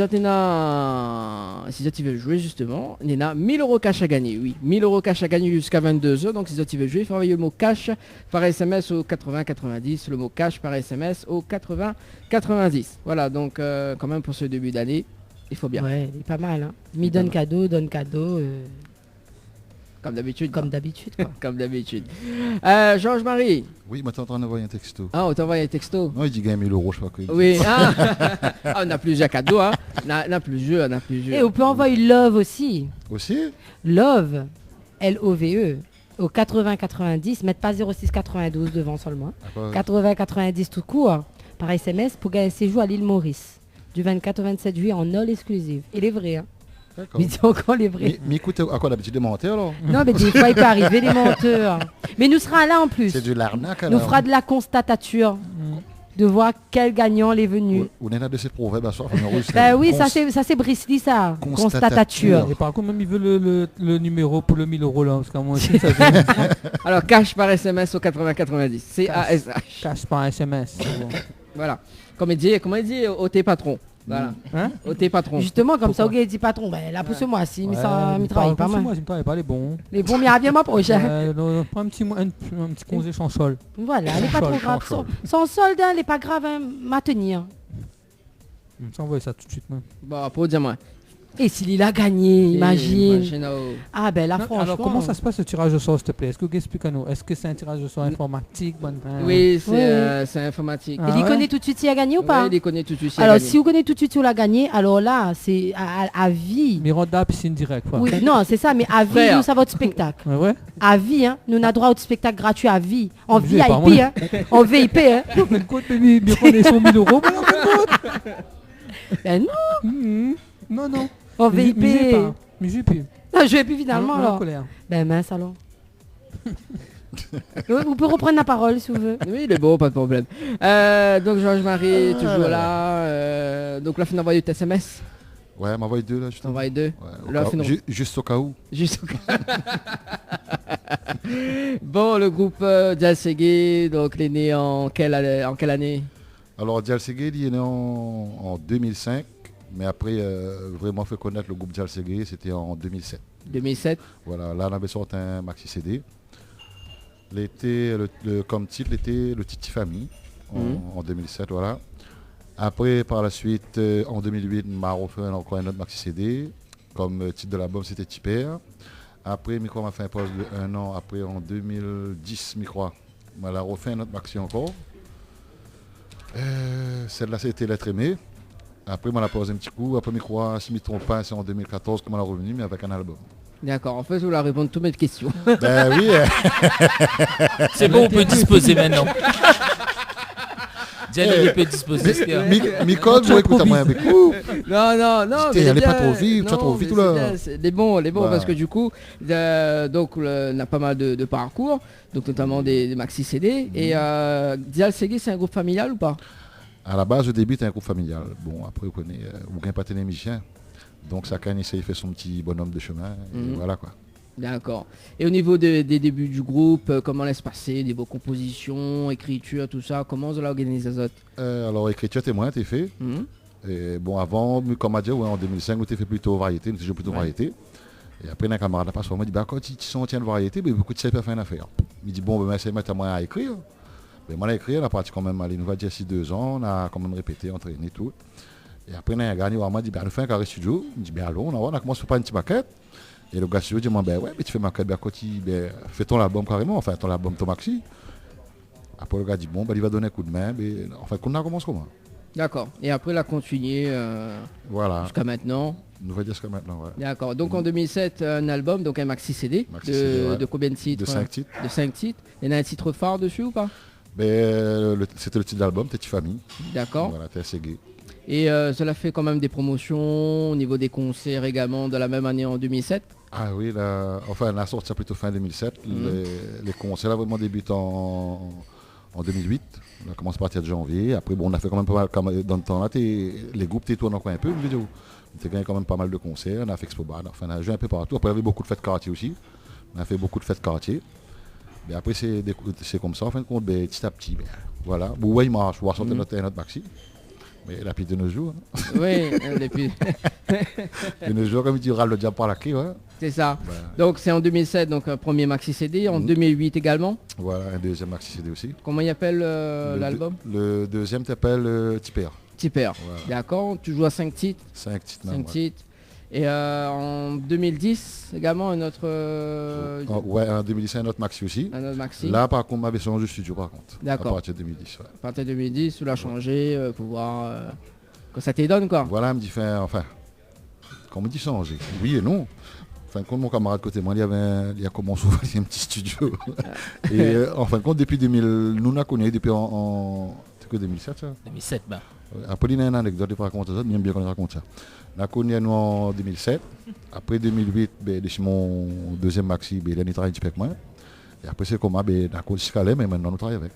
tu veux jouer justement, il y en a 1000 € cash à gagner. Oui, 1000 € cash à gagner jusqu'à 22h. Donc si tu veux jouer, il faut envoyer le mot cash par SMS au 80 90. Le mot cash par SMS au 80 90. Voilà, donc quand même pour ce début d'année, il faut bien. Ouais, il est pas mal. Hein. Mi donne cadeau. Comme d'habitude. Comme d'habitude, quoi. Comme d'habitude. Georges-Marie. Oui, maintenant, t'es en train d'envoyer un texto. Ah, on t'envoie un texto. Non, il dit gagne 1000 €, je sais pas quoi. Oui. Ah. Ah, on a plusieurs cadeaux. Hein. On a plusieurs. Et on peut envoyer Love aussi. Aussi Love, L-O-V-E, au 80-90, mettre pas 06-92 devant seulement. D'accord. 80-90 tout court, par SMS, pour gagner un séjour à l'île Maurice, du 24 au 27 juillet en all exclusive. Il est vrai, hein. D'accord. Mais c'est encore les vrais. Mais écoute, à quoi d'habitude de monter alors Non, mais des fois, il peut arriver les menteurs. Mais nous serons là en plus. C'est de l'arnaque Nous alors. fera de la constatature. De voir quel gagnant est venu. Ou n'est-ce pas de ces proverbes à soir en russe Bah oui, ça c'est Bristly, ça. Constatature. Et par contre, même il veut le numéro pour le 1000 € là, parce qu'à moi aussi ça Alors, cash par SMS au 80 90. C-A-S-H. cache par SMS. c'est bon. Voilà. Comment il dit au tes patrons. Voilà. Hein Au tes patrons. Justement, comme ça, Pourquoi il dit patron, ben là, pour ce mois-ci, mais Ouais, ça, il travaille pas mal. Moi, il travaille pas les bons. Les bons, mais à bien ma prochaine. Prends un petit congé sans sol. Voilà, elle n'est pas Sans trop sol, grave. sans sol. Son solde, elle n'est pas grave à maintenir. Ça envoie ça tout de suite. Même. Bon, pour dire moi. Et s'il a gagné, imagine. Imagine, oh. Ah ben là, Non, franchement. alors comment ça se passe le tirage au sort s'il te plaît? Est-ce que vous expliquez à nous? Est-ce que c'est un tirage au sort informatique? Oui, Oui. c'est informatique. Ah Il y ouais connaît tout de suite s'il a gagné ou pas? Oui, il connaît tout de suite. s'il a Alors gagné. si vous connaissez tout de suite où l'a gagné, alors là, c'est à vie. Miranda piscine direct quoi. Oui, non, c'est ça, mais à vie, Frère. nous, ça va votre spectacle. Ouais, ouais. À vie, hein. Nous, on a droit au spectacle gratuit à vie. En Je vais pas, VIP, moi. hein. En VIP, hein. Mais le compte, mais on 100 000 €. Ben non, Non, non. en Mais VIP. j'ai pas. Mais j'ai plus. Ah, je vais plus finalement, Non, alors. colère. Ben mince, alors. Vous pouvez reprendre la parole, si vous voulez. Oui, il est beau, pas de problème. Donc Georges-Marie, toujours là. Donc là, fin d'envoyer tes SMS. Ouais, m'envoie deux là, justement. Envoyer deux. Ouais, au Là, cas- fin de- juste au cas où. Juste au cas. Bon, le groupe Dialsegué, donc il est né en quelle année? Alors, Dialsegué, il est né en 2005, mais après, vraiment fait connaître le groupe Dialsegué, c'était en 2007. 2007. Voilà, là, on avait sorti un maxi CD. Comme titre, était le Titi Famille, en 2007, voilà. Après, par la suite, en 2008, on m'a refait encore un autre maxi CD. Comme titre de l'album, c'était Tipper. Après, Micro m'a fait un pause de 1 an. Après, en 2010, Micro m'a refait un autre maxi encore. Celle-là, c'était L'être aimé. Après, on m'a posé un petit coup. Après, Micro, si je ne me trompe pas, c'est en 2014 qu'on m'a revenu, mais avec un album. D'accord, en fait, je voulais répondre à toutes mes questions. Ben oui. C'est bon, on peut disposer maintenant. Diallo, il peut disposer. Micro, vous écoutez moi avec vous. Non. Putain, elle est pas trop vite, tu as trop vite tout là. Les bons, Ouais. parce que du coup, donc on a pas mal de parcours, donc notamment des maxi CD. Et Dialsegué, c'est un groupe familial ou pas? À la base, au début, c'était un groupe familial. Bon, après, vous connaissez, vous gagnez pas les musiciens. Donc, chacun essaie de faire son petit bonhomme de chemin. Et voilà quoi. D'accord. Et au niveau des débuts du groupe, comment laisse passer des beaux compositions, écriture, tout ça, comment vous l'organisez ça? Alors, écriture, témoin, t'es fait. Et bon, avant, comme a dit, en 2005, nous t'es fait plutôt variété, nous t'es plutôt variété. Et après, un camarade a passé, il m'a dit, quand tu sens de variété, beaucoup de ça peut faire une affaire. Il dit, bon, ben, c'est mettre moyen à écrire. Mais moi, écrit, on a pratiqué quand même, allez, nous va dire 2 ans, on a quand même répété, entraîné tout. Et après, on a gagné, on m'a dit, ben, nous fait un carré studio. Il dit, ben, allons, on a commencé par une petite maquette. Et le gars studio dit, ben, ouais, mais tu fais maquette, ben, quand tu fais ton album carrément, enfin, ton album, ton maxi. Après, le gars dit, bon, ben, il va donner un coup de main. Mais, enfin, on a commencé comment? D'accord. Et après, il a continué voilà. Jusqu'à maintenant. Nous va dire jusqu'à maintenant, ouais. D'accord. Donc, en 2007, un album, donc un maxi CD. De combien de titres? De 5 titres. De 5 titres. Il y en a un titre phare dessus ou pas? C'était le titre d'album, Petit Famille. D'accord. Voilà, TSG. Et cela fait quand même des promotions au niveau des concerts également de la même année en 2007. Ah oui, on a sorti ça plutôt fin 2007. Les concerts là, vraiment débutent en 2008. On a commencé à partir de janvier. Après, bon, on a fait quand même pas mal, dans le temps là, les groupes tournent encore un peu, une vidéo. On a gagné quand même pas mal de concerts, on a fait Expo Bar, enfin, on a joué un peu partout. Après, il y avait beaucoup de fêtes quartier aussi. On a fait beaucoup de fêtes quartier. Mais après, c'est comme ça, en fin de compte, petit à petit. Voilà. Bon, ouais, il marche, on va sortir notre maxi. Mais la pile de nos jours. Hein. Oui, depuis. De nos jours, comme il dit, le diable par la clé. Ouais. C'est ça. Voilà. Donc c'est en 2007, donc un premier maxi CD, en 2008 également. Voilà, un deuxième maxi CD aussi. Comment il appelle l'album? Le deuxième t'appelle Tipper. Tipper, voilà. D'accord. Tu joues à 5 titres. 5 titres, 5 titres. Et en 2010 également un autre... ouais, en 2010 un autre maxi aussi. Un autre maxi. Là par contre, m'avait changé de studio par contre. D'accord. À partir de 2010. Ouais. À partir de 2010, tu l'as changé pour voir que ça t'étonne quoi. Voilà, elle me dit, enfin, quand on me dit changer, oui et non. En fin de compte, mon camarade côté moi, il y a commencé à faire un petit studio. Et en fin de compte, depuis 2000, nous on a connu depuis c'est que 2007 ça 2007, bah. Apolline a une anecdote, je vais raconter ça, bien qu'on raconte ça. On a connu nous en 2007. Après 2008, c'est mon deuxième maxi, il a travaillé avec moi. Et après c'est comme on a connu Scalais, mais maintenant on travaille avec.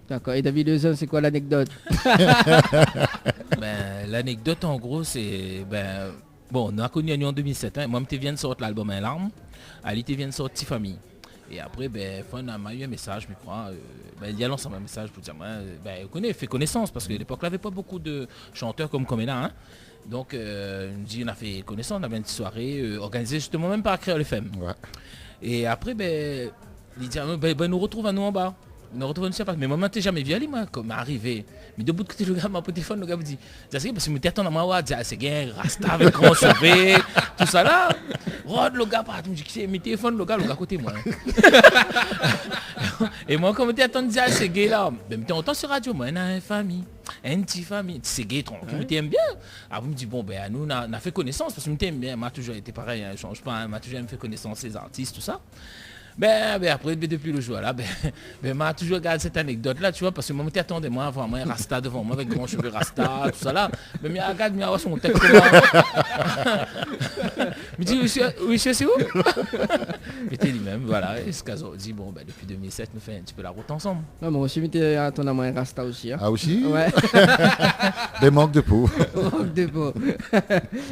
D'accord. Et David Lezin, c'est quoi l'anecdote? L'anecdote en gros, c'est... bon, on a connu nous en 2007. Hein. Moi, je viens de sortir l'album Un Larme. Ali, tu viens de sortir Famille. Et après, on a eu un message, je crois. Il y a lancé un message pour dire, fait connaissance, parce qu'à l'époque, il n'y avait pas beaucoup de chanteurs comme là. Hein. Donc, on a fait connaissance, on avait une petite soirée organisée justement même par Créole FM. Ouais. Et après, il dit, nous retrouvons nous en bas. Nous retrouvons nous mais moi, je n'ai jamais vu aller, moi, comme arrivé. Mais de bout de côté, le gars m'a téléphone, le gars me dit, parce que je me t'attends à moi, c'est bien, Rasta avec grand cheveux, tout ça là. Rod, le gars, je me dis, c'est mes téléphones, le gars à côté, moi. Et moi, comme tu attends, c'est gay là. Mais tu entends sur radio, moi, on a une famille, une petite famille, c'est gay, tu t'aimes bien. Alors, vous me dites, bon, nous, on a fait connaissance, parce que je t'aime bien, m'a toujours été pareil, je ne change pas, m'a toujours fait connaissance les artistes, tout ça. Après, depuis le jour là, m'a toujours gardé cette anecdote là, tu vois, parce que moi, tu attendais moi avant moi, Rasta devant moi, avec grand cheveux Rasta, tout ça là. Mais je regarde, je vois son texte. Je dis, oui, c'est où? Mais t'es lui-même, voilà, et ce cas dit, bon, depuis 2007, nous faisons un petit peu la route ensemble. Ouais, moi aussi, mais attends, moi, Rasta aussi. Hein. Ah, aussi? Ouais. Des manques de peau. Manque de peau.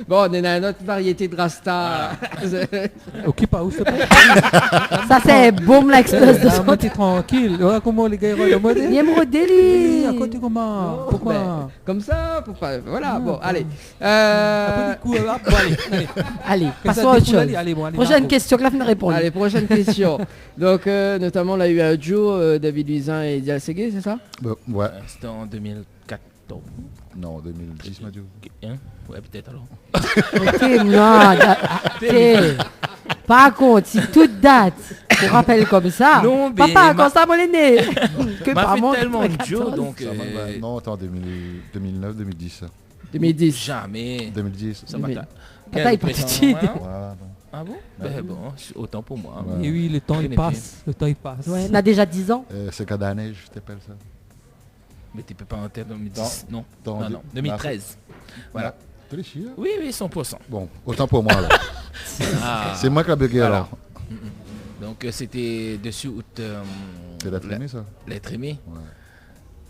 Bon, on a une autre variété de Rasta. Occupe pas où c'est pas. Ça c'est boum l'explosion. Moi t'es tranquille. Voilà comment les gars ils regardent. Il y a mon délire. À côté comment? Pourquoi? Comme ça, pour pas. Voilà, bon, allez. Allez, passons à autre chose. Prochaine question que la fin de répondre. Allez, prochaine question. Donc, notamment, on a eu un duo, David Luisin et Dial Ségué, c'est ça? Ouais. C'était en 2014. Non, 2010, Mathieu. Ouais, peut-être alors. Par contre, si toute date, tu rappelles comme ça, non, papa, quand ça m'a né. Que par fait tellement de Joe, donc... Non, attends, 2009, 2010. 2010. Jamais. 2010. Ça m'a Tata est pas petite. Ah bon? Bon, autant pour moi. Et oui, le temps il passe. Le temps il passe. Ouais, on a déjà 10 ans. C'est qu'à d'année, je t'appelle ça. Mais tu peux pas en tête 2010. Non, 2013. Voilà. Oui, 100%. Bon, autant pour moi alors. C'est moi qui a bugué alors. Donc c'était dessus août. C'est l'être aimé ça? L'être aimé.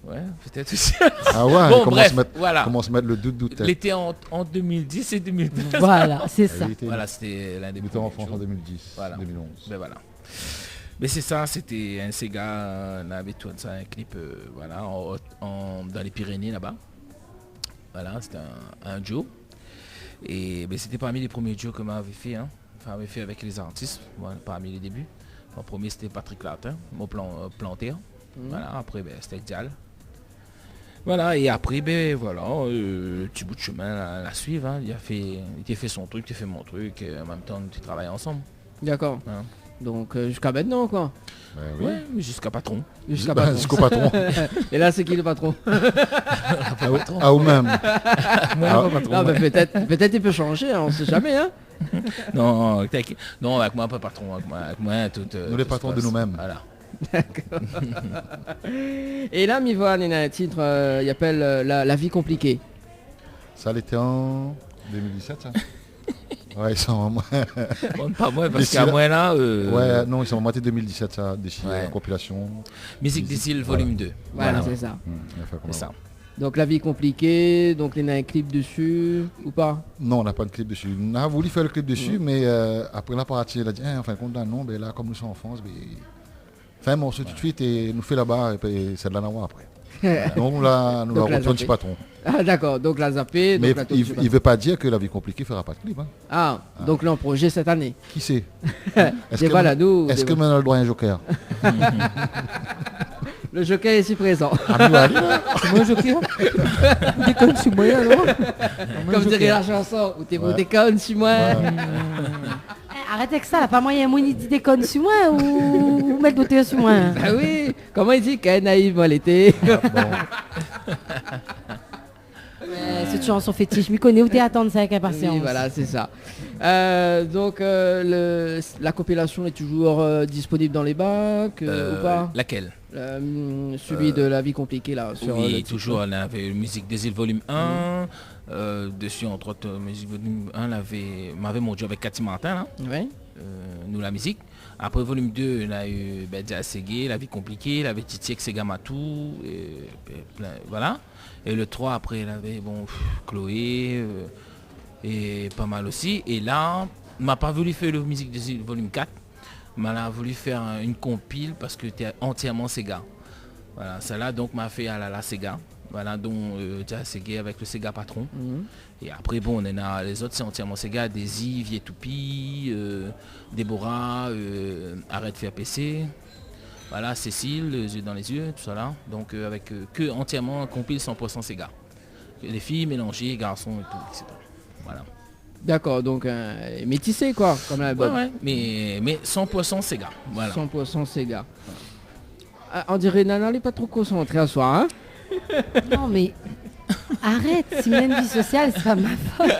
Ouais, peut-être aussi. Ah ouais, Bon, comment, bref, se mettre, voilà. comment se mettre le doute. L'été en 2010 et 2013. Voilà, c'est ça. Voilà, c'était l'un des Il était premiers en France jeux. en 2010, Voilà. 2011. Ben voilà. Mais c'est ça, c'était un Sega, on avait tout ça, un clip voilà, dans les Pyrénées là-bas. Voilà, c'était un duo. Et ben, c'était parmi les premiers duos que m'avait fait, hein. Enfin, avait fait avec les artistes, voilà, parmi les débuts. Mon premier c'était Patrick Latin, mon planter. Voilà, après ben, c'était Dial. Voilà, et après, ben voilà, petit bout de chemin à suivre. Hein. Il a fait son truc, il a fait mon truc, et en même temps, on travaille ensemble. D'accord. Hein. Donc jusqu'à maintenant quoi. Oui. Ouais, mais jusqu'à patron. Jusqu'à Bah, patron. jusqu'au patron. Et là c'est qui le patron? À vous-même. Non, mais peut-être il peut changer, hein, on sait jamais. Hein. Non, t'inquiète. Non, avec moi, pas patron. Avec moi tout. Nous les patrons de nous-mêmes. Voilà. D'accord. Et là, Mivoine, il y a un titre, il appelle la vie compliquée. Ça l'était en 2017, ça. Ouais, ils sont en moins. Bon, pas moi, parce qu'à moi là. Ouais, non, ils sont en moitié 2017, ça, déchiré, Ouais. compilation. Musique des îles, volume 2. Voilà, c'est ça. Il a fait comme C'est ça. Donc la vie compliquée, donc il y a un clip dessus ou pas? Non, on n'a pas de clip dessus. On a voulu faire le clip dessus, mais après la partie, il a dit, en fin de compte, non, ben là, comme nous sommes en France, ben, fais un morceau tout de suite et nous fait là-bas, et puis c'est de la nawa après. Donc nous l'a retrouvé un petit patron. Ah d'accord, donc la zappé. Mais donc, il ne veut pas dire que la vie compliquée ne fera pas de clip. Hein. Ah, donc là en projet cette année. Qui sait? Est-ce que maintenant on a le droit à un joker? Le joker est ici présent. Ah, C'est moi le joker? Déconne sur moi alors. Comme dirait la chanson, ou t'es beau déconne sur moi. Arrête avec ça, là, pas moyen, moi, il dit déconne sur moi ou mettre d'autres sur moi. Ah oui, comment il dit qu'elle est naïve moi l'été. Cette chanson fétiche, je m'y connais où t'es attendre ça avec impatience. Oui, voilà, c'est ça. Donc la compilation est toujours disponible dans les bacs ou pas? Laquelle? Celui de la vie compliquée là. Sur Oui, toujours, on avait Musique des îles volume 1. Dessus, entre autres, Musique volume 1, m'avait mon job avec Cathy Martin, là. Ouais. Nous, la musique. Après, volume 2, on a eu Dia Segué, La vie compliquée, il avait Titi avec Segamatou, voilà. Et le 3, après, il avait Chloé, et pas mal aussi. Et là, on m'a pas voulu faire le Musique des îles volume 4. Mais elle a voulu faire une compile parce que c'était entièrement Sega. Voilà, celle-là donc m'a fait à la Sega. Voilà, dont Dia Segué avec le Sega Patron. Et après, bon, on en a les autres, c'est entièrement Sega. Daisy, Vietoupi, Déborah, Arrête de faire PC. Voilà, Cécile, les yeux dans les yeux, tout ça là. Donc avec que entièrement compile 100% Sega. Les filles mélangées, garçons et tout, etc. Voilà. D'accord, donc métissé quoi, comme l'album. Ouais, mais 100% Sega. Voilà. 100% Sega. Ah, on dirait Nana, elle est pas trop concentrée à soi, hein. Non mais arrête, si même vie sociale, c'est pas ma faute.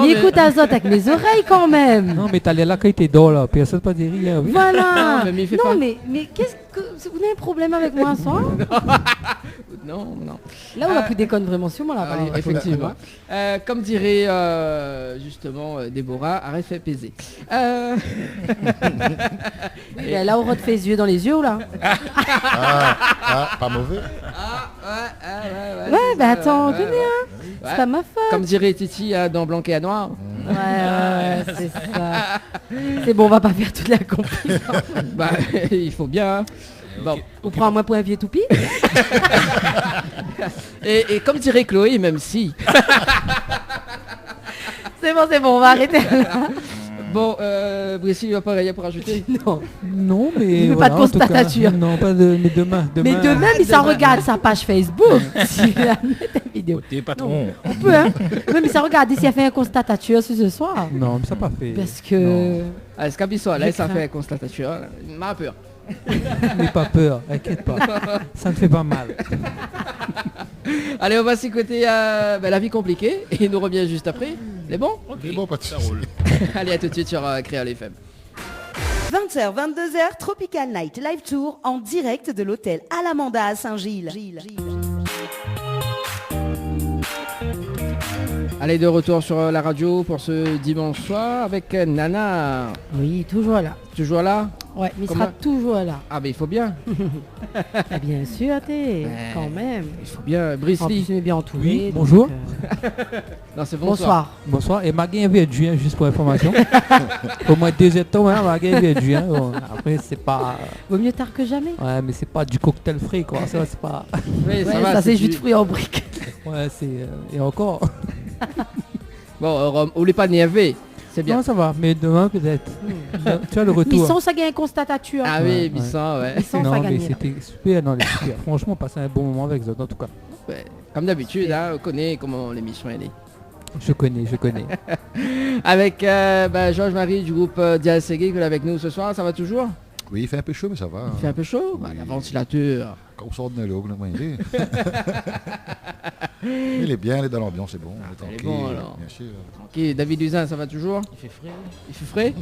Il écoute Azote avec mes oreilles quand même. Non mais t'as l'air là quand t'es dans là, personne pas dire rien. Oui. Voilà. Non, mais il fait non pas- mais qu'est-ce que vous avez un problème avec moi ce soir? Non. Là on a plus déconne vraiment sur moi là. Allez, effectivement. Comme dirait justement Déborah, arrête de faire baiser. Et là on refait les yeux dans les yeux ou là? Pas mauvais. Ouais, bah attends, ouais, tenez, hein. Ouais. C'est pas ma faute. Comme dirait Titi dans Blanc et à Noir. Ouais, c'est ça. C'est bon, on va pas faire toute la compil. Bah, il faut bien. Hein. Bon. On prend moi pour un vieux toupie. Et comme dirait Chloé, même si. C'est bon, on va arrêter là. Bon, Brésil, il va pas rien pour ajouter. Non. Non mais. Il veut voilà, pas de en tout cas. constatation. Non, pas de. Mais demain. Mais demain, il s'en regarde sa page Facebook. S'il a mis ta vidéo. T'es patron. On peut, hein. Oui, mais ça regarde s'il a fait un constatation ce soir. Non, mais ça pas fait. Parce que. Ah, ce qu'habituel, là, Je ça crains. fait un constatation. Il m'a peur. N'aie pas peur, inquiète pas. Ça ne fait pas mal. Allez, on va s'écouter la vie compliquée et nous revient juste après. C'est bon? C'est bon, pas de Ça roule. Allez, à tout de suite sur Créole FM. 20h, 22h, Tropical Night Live Tour en direct de l'hôtel Alamanda à Saint-Gilles. Allez, de retour sur la radio pour ce dimanche soir avec Nana. Oui, toujours là. Toujours là? Ouais, mais il Comment sera toujours là. Ah mais il faut bien. Ah, bien sûr, quand même. Il faut bien. Brice En plus, Lee. on est bien entouré. Oui, donc, bonjour. Non, c'est bonsoir. Bonsoir. Et ma gagne vient de juin, juste pour information. Au moins 2 temps, hein, ma gagne vient de juin. Bon, après, c'est pas... Vaut mieux tard que jamais. Ouais, mais c'est pas du cocktail frais, quoi. Ça, c'est pas... Oui, Ouais, va, ça c'est du- jus de fruits en briques. Ouais, c'est... Et encore... Bon, Rome, oublie pas de niaiser. C'est bien. Non, ça va, mais demain, peut-être. Tu as le retour. Misson, ça gagne un constatature. Ah Ouais, oui, ouais. Bisson, ouais. Misson, ça Non, mais gagne. c'était super. Non, super. Franchement, passer un bon moment avec Zod, en tout cas. Ouais. Comme d'habitude, hein, on connaît comment l'émission elle est. Je connais. Avec Georges-Marie du groupe Diaségé qui est avec nous ce soir, ça va toujours? Oui, il fait un peu chaud, mais ça va. Il fait un peu chaud? Bah, la ventilateur. Quand on sort de l'eau, il est bien, il est dans l'ambiance, c'est bon. il est bon, alors. Bien sûr. Ok, David Luzin, ça va toujours? Il fait frais. Il fait frais?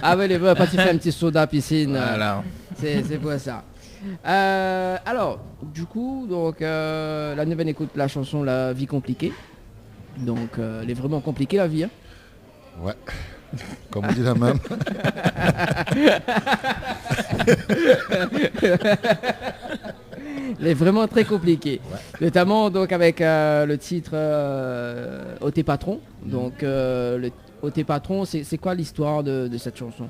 Ah ouais, les vœux, quand il fait un petit soda piscine, Voilà. c'est pour ça. Alors, du coup, donc, la nouvelle écoute la chanson La vie compliquée. Donc, elle est vraiment compliquée la vie. Hein. Ouais. Comme on dit la même. Elle est vraiment très compliquée. Ouais. Notamment donc avec le titre Ôté Patron. Donc, le Ôté Patron, c'est quoi l'histoire de cette chanson?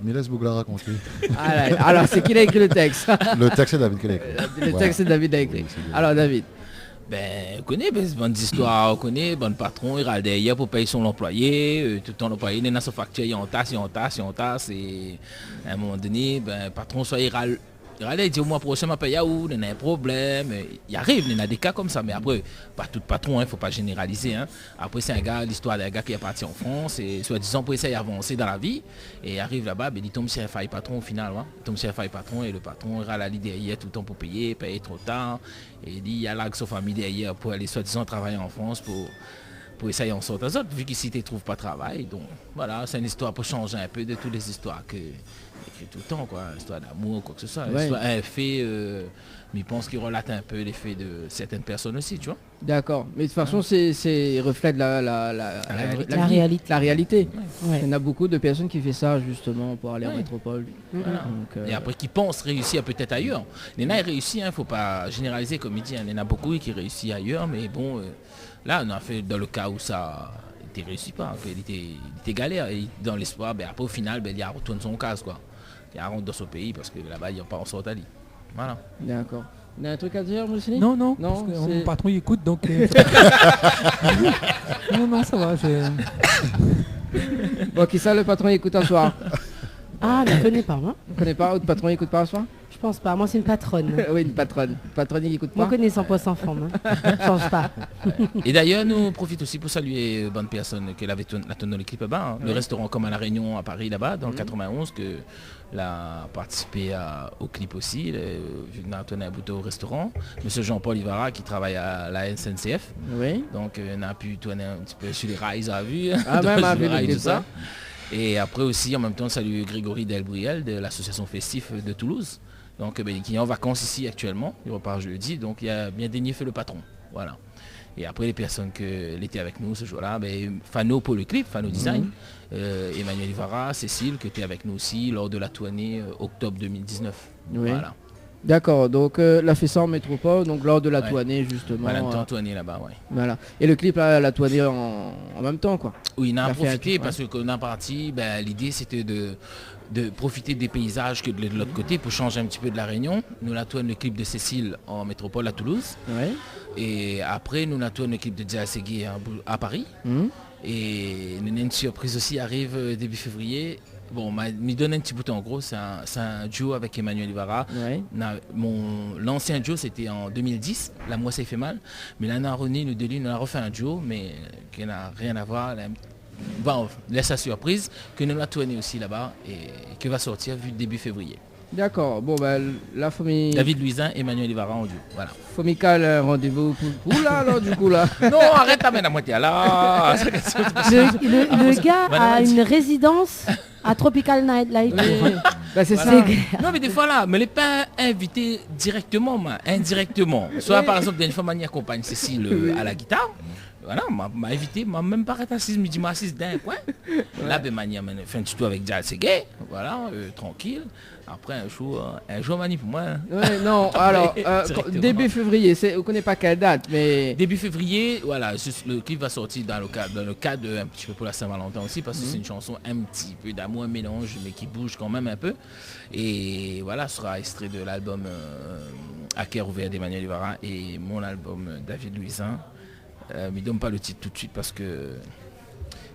Mais laisse Bougla raconter. Ah, là, alors, c'est qui a écrit le texte? Le texte, c'est David qui l'a écrit. Le texte, c'est David a écrit. Alors, David. Ben, on connaît ben, bonnes histoires, on connaît, bon patron, il râle derrière pour payer son employé, tout le temps l'employé, il est dans sa facture, il en tasse, et à un moment donné, ben, patron, soit il râle, il dit au mois prochain, ma paye où, il y a un problème, il arrive, il y a des cas comme ça, mais après, pas tout patron, il ne faut pas généraliser, hein. Après c'est un gars, l'histoire d'un gars qui est parti en France, et soi-disant pour essayer d'avancer dans la vie, et il arrive là-bas, ben, il tombe sur un faille patron au final, hein. Il tombe sur un faille patron, et le patron, il râle à l'idée derrière tout le temps pour payer trop tard. Et il dit il y a là que sa famille derrière pour aller soi-disant travailler en France pour essayer en sorte aux autres, vu qu'ici tu ne trouves pas de travail. Donc voilà, c'est une histoire pour changer un peu de toutes les histoires que écrit tout le temps, quoi. Histoire d'amour, quoi que ce soit. Ouais. Histoire, un fait, mais je pense qu'il relate un peu les faits de certaines personnes aussi, tu vois. D'accord. Mais de toute façon, c'est reflète la réalité. La réalité. Ouais. Il y en a beaucoup de personnes qui font ça justement pour aller en métropole. Voilà. Donc, Et après qui pensent réussir peut-être ailleurs. Néna réussit, il ne faut pas généraliser comme il dit. Il y en a beaucoup qui réussissent ailleurs, mais bon, là on a fait dans le cas où ça ne réussit pas, il était galère. Et dans l'espoir, ben, après au final, ben, il retourne son cas, quoi. Il rentre dans son pays parce que là-bas, il n'y a pas en sorte à lui. Voilà. D'accord. Il y a un truc à dire, monsieur Lee? Non, parce que mon patron il écoute, donc... non, ça va. Bon, qui ça, le patron écoute un soir? Ah, je ne connais pas, moi. Vous ne connaissez pas? Votre patron écoute pas un soir? Je pense pas. Moi, c'est une patronne. Oui, une patronne. Une patronne qui écoute Moi, pas? je connais 100% femme. Hein. Change pas. Et d'ailleurs, nous profitons aussi pour saluer bonne personne qu'elle avait la tonne dans le clip là-bas. Hein. Le restaurant comme à La Réunion à Paris là-bas, dans le 91, que l'a participé au clip aussi. On a tourné un bout au restaurant. Monsieur Jean-Paul Ivara qui travaille à la SNCF. Oui. Donc on a pu tourner un petit peu sur les rails à vue. Ah, même à vue, tout ça. Et après aussi, en même temps, saluer Grégory Delbriel de l'association Festif de Toulouse. Donc qui est en vacances ici actuellement, il repart jeudi, donc il a bien daigné fait le patron. Voilà. Et après les personnes qui étaient avec nous ce jour-là, Fano pour le clip, Fano Design, Emmanuel Ivara, Cécile qui était avec nous aussi lors de la tournée octobre 2019. Oui. Voilà. D'accord, donc la Fessa en métropole, donc lors de la Ouais. tournée justement. Voilà, une tournée là-bas, ouais. Voilà. Et le clip la tournée en même temps, quoi. Oui, on a Ça fait un profité clip, parce que quand on a parti, l'idée c'était de profiter des paysages que de l'autre côté pour changer un petit peu de la Réunion. Nous la tourne le clip de Cécile en métropole à Toulouse. Ouais. Et après nous la tourne le clip de Diaségé à Paris. Et nous avons une surprise aussi, arrive début février. Bon, me donne un petit bout en gros, c'est un duo avec Emmanuel Ivara. Ouais. L'ancien duo c'était en 2010, La Moi ça fait mal. Mais là, René, nous deux, nous a refait un duo, mais qui n'a rien à voir. Bon, laisse sa surprise, que nous l'a tourné aussi là-bas et qui va sortir vu début février. D'accord, bon la famille... David Luisin, Emmanuel Ivara en duo, voilà. Faut caler rendez-vous pour là, alors du coup là. Non, arrête ta main à moitié là. Le gars a une résidence à Tropical Night Life. C'est Voilà. ça. Non mais des fois là, mais les pas invité directement, indirectement. Soit par exemple, d'une fois manière accompagne Cécile à la guitare. Voilà, m'a évité, m'a même pas arrêté assise, midi m'a assise d'un coin. Là, ben manière, fait un tuto avec Dial Segué, voilà, tranquille. Après un jour mani pour moi. Ouais, non, alors, Directement. début février, on connaît pas quelle date, mais... Début février, voilà, le clip va sortir dans le cadre un petit peu pour la Saint-Valentin aussi, parce que c'est une chanson un petit peu d'amour, un mélange, mais qui bouge quand même un peu. Et voilà, sera extrait de l'album À cœur ouvert d'Emmanuel Ibarra et mon album David Louisin. Mais donne pas le titre tout de suite parce que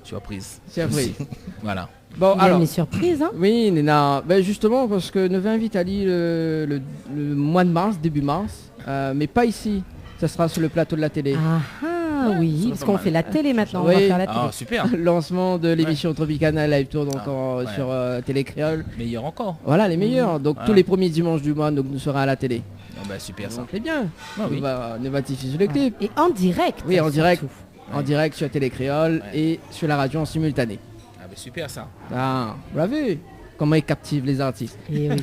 surprise. Surprise. Voilà. Bon, Il y a alors, une surprise, hein. oui, Nena, ben justement parce que Neveu invite Ali le mois de mars, début mars, mais pas ici. Ça sera sur le plateau de la télé. Ah oui, ça parce pas qu'on mal. fait la télé maintenant, on Oui. va faire la télé. Ah super, Lancement de l'émission Tropicana Live Tour donc ouais. sur Télé Créole. meilleur encore. Voilà les meilleurs. Donc Ah. tous les premiers dimanches du mois, donc nous serons à la télé. Ah bah super ça. Donc c'est bien. Ah oui. On va diffuser le clip. Et en direct. Oui, en direct. surtout. En direct sur Télé Créole Ouais. et sur la radio en simultané. Ah bah super ça. Ah, vous l'avez vu comment il captive les artistes. Et oui.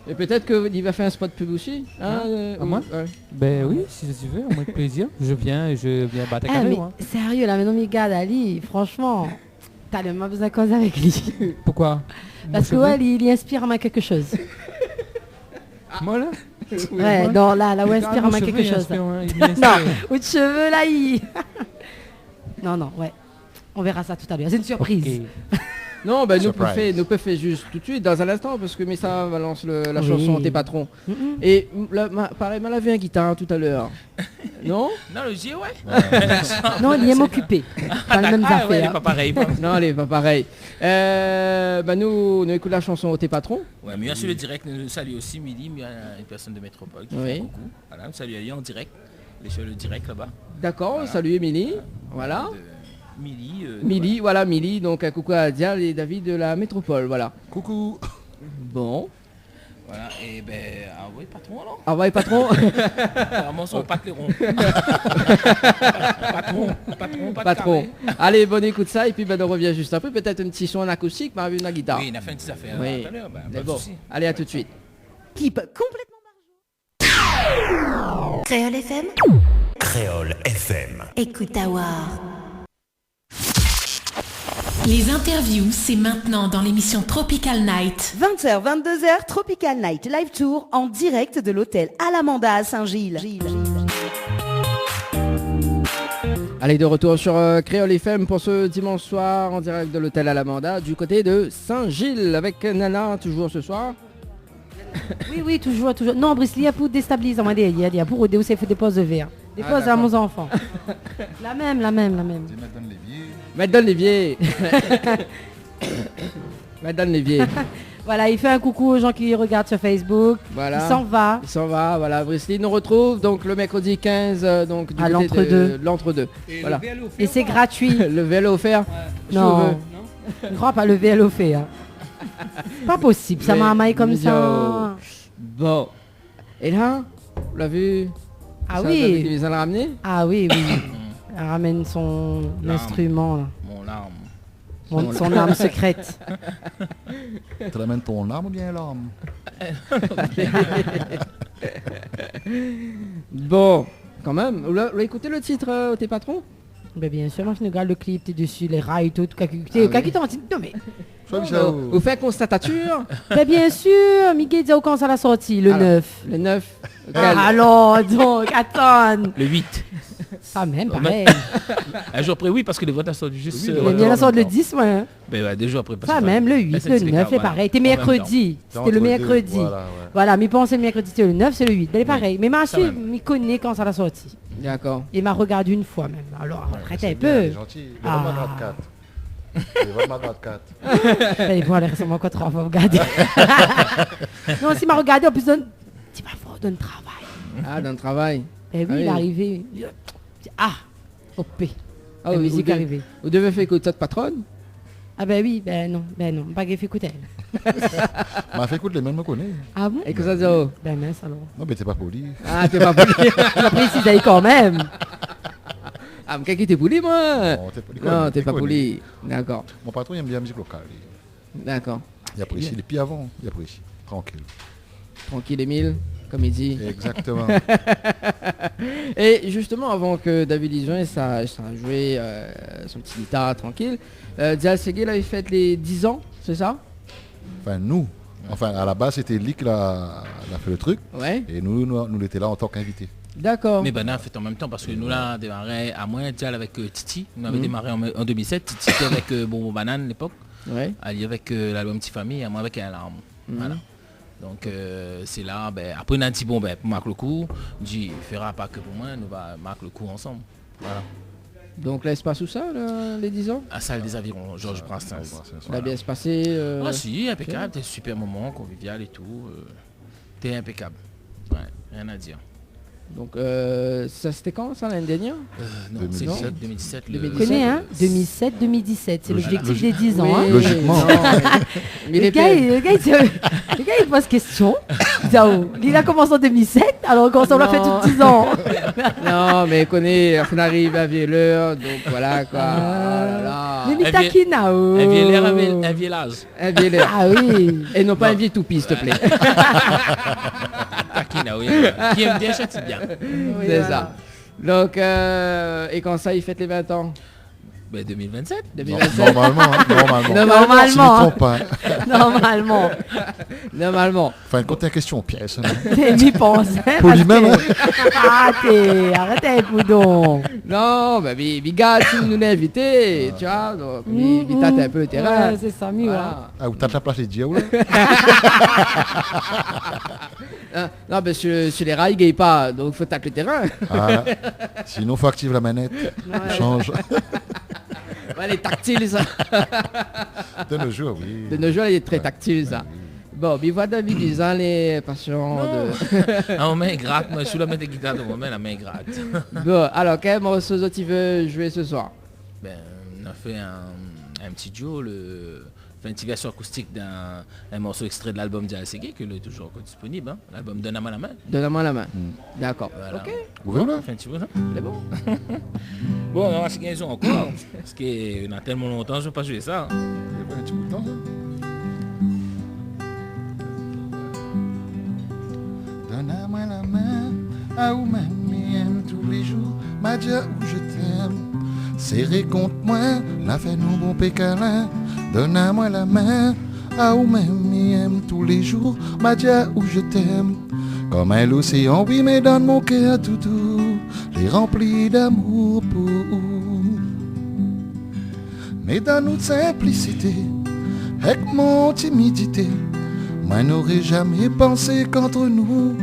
Et peut-être qu'il va faire un spot pub aussi. Hein, à moi ouais. Ben oui, si tu veux, avec plaisir. Je viens battre Ah, carré, mais moi. sérieux, là, maintenant, Mika Ali, franchement, t'as le même besoin de cause avec lui. Pourquoi Parce que, ouais, il inspire en moi quelque chose. Moi là Ouais, non, là, ouais, inspire en moi quelque chose. Non, ou de cheveux, là, il... Non, ouais. On verra ça tout à l'heure. C'est une surprise. Non, ben nous Surprise. peut faire juste tout de suite dans un instant parce que Messa balance la Oui. chanson Tes patrons. Et pareil, m'a lavé un guitare tout à l'heure. Non? Non le J ouais. Non, il est m'occuper. Pas les mêmes Ah ouais, il est affaires. pas pareil. Non, elle est pas pareil. Nous écoutons la chanson Tes patrons. Ouais, mais bien sûr le direct nous salue aussi Midi, il y a une personne de Métropole qui fait Oui. un coucou. Voilà, nous salue Ali en direct. Il est sur le direct là-bas. D'accord, Voilà. salut Émilie. Voilà. Midi. Milly, voilà Milly, donc un coucou à Dial et David de la métropole, voilà. Coucou. Bon. Voilà, et ben, ah oui, patron alors. Ah ouais, patron. Vraiment son patron. Patron, pas de Patron. carré. Allez, bonne écoute ça et puis ben, on revient juste après. Peut-être un petit son en acoustique, mais avec une guitare. Oui, il a fait une petite affaire Oui. tout à l'heure, bah, Mais pas de bon, souci. allez, à tout de suite. Type complètement Créole FM. Créole FM. Écoute Awar. Les interviews, c'est maintenant dans l'émission Tropical Night. 20h, 22h, Tropical Night Live Tour en direct de l'hôtel Alamanda à Saint-Gilles. Allez, de retour sur Créole FM pour ce dimanche soir en direct de l'hôtel Alamanda du côté de Saint-Gilles avec Nana toujours ce soir. Oui, toujours. Non, Brice, il y a pour déstabiliser, il y a pour aider aussi, il faut des pauses de verre. Des Ah, pauses à d'accord. mon enfant. La même. Madame Lévier. Madame Lévier. Voilà, il fait un coucou aux gens qui regardent sur Facebook. Voilà. Il s'en va. Il s'en va, voilà. Briceley nous retrouve donc le mercredi 15 donc du À côté l'entre-deux. de l'entre-deux. Et Voilà. le vélo Et c'est gratuit. Le vélo offert. Non, je ne crois pas le vélo fait. Hein. Pas possible, ça m'a amaillé comme ça. Bon. Et là, vous l'avez vu? Ah Ça, oui. David, ils ont ramené. Ah oui. Elle ramène son L'arme. instrument, là. Mon arme. Son arme secrète. Tu ramènes ton arme ou bien l'arme? Bon, quand même. Vous l'avez écouté le titre Tes patrons? Ben bien sûr, moi je regarde le clip, t'es dessus, les rails, tout, Ah qui oui. t'en dit, non mais, Vous faites constatature? ben bien sûr, Miguel dit quand ça l'a sorti, le Alors, 9. Le 9. Alors, donc, attends. Le 8. Ah même, pareil. Un jour après, oui, parce que les votes sortent juste. Le mien la sort le 10, ouais. Hein. Ben ouais, 2 jours après. parce Pas que même, le 8, c'est le expliqué, 9, c'est voilà. pareil. T'es En même mercredi, C'est c'était le entre deux, mercredi. voilà, ouais. Voilà, mais pensez le mercredi, c'était le 9, c'est le 8. Ben, c'est pareil. Mais ma Quand même. m'y connaît quand ça l'a sorti. D'accord. Il m'a regardé une fois même. Alors, arrêtez un C'est bien, peu. il est gentil. Il est Ah. vraiment grade 4. Il est vraiment grade 4. Allez, bon, allez, restez-moi encore 3 fois regarder. Non, s'il m'a regardé, en plus, tu vas fort d'un travail. Ah, dans le travail. Eh oui, Ah il est oui. arrivé. Ah, OP. Ah, La vous- musique vous- est arrivée. Vous devez faire écouter votre patronne? Ah ben oui, ben non, pas qu'il fait écouter. M'a fait écouter, les mêmes me connaît. Ah bon? Et que ça dit, oh. Ben mince alors. Non, mais t'es pas poli. Ah, t'es pas poli. Je précise quand même. Ah, mais quelqu'un t'es poli, moi? Non, t'es poli. Non, t'es pas Connu. poli. D'accord. Mon patron, il aime bien la musique locale. lui. D'accord. Il apprécie. Depuis avant, il apprécie. Tranquille. Tranquille, Émile. comme il dit. Exactement. Et justement, avant que David Lijon ça a joué son petit guitare tranquille, Dial Segué avait fait les 10 ans, c'est ça? Enfin, nous. Enfin, à la base, c'était lui qui a fait le truc. Ouais. Et nous étions là en tant qu'invités. D'accord. Mais ben, on a fait en même temps parce que nous là, on démarré à moins Dial avec Titi. Nous avons démarré en 2007. Titi était avec Bonbon Banane à l'époque. Ouais. Ali avec l'album Petit Famille et moi avec Alarme. Voilà. Donc c'est là, après on a dit bon pour marquer le coup, dit fera pas que pour moi, nous va marquer le coup ensemble. Voilà. Donc là, il se passe où ça, les 10 ans? À Salle des Avirons, Georges Brassens. Ça a bien se passer. Ah si, impeccable, c'était un super moment, convivial et tout. T'es impeccable. Ouais, rien à dire. Donc ça c'était quand ça, l'année dernière? Non, c'est 2017. 2007-2017, c'est l'objectif des 10 ans. Oui, logiquement. Le gars il pose question. Il a commencé en 2007, alors on l'a fait tous 10 ans. Non, mais on arrive à Vieilleur, donc voilà quoi. Mais Mitakina. Un vieil l'air, un vieil âge. Un vieil l'air. Ah oui. Et non pas un vieil toupie, s'il te plaît. Takina, oui. Qui aime bien, châtie bien. Oui, c'est ça. Donc, et quand ça, il fête les 20 ans? 2027. Normalement. Normalement. Enfin, quand t'es en question, pièce. J'y pense. Pour lui-même. Arrêtez, Poudon. Non, mais Biga, tu nous l'as invité, tu vois, donc Vita, t'es un peu le terrain. Ouais, c'est ça, mieux. Voilà. Ah, où t'as ta place, les Diaou, là? Non, mais sur les rails, il gagne pas, donc faut tacler le terrain. Ah, sinon, faut activer la manette. Change. Ouais, les tactiles, ça. De nos jours, oui. De nos jours, il est très tactile, ça. Bon, mais voilà David disant les patients de... Ma main est gratte, moi je suis là mettre des guitares de ma main, la main est gratte. Bon, alors quel morceau tu veux jouer ce soir? On a fait un petit duo, une petite version acoustique d'un morceau extrait de l'album Dial Segué, qui est toujours encore disponible, hein? L'album Donne-moi la main. Donne-moi la main. D'accord. Voilà. Ok. Ouvre-le. Enfin, tu vois ça? C'est bon. Bon, on va se gagner encore, parce qu'on a tellement longtemps, je ne veux pas jouer ça. Un petit bout de temps, ça. Donne-moi la main, à où même tous les jours, m'a dit où je t'aime. Serré contre moi, la fait nous bon pécalin. Donne-moi la main, à où même tous les jours, m'a dit où je t'aime. Comme un l'océan, oui, mais donne mon cœur tout doux, les remplis d'amour pour. Mais dans notre simplicité, avec mon timidité, moi n'aurais jamais pensé qu'entre nous,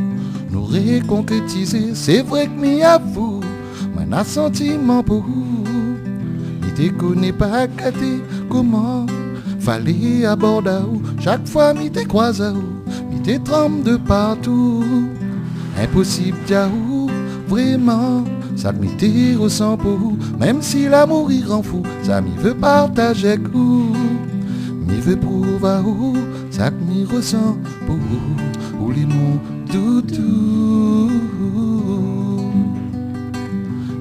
nous réconcrétiser. C'est vrai que m'y avoue, moi n'a sentiment pour vous. Il te connaît pas gâté, comment fallait aborder où. Chaque fois m'y te croise à où, m'y te trempe de partout. Impossible d'aou, vraiment, ça m'y te ressent pour vous. Même si l'amour y rend fou, ça m'y veut partager avec vous. M'y veut prouver à où, ça m'y ressent pour vous. Ou les mots doudou.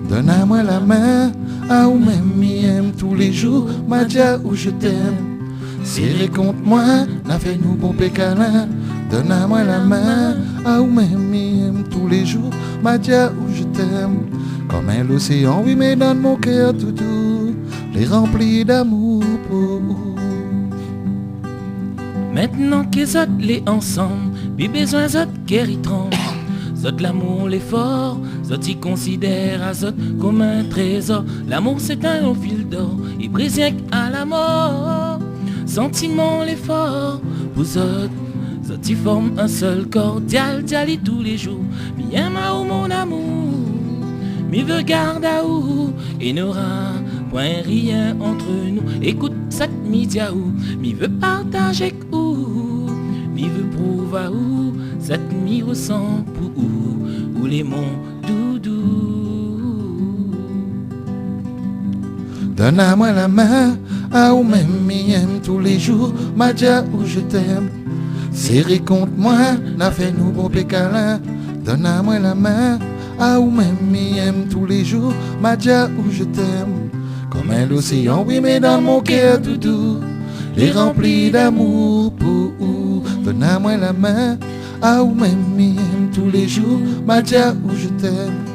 Donne-moi la main, à où même m'y aime tous les jours, m'a dit où je t'aime. Serré contre moi, n'a fait nous bon pécalin. Donne-moi la main, à où même m'y aime tous les jours, m'a dit où je t'aime. Comme un l'océan, oui, mais dans mon cœur tout doux, les remplis d'amour pour vous. Maintenant qu'ils autres les ensemble, puis besoin d'autres guéritron. Zot l'amour l'effort, Zot y considère à Zot comme un trésor. L'amour c'est un long fil d'or, il brise rien qu'à la mort. Sentiment l'effort, pour Zot, Zot y forme un seul corps. Dial, diali tous les jours, mi aime à où mon amour, mi veut garde à où, et n'aura point rien entre nous. Écoute cette média où, mi veut partager avec où, mi veut prouver à où, cette mi ressent pour où les monts doudou. Donne-moi la main, à où même m'y aime tous les jours, m'a dit où je t'aime. Serré contre moi, n'a fait nous bon pécalin. Donne-moi la main, à où même m'y aime tous les jours, m'a dit où je t'aime. Comme un l'océan, oui, mais dans mon cœur doudou, les remplis d'amour pour. Donne-moi la main, ah ou même m'aime tous les jours, m'a dit où je t'aime.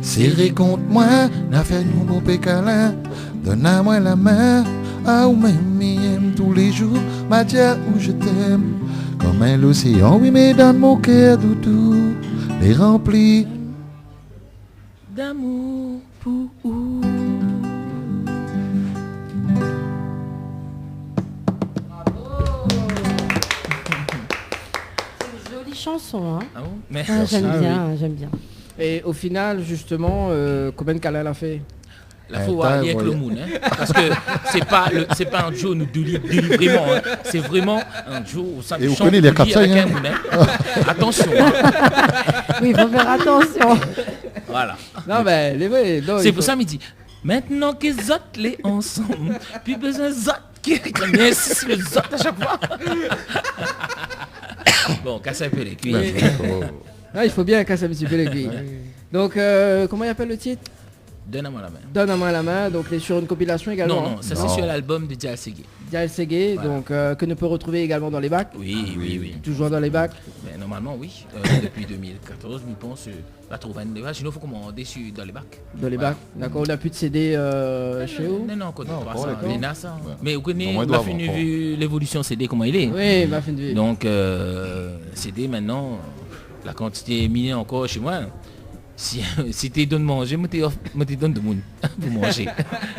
Serré contre moi, n'a fait nous beau pécalin, donne à moi la main, ah ou même m'aime tous les jours, m'a dit où je t'aime. Comme un l'océan, oui mais dans mon cœur doudou, les remplis d'amour pour Jolie chanson, hein. Ah bon? Mais J'aime bien. Et au final, justement, combien de câlins elle a fait? La faut aller avec le monde, hein, parce que c'est pas un duo nous délivrément, hein, c'est vraiment un duo au sein et vous connaissez les capsailles, hein. Attention. Hein. Oui, il faut faire attention. Voilà. Non, mais les vrais. C'est pour ça qu'il dit, maintenant que zot les ensemble, puis besoin zot qui insiste le zot à chaque fois. Bon, casse un peu les cuisses. Ah, il faut bien casser un petit peu les cuisses. Donc, comment il appelle le titre? Donne à moi la main. Donne à moi la main, donc il est sur une compilation également. Non, ça c'est sur l'album de Dial Segué. Dial Segué, Voilà. donc que nous peut retrouver également dans les bacs. Oui. Toujours dans les bacs. Mais normalement oui. Depuis 2014, je pense la trouver dans les bacs. Sinon il faut commander dans les bacs. Dans les bacs. D'accord, on a plus de CD chez vous. Non, on connaît pas ça. d'accord. Les NASA. Mais vous connaissez, Non, on a vu l'évolution CD comment il est. Oui, ma fin de vie. Donc CD maintenant, la quantité est minée encore chez moi. Si tu donnes manger, moi te donne de monde pour manger.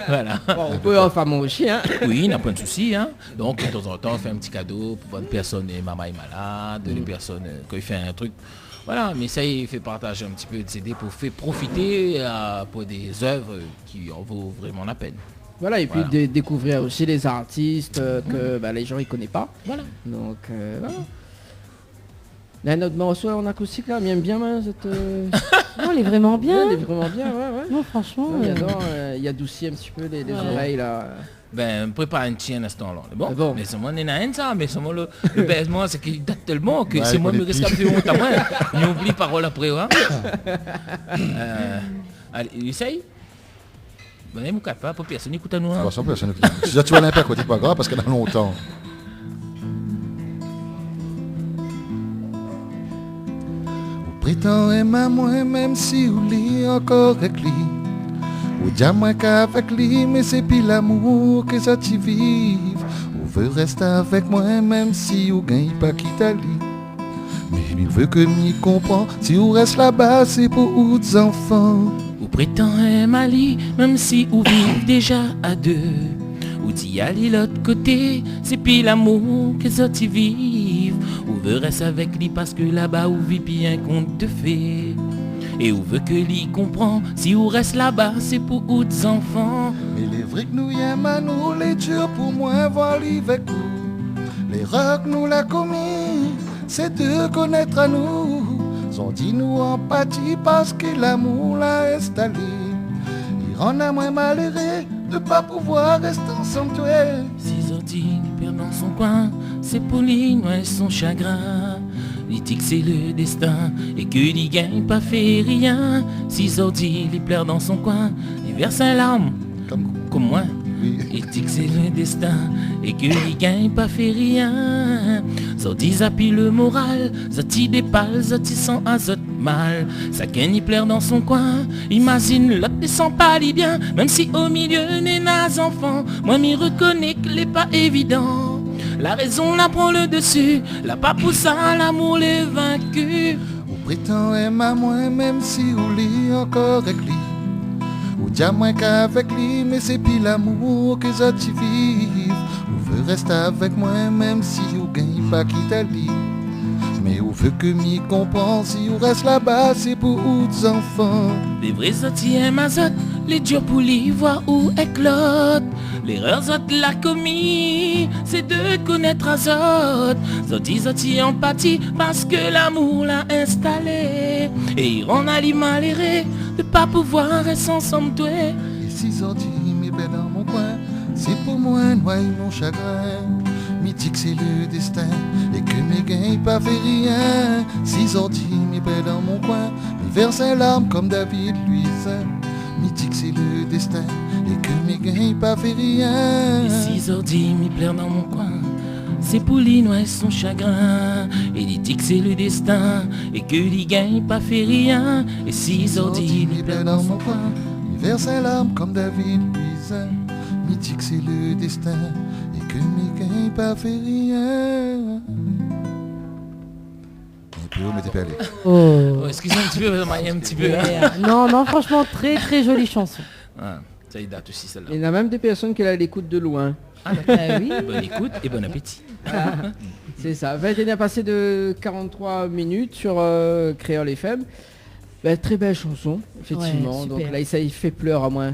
Voilà. Bon, on peut en faire manger, hein. Oui, il n'y a pas de souci. Hein. Donc de temps en temps, on fait un petit cadeau pour une personne, maman est malade, les personnes quand il fait un truc. Voilà, mais ça il fait partager un petit peu de CD pour faire profiter pour des œuvres qui en vaut vraiment la peine. Voilà, et puis découvrir aussi les artistes que les gens ne connaissent pas. Voilà. Donc voilà. Là, notre morceau en acoustique là, m'aime bien cette. Non, il est vraiment bien. Ouais, il est vraiment bien, ouais. Non, franchement. Il y a adouci un petit peu les oreilles là. Ben, prépare un tien à ce temps-là. Bon, bon. mais c'est moi, ça, mais c'est moi le baisement, c'est qu'il date tellement que Ouais, c'est moi qui me reste politique. plus honte à moi. Il oublie parole après, hein. Allez, essaye. Ben, il ne pas, pour personne, écoute à nous. Hein. Personne. Si tu vas l'imper, c'est pas grave parce que dans longtemps. Prétend aimer moi même si ou lit encore avec lui. Ou dire moi qu'avec lui, mais c'est plus l'amour que ça t'y vive. Ou veut rester avec moi même si ou gagne pas quitter lui. Mais il veut que m'y comprend, si ou reste là-bas c'est pour aux enfants. Ou prétend aimer Ali, même si ou vit déjà à deux. Ou d'y aller l'autre côté, c'est puis l'amour que ça t'y vive. Ou veut rester avec lui parce que là-bas ou vit bien un conte de fées. Et où veut que lui comprend, si ou reste là-bas, c'est pour autres enfants. Mais les vrais que nous y aimons à nous, les durs pour moi voir lui avec nous. Les rocs nous l'a commis, c'est de connaître à nous. Sont dit nous empathie parce que l'amour l'a installé. Il rend à moins malheureux de pas pouvoir rester ensemble toi. Si Zordi perd dans son coin, c'est pour lui noyer son chagrin. Il dit que c'est le destin et que il gagne pas fait rien. Si Zordi il pleure dans son coin, il verse un larme comme moi. Il dit que c'est le destin et que il gagne pas fait rien. Zordi zapille le moral, Zordi dépale, Zordi sent un zot mal. Ça gagne il pleure dans son coin, imagine l'autre ne sent pas li bien. Même si au milieu n'est nas enfant, moi m'y reconnais que l'est pas évident. La raison la prend le dessus, la pas pour ça l'amour les vaincu. Ou prétend aimer à moi même si ou lit encore avec lui. Ou dire moins qu'avec lui, mais c'est plus l'amour que ça t'y vive. Ou veut rester avec moi même si ou gagne pas quitter lui. Mais ou veut que m'y comprend, si ou reste là-bas c'est pour aux enfants. Les vrais sortis aiment Azot, les durs pour lui voir où éclate. L'erreur Zot l'a commis, c'est de connaître Azot. Zoti empathie parce que l'amour l'a installé. Et il rend à lui malheureux de pas pouvoir rester ensemble toi. Et si Zordi mes belles dans mon coin, c'est pour moi noyer mon chagrin. Me dit que c'est le destin et que mes gains pas fait rien. Si Zordi mes belles dans mon coin, mes verse un larme comme David Luiz. Me dit que c'est le destin et que mes gains pas fait rien. Et si Zordi m'y pleure dans mon coin, c'est pour lui noyer son chagrin. Et il dit que c'est le destin, et que lui gagne pas fait rien. Et si sorti, il pleure dans son coin. Il verse ses larmes comme David Luisin. Il dit que c'est le destin, et que lui gagne pas fait rien. Mais t'es pas allé. Oh, excusez-moi un petit peu, un petit peu. Hein. Non, franchement, très très jolie chanson. Ah, ça y date aussi celle-là. Il y en a même des personnes qui l'écoutent de loin. Ah, oui. Bonne écoute et bon appétit. Ah, c'est ça. On a passé de 43 minutes sur Créole FM. Très belle chanson, effectivement. Ouais, donc là, ça y fait pleurer à moins.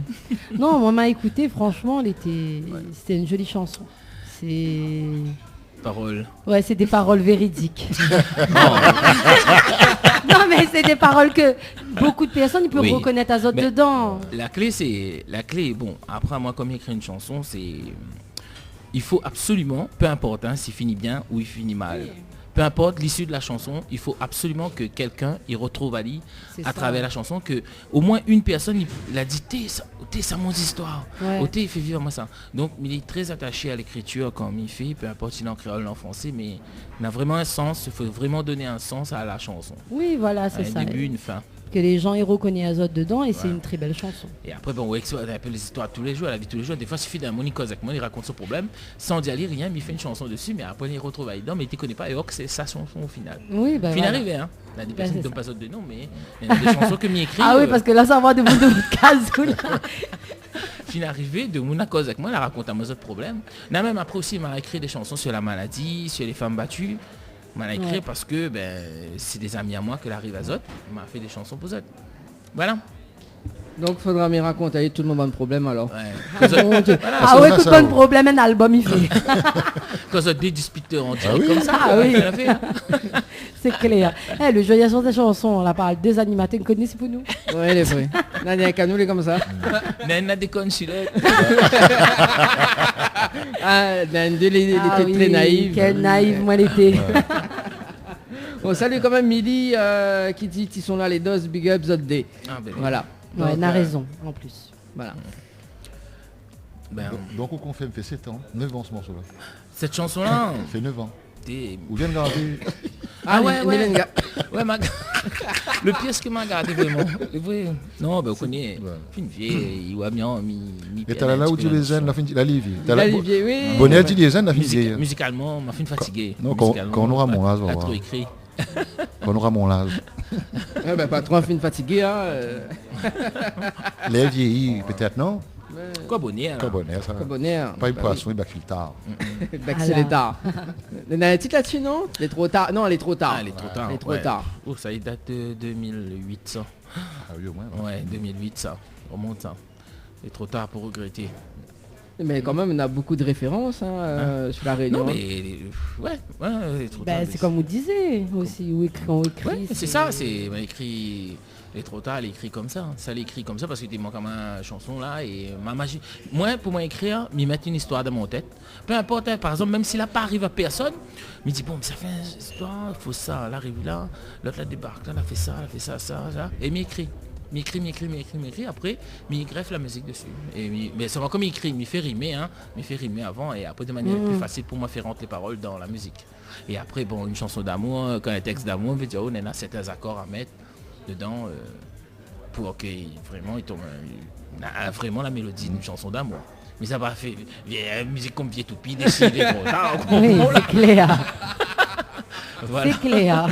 Non, moi m'a écouté, franchement, c'était une jolie chanson. C'est... Paroles. Ouais, c'est des paroles véridiques. Non, mais c'est des paroles que beaucoup de personnes ils peuvent reconnaître à autres dedans. La clé, bon, après moi, comme écrit une chanson, c'est... Il faut absolument, peu importe s'il finit bien ou il finit mal. Oui. Peu importe l'issue de la chanson, il faut absolument que quelqu'un y retrouve Ali à travers la chanson, que au moins une personne il a dit t'es ça mon histoire, t'es il fait vivre moi ça. Donc il est très attaché à l'écriture comme il fait, peu importe s'il est en créole ou en français, mais il a vraiment un sens, il faut vraiment donner un sens à la chanson. Oui, voilà, c'est ça. Un début, une fin. Que les gens y reconnaissent Azot dedans et c'est une très belle chanson. Et après, bon, on a un peu les histoires tous les jours, la vie de tous les jours. Des fois, il suffit d'un monicose avec moi, il raconte son problème, sans dire rien, mais il fait une chanson dessus, mais après, il retrouve dedans, mais il ne te connaît pas, et c'est sa chanson au final. Oui, bah voilà. Arrivé, hein. Il y a des personnes qui ne donnent pas d'autres de nom, mais il y a des chansons que m'y écrit. Ah oui, parce que là, ça va de votre case. Fin arrivé de mon cause avec moi, il raconte à moi autres problèmes. Même après aussi, il m'a écrit des chansons sur la maladie, sur les femmes battues. Il m'a écrit parce que c'est des amis à moi que l'arrive à Zot. Il m'a fait des chansons pour Zot. Voilà. Donc faudra me raconter tout le monde a un problème alors. Ouais. Ah ouais, tout le problème, un album il fait. Quand Zot dit disputeur en direct comme ça. Ah oui. C'est clair. Le joyeux sur des chansons, on la parle des animateurs, vous connaissez pour nous. Oui, les vrais. N'a pas qu'à nous les comme ça. N'a des connes sur était très naïve. Quelle naïve moi l'été. Bon, salut quand même Milly qui dit ils sont là les doses big up Zot Day. Voilà. Ouais, on a raison en plus. Voilà. Donc on confirme, fait 7 ans, 9 ans ce morceau-là. Cette chanson-là fait 9 ans. Ou vient de garder. Ah ouais. Ouais, le pire ce que m'a gardé vraiment. Non, vous connaissez. Une vieille, il va bien et t'as là où tu les jeunes, la Livie. L'Olivier, oui. Bonnet dit les jeunes, la fille. Musicalement, m'a fait fatigué. Non, quand on aura mon âge, on va voir. Écrit. Quand on aura mon âge. Pas trop fin fatigué, hein. Les vieillis, peut-être, non? Quoi bonheur. Ça. Bonheur. Pas une poisson, il backfile tard. C'est tard. Il y a un titre là-dessus, non? Elle est trop tard. Non, elle est trop tard. Elle est trop tard. Oh, ça y date de 2008, ça. Ah oui, au moins. Ouais, 2008, ça. On remonte ça. Elle est trop tard pour regretter. Mais quand même, on a beaucoup de références sur la Réunion. Non, mais c'est comme vous disiez aussi, où on écrit. Ouais, c'est ça, c'est écrit. Les trop tard, elle écrit comme ça. Ça l'écrit comme ça parce qu'il manque ma chanson là et ma magie. Moi, pour moi écrire, m'y mettre une histoire dans mon tête. Peu importe, par exemple, même s'il n'a pas arrivé à personne, me dit bon, ça fait une histoire, il faut ça, là arrive là, l'autre là débarque, là, elle a fait ça, ça, et m'écrit. M'écrit, après, m'y greffe la musique dessus. Mais c'est comme il écrit, il me fait rimer, avant, et après de manière plus facile pour moi faire rentrer les paroles dans la musique. Et après, bon, une chanson d'amour, quand un texte d'amour, on veut dire, on a certains accords à mettre dedans pour que vraiment il tombe vraiment la mélodie d'une chanson d'amour. Mais ça va faire musique comme Vieux Toupie, décidé. Oui, c'est clair. Voilà. C'est clair.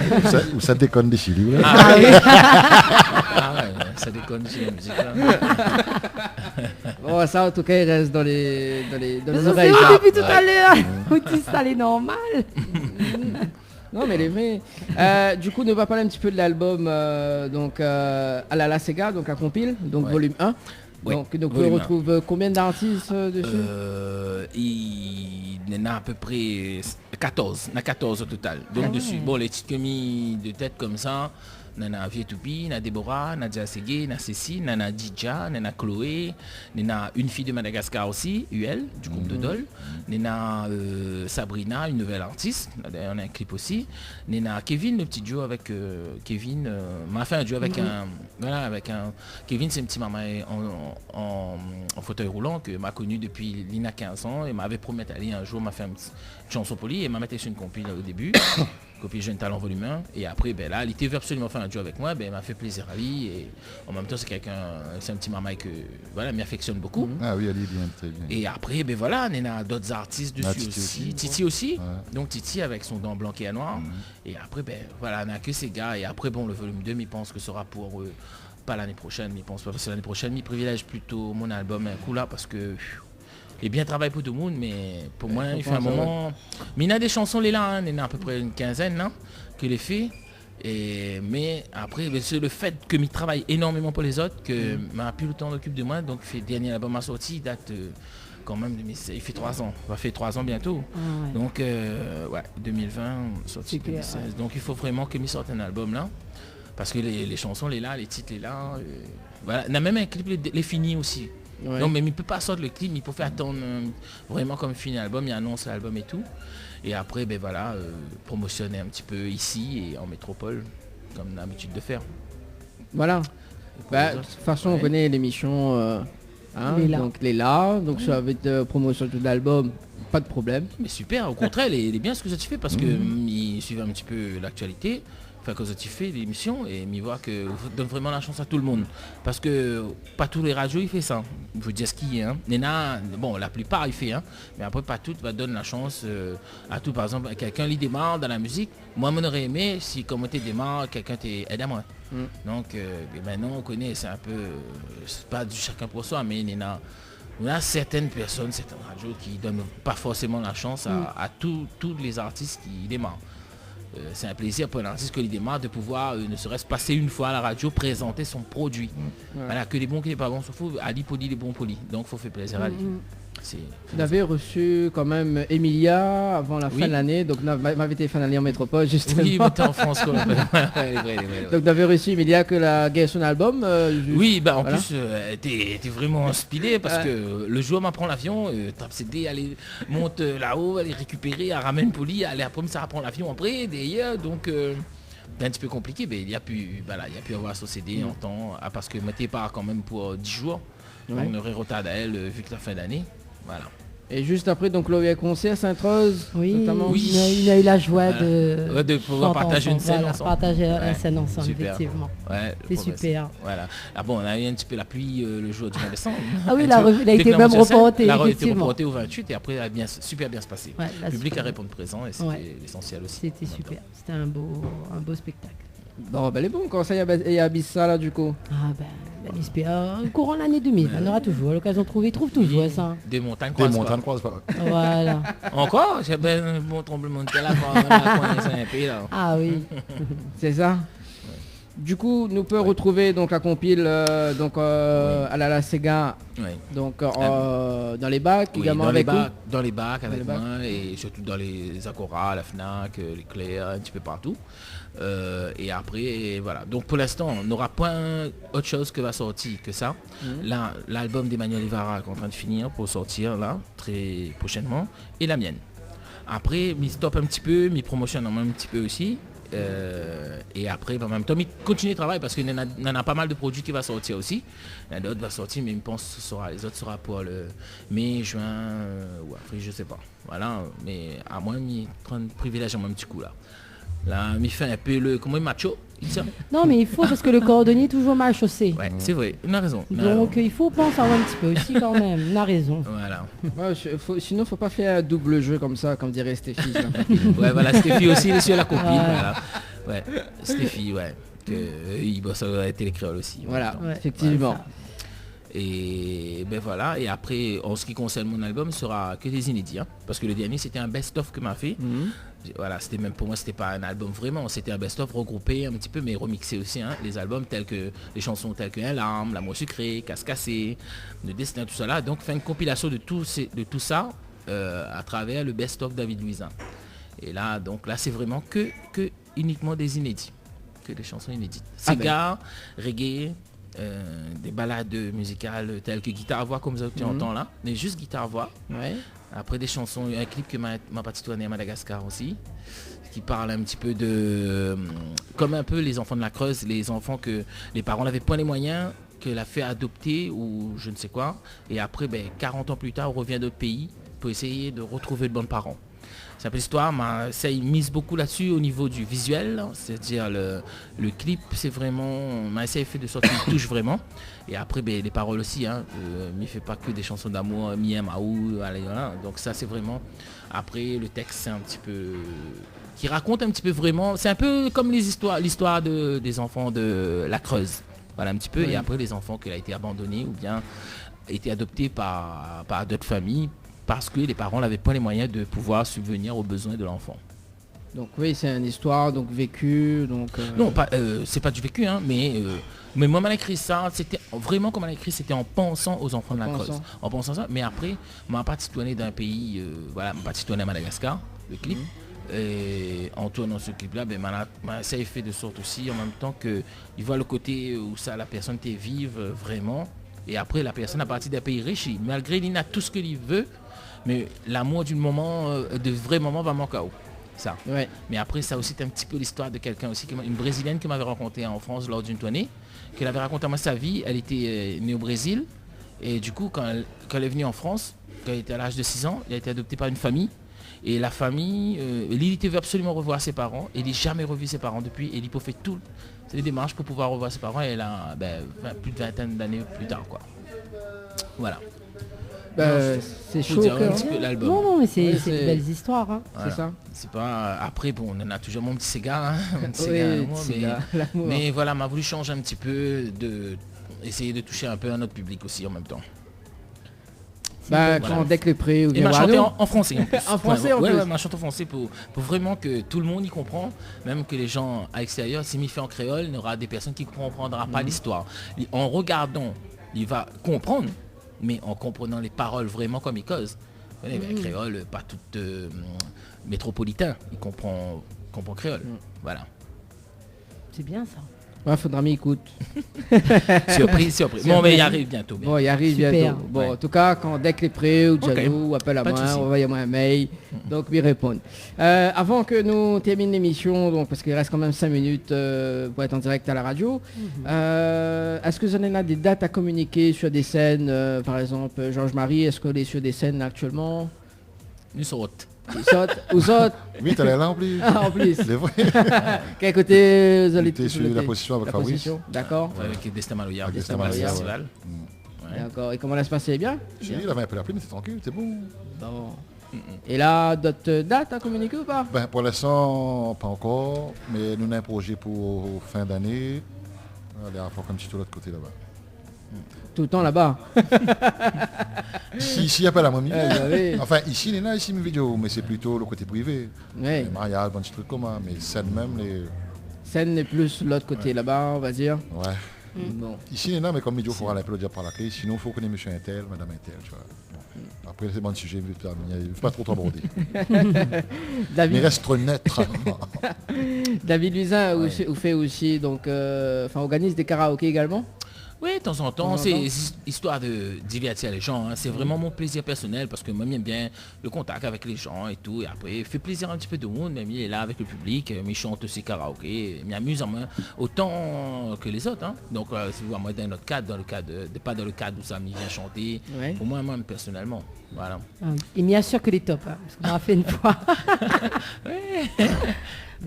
Ça déconne des Chili. Ah oui. Ça déconne chez la musique. Bon, ça en tout cas il reste dans les oreilles. Depuis tout à l'heure. Vous dites ça, c'est normal. Non mais les vrais. Du coup, on va parler un petit peu de l'album donc à la Sega, donc à compile, donc volume 1. Ouais. Donc on retrouve combien d'artistes dessus? Il y en a à peu près 14. Il y en a 14 au total. Donc dessus, bon, les titres que mis de tête comme ça, Nana Vietoupi, Nana Déborah, Nadia Ségué, Nana Cécile, Nana Didja, Nana Chloé, Nana une fille de Madagascar aussi, UL, du groupe de Dol. Nana Sabrina, une nouvelle artiste, d'ailleurs on a un clip aussi. Nana Kevin, le petit duo avec Kevin, m'a fait un duo avec Kevin, c'est un petit maman en fauteuil roulant que m'a connu depuis Lina 15 ans et m'avait promis d'aller un jour, m'a fait une chanson pour lui et m'a mis sur une compil au début. Copie Jeune Talent Volume 1 et après ben là il était absolument faire un duo avec moi, ben il m'a fait plaisir à lui et en même temps c'est un petit maman que voilà m'affectionne beaucoup. Ah oui, elle est bien, très bien. Et après ben voilà, on a d'autres artistes dessus aussi. Titi aussi. Ouais. Donc Titi avec son dent blanc et noir. Et après ben voilà, on a que ces gars et après bon le volume 2 il pense que sera pour pas l'année prochaine, mais il pense pas parce que l'année prochaine il privilège plutôt mon album un coup là parce que et bien travaille pour tout le monde, mais pour moi il fait un moment. Mais il y a des chansons là, il y en a à peu près une quinzaine là, que les fait. Mais après c'est le fait que il travaille énormément pour les autres, que m'a plus le temps d'occuper de moi, donc le dernier album a sorti, il date quand même, il fait 3 ans, va faire 3 ans bientôt. Ah ouais. Donc ouais, 2020, sorti 2016. Ouais. Donc il faut vraiment que il sorte un album là. Parce que les chansons là, les titres là, voilà. On a même un clip les finis aussi. Ouais. Donc mais il ne peut pas sortir le clip, il peut faire attendre vraiment comme fini l'album, il annonce l'album et tout. Et après ben voilà, promotionner un petit peu ici et en métropole, comme on a l'habitude de faire. Voilà. Bah, de toute façon on connaît l'émission donc Léla, donc ça va être promotion de l'album, pas de problème. Mais super, au contraire, il est bien ce que ça tu fais parce que il suit un petit peu l'actualité. Enfin, quand tu fais l'émission et m'y voir que vous donne vraiment la chance à tout le monde. Parce que pas tous les radios ils font ça. Je veux dire ce qui est. Hein. Bon, la plupart ils font, mais après pas toutes va donner la chance à tout. Par exemple, quelqu'un qui démarre dans la musique. Moi, on aurait aimé si comme tu démarres, quelqu'un t'aide à moi. Donc maintenant on connaît, c'est un peu, c'est pas du chacun pour soi, mais il y a certaines personnes, certaines radios qui donnent pas forcément la chance à tous les artistes qui démarrent. C'est un plaisir pour un artiste que il démarre de pouvoir ne serait-ce passer une fois à la radio, présenter son produit. Voilà, que les bons, que les pas bons, sauf Ali poli, les bons polis. Donc il faut faire plaisir à Ali. Vous avez reçu quand même Emilia avant la fin de l'année, donc m'avait été fin d'année en métropole justement. Oui, mais t'es en France quoi. Donc vous avez reçu Emilia que la guerre son album. Oui, bah en plus t'es vraiment inspiré parce que le jour m'apprend l'avion, t'as CD, aller monte là-haut, aller récupérer, elle ramène poli, aller après ça prend l'avion après, d'ailleurs, donc c'est un petit peu compliqué, mais il y a pu avoir son CD en temps, parce que m'était pas quand même pour 10 jours, on aurait retardé à elle vu que la fin d'année. Voilà. Et juste après, donc le concert Sainte-Rose, notamment. Oui, il a eu la joie de pouvoir partager une scène ensemble. Partager la scène ensemble, super. Effectivement. Ouais, c'est super. Voilà. Ah bon, on a eu un petit peu la pluie le jour du 20 décembre. Ah oui, il a été même reporté. La revue a été reportée au 28 et après, elle a super bien se passer. Ouais, le public a répondu présent et c'était l'essentiel aussi. C'était super. C'était un beau spectacle. Bon, ben les bons, quand ça y a Bissa là du coup. Ah ben j'espère. Courant l'année 2000, on aura toujours l'occasion de trouver, trouve ça. Des montagnes croisent pas. Voilà. Encore j'ai un bon tremblement de terre là. Ah oui. C'est ça. Du coup, nous peut retrouver donc la compile à la Sega, donc dans les bacs également avec vous. Dans les bacs avec moi et surtout dans les Agora, la Fnac, les Clairs, un petit peu partout. Et après voilà. Donc pour l'instant, on n'aura pas autre chose que va sortir que ça. Là, l'album d'Emmanuel Ibarra est en train de finir pour sortir là très prochainement et la mienne. Après, m'y stoppe un petit peu, m'y promotionne un petit peu aussi. Et après en même temps il continue de travailler parce qu'il y en a pas mal de produits qui va sortir aussi. Il y en a d'autres va sortir mais je pense que les autres sera pour le mai, juin ou après je sais pas. Voilà, mais à moi il prend un privilège en un petit coup là. Là il fait un peu le comment macho. Non mais il faut parce que le cordonnier est toujours mal chaussé. Ouais, c'est vrai, il a raison. Donc il faut penser un petit peu aussi quand même, il a raison. Voilà. Sinon faut pas faire un double jeu comme ça, comme dirait Stéphie. Ouais voilà, Stéphie aussi, il est sur la copine. Voilà. Ouais, Stéphie, il bosse à la télé créole aussi. Voilà, effectivement. Et ben voilà, et après en ce qui concerne mon album, ce sera que des inédits, parce que le dernier c'était un best-of que m'a fait. Voilà, c'était même pour moi c'était pas un album vraiment, c'était un best-of regroupé un petit peu mais remixé aussi, les albums tels que les chansons telles que Un larme, L'amour sucré, Casse cassé, Le destin, tout ça là. Donc faire une compilation de tout ça à travers le best-of David Louisin. Et là donc là c'est vraiment que uniquement des inédits. que des chansons inédites. Sega, reggae, des ballades musicales telles que guitare-voix comme ça que tu entends là, mais juste guitare-voix. Ouais. Après des chansons, un clip que ma petite tournée à Madagascar aussi, qui parle un petit peu de... comme un peu les enfants de la Creuse, les enfants que les parents n'avaient pas les moyens, qu'elle a fait adopter ou je ne sais quoi. Et après, 40 ans plus tard, on revient d'autres pays pour essayer de retrouver de bons parents. C'est un peu l'histoire, mais ça il mise beaucoup là-dessus au niveau du visuel, c'est-à-dire le clip, c'est vraiment, ça fait de sorte qu'il touche vraiment. Et après, les paroles aussi, il fait pas que des chansons d'amour, Miem, Aou, voilà. Donc ça c'est vraiment, après le texte c'est un petit peu, qui raconte un petit peu vraiment, c'est un peu comme l'histoire des enfants de la Creuse, voilà un petit peu, et après les enfants qui a été abandonnés ou bien été adoptés par d'autres familles, parce que les parents n'avaient pas les moyens de pouvoir subvenir aux besoins de l'enfant. Donc oui, c'est une histoire donc vécue. Donc, Non, c'est pas du vécu, mais moi, mal écrit ça, c'était vraiment comme elle a écrit, c'était en pensant aux enfants de la Creuse. En pensant ça, mais après, m'a pas tourné d'un pays, m'a pas tourné à Madagascar, le clip. Et en tournant ce clip-là, ça est fait de sorte aussi, en même temps qu'il voit le côté où ça, la personne t'est vive vraiment. Et après, la personne a parti d'un pays riche, malgré il a tout ce qu'il veut, mais l'amour du moment, de vrai moment va manquer. Ça. Ouais. Mais après, ça aussi, c'est un petit peu l'histoire de quelqu'un aussi, une Brésilienne qui m'avait rencontré en France lors d'une tournée, qu'elle avait raconté à moi sa vie. Elle était née au Brésil, et du coup, quand elle est venue en France, quand elle était à l'âge de 6 ans, elle a été adoptée par une famille. Et la famille, Lily veut absolument revoir ses parents, et il n'a jamais revu ses parents depuis, et il fait tout. C'est des démarches pour pouvoir revoir ses parents, et elle a plus de vingtaine d'années plus tard, quoi. Voilà. C'est chaud un petit peu l'album. Non, mais c'est des belles histoires. Voilà. C'est ça. C'est pas. Après, on en a toujours mon petit Sega. L'amour. Mais voilà, m'a voulu changer un petit peu, essayer de toucher un peu un autre public aussi en même temps. Quand dès que les prix ou bien. Et m'a chanté en français en plus. En français en plus. Ouais, m'a chanté en français pour vraiment que tout le monde y comprend, même que les gens à l'extérieur, si m'y fait en créole, il y aura des personnes qui ne comprendront pas l'histoire. En regardant, il va comprendre, mais en comprenant les paroles vraiment comme il cause. Créole, pas tout métropolitain, il comprend créole. Voilà. C'est bien ça. Ouais, faudra m'y écoute. Surprise. Bon, mais il arrive bientôt. Bon, il arrive bientôt. Bon, en tout cas, quand dès que les prêts ou Djano ou appelle à moi, envoyez-moi un mail. Donc, m'y répondre. Avant que nous terminions l'émission, donc parce qu'il reste quand même 5 minutes pour être en direct à la radio, est-ce que vous en avez des dates à communiquer sur des scènes, par exemple, Georges-Marie, est-ce qu'on est sur des scènes actuellement? Nous sautes. Aux autres. Oui, t'allais là en plus. En plus. C'est vrai. Quel côté vous allez être sur la position avec Fabrice. D'accord. Avec Destin Maloya. Destin Maloya. D'accord. Et comment ça se passait bien? Oui, il avait un peu la pluie, mais c'est tranquille, c'est bon. Et là, d'autres dates à communiquer ou pas? Pour l'instant, pas encore. Mais nous avons un projet pour fin d'année. Allez, on va faire un petit tour de l'autre côté là-bas. Tout le temps là-bas. Ici, il n'y a pas la mamie. Enfin, ici, il y a ici mes vidéos, mais c'est plutôt le côté privé. Les mariages, des trucs comme ça, mais scène même, scène est plus l'autre côté là-bas, on va dire. Ouais. Bon. Ici, il y a, mais comme il faut aller déjà par la clé, sinon il faut connaître monsieur Intel, madame Intel, tu vois. Bon. Après, c'est bon sujet, il ne faut pas trop aborder. David... Mais reste net. David Luisin, vous fait aussi, donc, organise des karaokés également? Oui, de temps en temps, c'est histoire de divertir les gens. C'est vraiment mon plaisir personnel parce que moi, j'aime bien le contact avec les gens et tout. Et après, il fait plaisir un petit peu de monde, même il est là avec le public, il chante aussi karaoké, il m'amuse autant que les autres. Donc, si vous voyez dans notre cadre, pas dans le cadre où ça me vient chanter, pour moi, personnellement. Voilà. Il m'y assure que les tops, parce qu'on a fait une fois.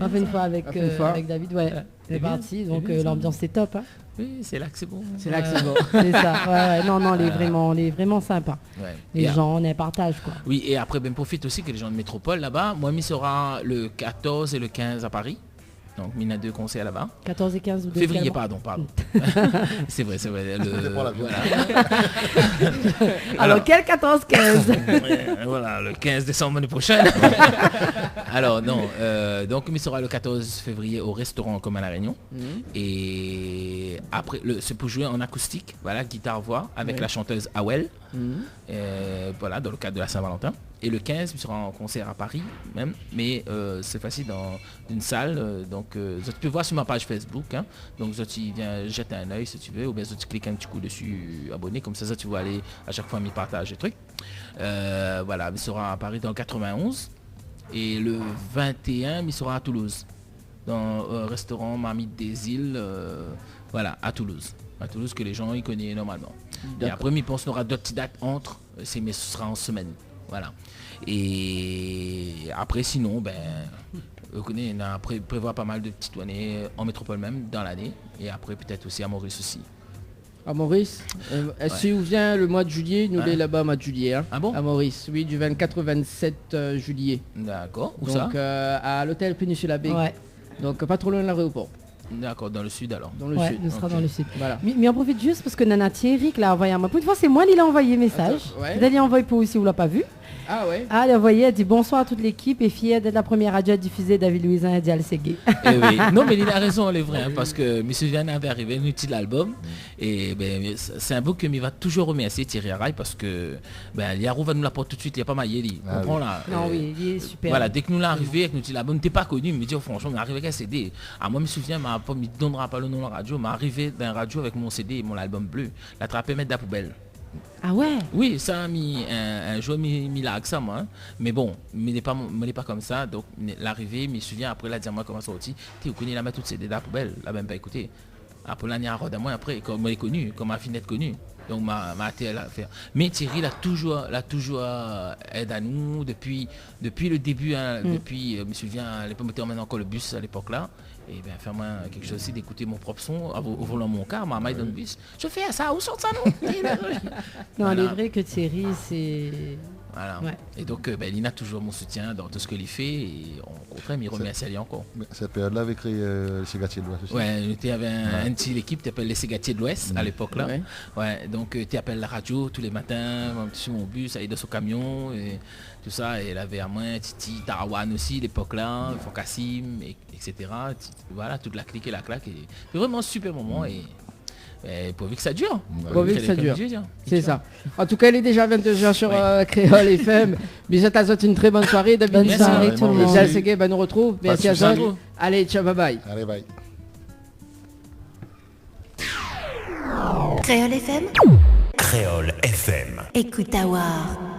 On a fait une fois avec David, c'est parti, donc l'ambiance est top. Oui, c'est là que c'est bon. C'est là que c'est bon. C'est ça. Non, on est vraiment sympa. Les gens, on est partage quoi. Oui, et après, profite aussi que les gens de métropole là-bas. Moi, il sera le 14 et le 15 à Paris. Donc, il y a 2 concerts là-bas. 14 et 15 ou 2 février, pardon. C'est vrai. Alors, quel 14-15 Voilà, le 15 décembre l'année prochaine. Alors, non. Donc, il sera le 14 février au restaurant comme à La Réunion. Et après, c'est pour jouer en acoustique, guitare-voix, avec la chanteuse Awel. Voilà, dans le cadre de la Saint-Valentin. Et le 15, il sera en concert à Paris même, mais c'est facile dans une salle. Donc tu peux voir sur ma page Facebook. Hein. Donc tu viens jeter un œil si tu veux, ou bien tu cliques un petit coup dessus, abonner, comme ça tu vas aller à chaque fois m'y partage des trucs. Voilà, il sera à Paris dans le 91. Et le 21, il sera à Toulouse, dans un restaurant Marmite des Îles, voilà, à Toulouse. À Toulouse que les gens y connaissent normalement. Et après, il pense qu'on aura d'autres petites dates entre, mais ce sera en semaine. Voilà. Et après, sinon, vous connaissez, on a prévoir pas mal de petites tournées en métropole même dans l'année. Et après, peut-être aussi à Maurice aussi. À Maurice, si vous vient le mois de juillet, nous sommes là-bas au mois de juillet. Hein, ah bon? À Maurice, oui, du 24 au 27 juillet. D'accord. Où donc, ça à l'hôtel Péninsula Bay. Ouais. Donc pas trop loin de l'aéroport. D'accord, dans le sud alors. Dans le sud. Nous sera dans le sud. Voilà. Mais on profite juste parce que Nana Thierry l'a envoyé à moi. Pour une fois, c'est moi qui l'a envoyé message. Elle l'a envoyé pour aussi, vous l'a pas vu. Ah ouais. Ah, elle a envoyé, elle dit bonsoir à toute l'équipe et fière d'être la première radio à diffuser David Louisin et Dial Ségué. Oui. Non mais il a raison, elle est vraie, hein, parce que M. Vian avait arrivé, nous titre l'album et c'est un book que il va toujours remercier Thierry Araille parce que Yarou va nous l'apporter tout de suite, il n'y a pas mal Yeli. Comprends là. Non oui, il est super. Voilà, dès que nous l'arrivée avec nous titre l'album, t'es pas connu, il me dit oh, franchement, il arrivé avec un CD. Ah moi je me souviens, il ne donnera pas le nom de la radio, m'a arrivé d'un radio avec mon CD et mon album bleu, l'attrapé mettre de la poubelle. Ah ouais? Oui, ça a mis un jour mis là avec ça moi. Hein. Mais bon, il n'est pas comme ça. Donc l'arrivée, je me souviens après la dire moi comment sorti. Tu connais la mettre toutes ces dés la poubelle, la même pas écouté. Après l'année à Rode à moi après, comme elle est connue, comme ma finette connue. Donc ma TL à faire. Mais Thierry l'a toujours aide à nous depuis le début, hein, depuis je me souviens à l'époque on maintenant encore le bus à l'époque là. Et bien faire moi quelque chose aussi d'écouter mon propre son au volant de mon car, ma maille dans le bus. Je fais ça, où sort ça non? Non, il est vrai que Thierry c'est. Voilà. Ouais. Et donc Lina a toujours mon soutien dans tout ce qu'elle fait et au contraire il remercie elle encore. Cette période-là avait créé les Ségatiers de l'Ouest aussi. Ouais, tu avais un petit équipe qui s'appelle les Ségatiers de l'Ouest à l'époque là. Ouais, donc tu appelles la radio tous les matins, sur mon bus, elle est dans son camion et tout ça, et elle avait à moi Titi, Tarawan aussi l'époque là, Fokassim, etc. Voilà, toute la clique et la claque. C'est vraiment un super moment et pourvu que ça dure. Pourvu que ça dure. C'est ça. En tout cas, il est déjà 22h sur Créole FM. Bisous à Zot, une très bonne soirée. David, bonne soirée tout le monde. Dial Ségué, nous retrouve. Merci à Zot. Allez, ciao, bye bye. Allez, bye. Créole FM. Créole FM. Écoute à voir.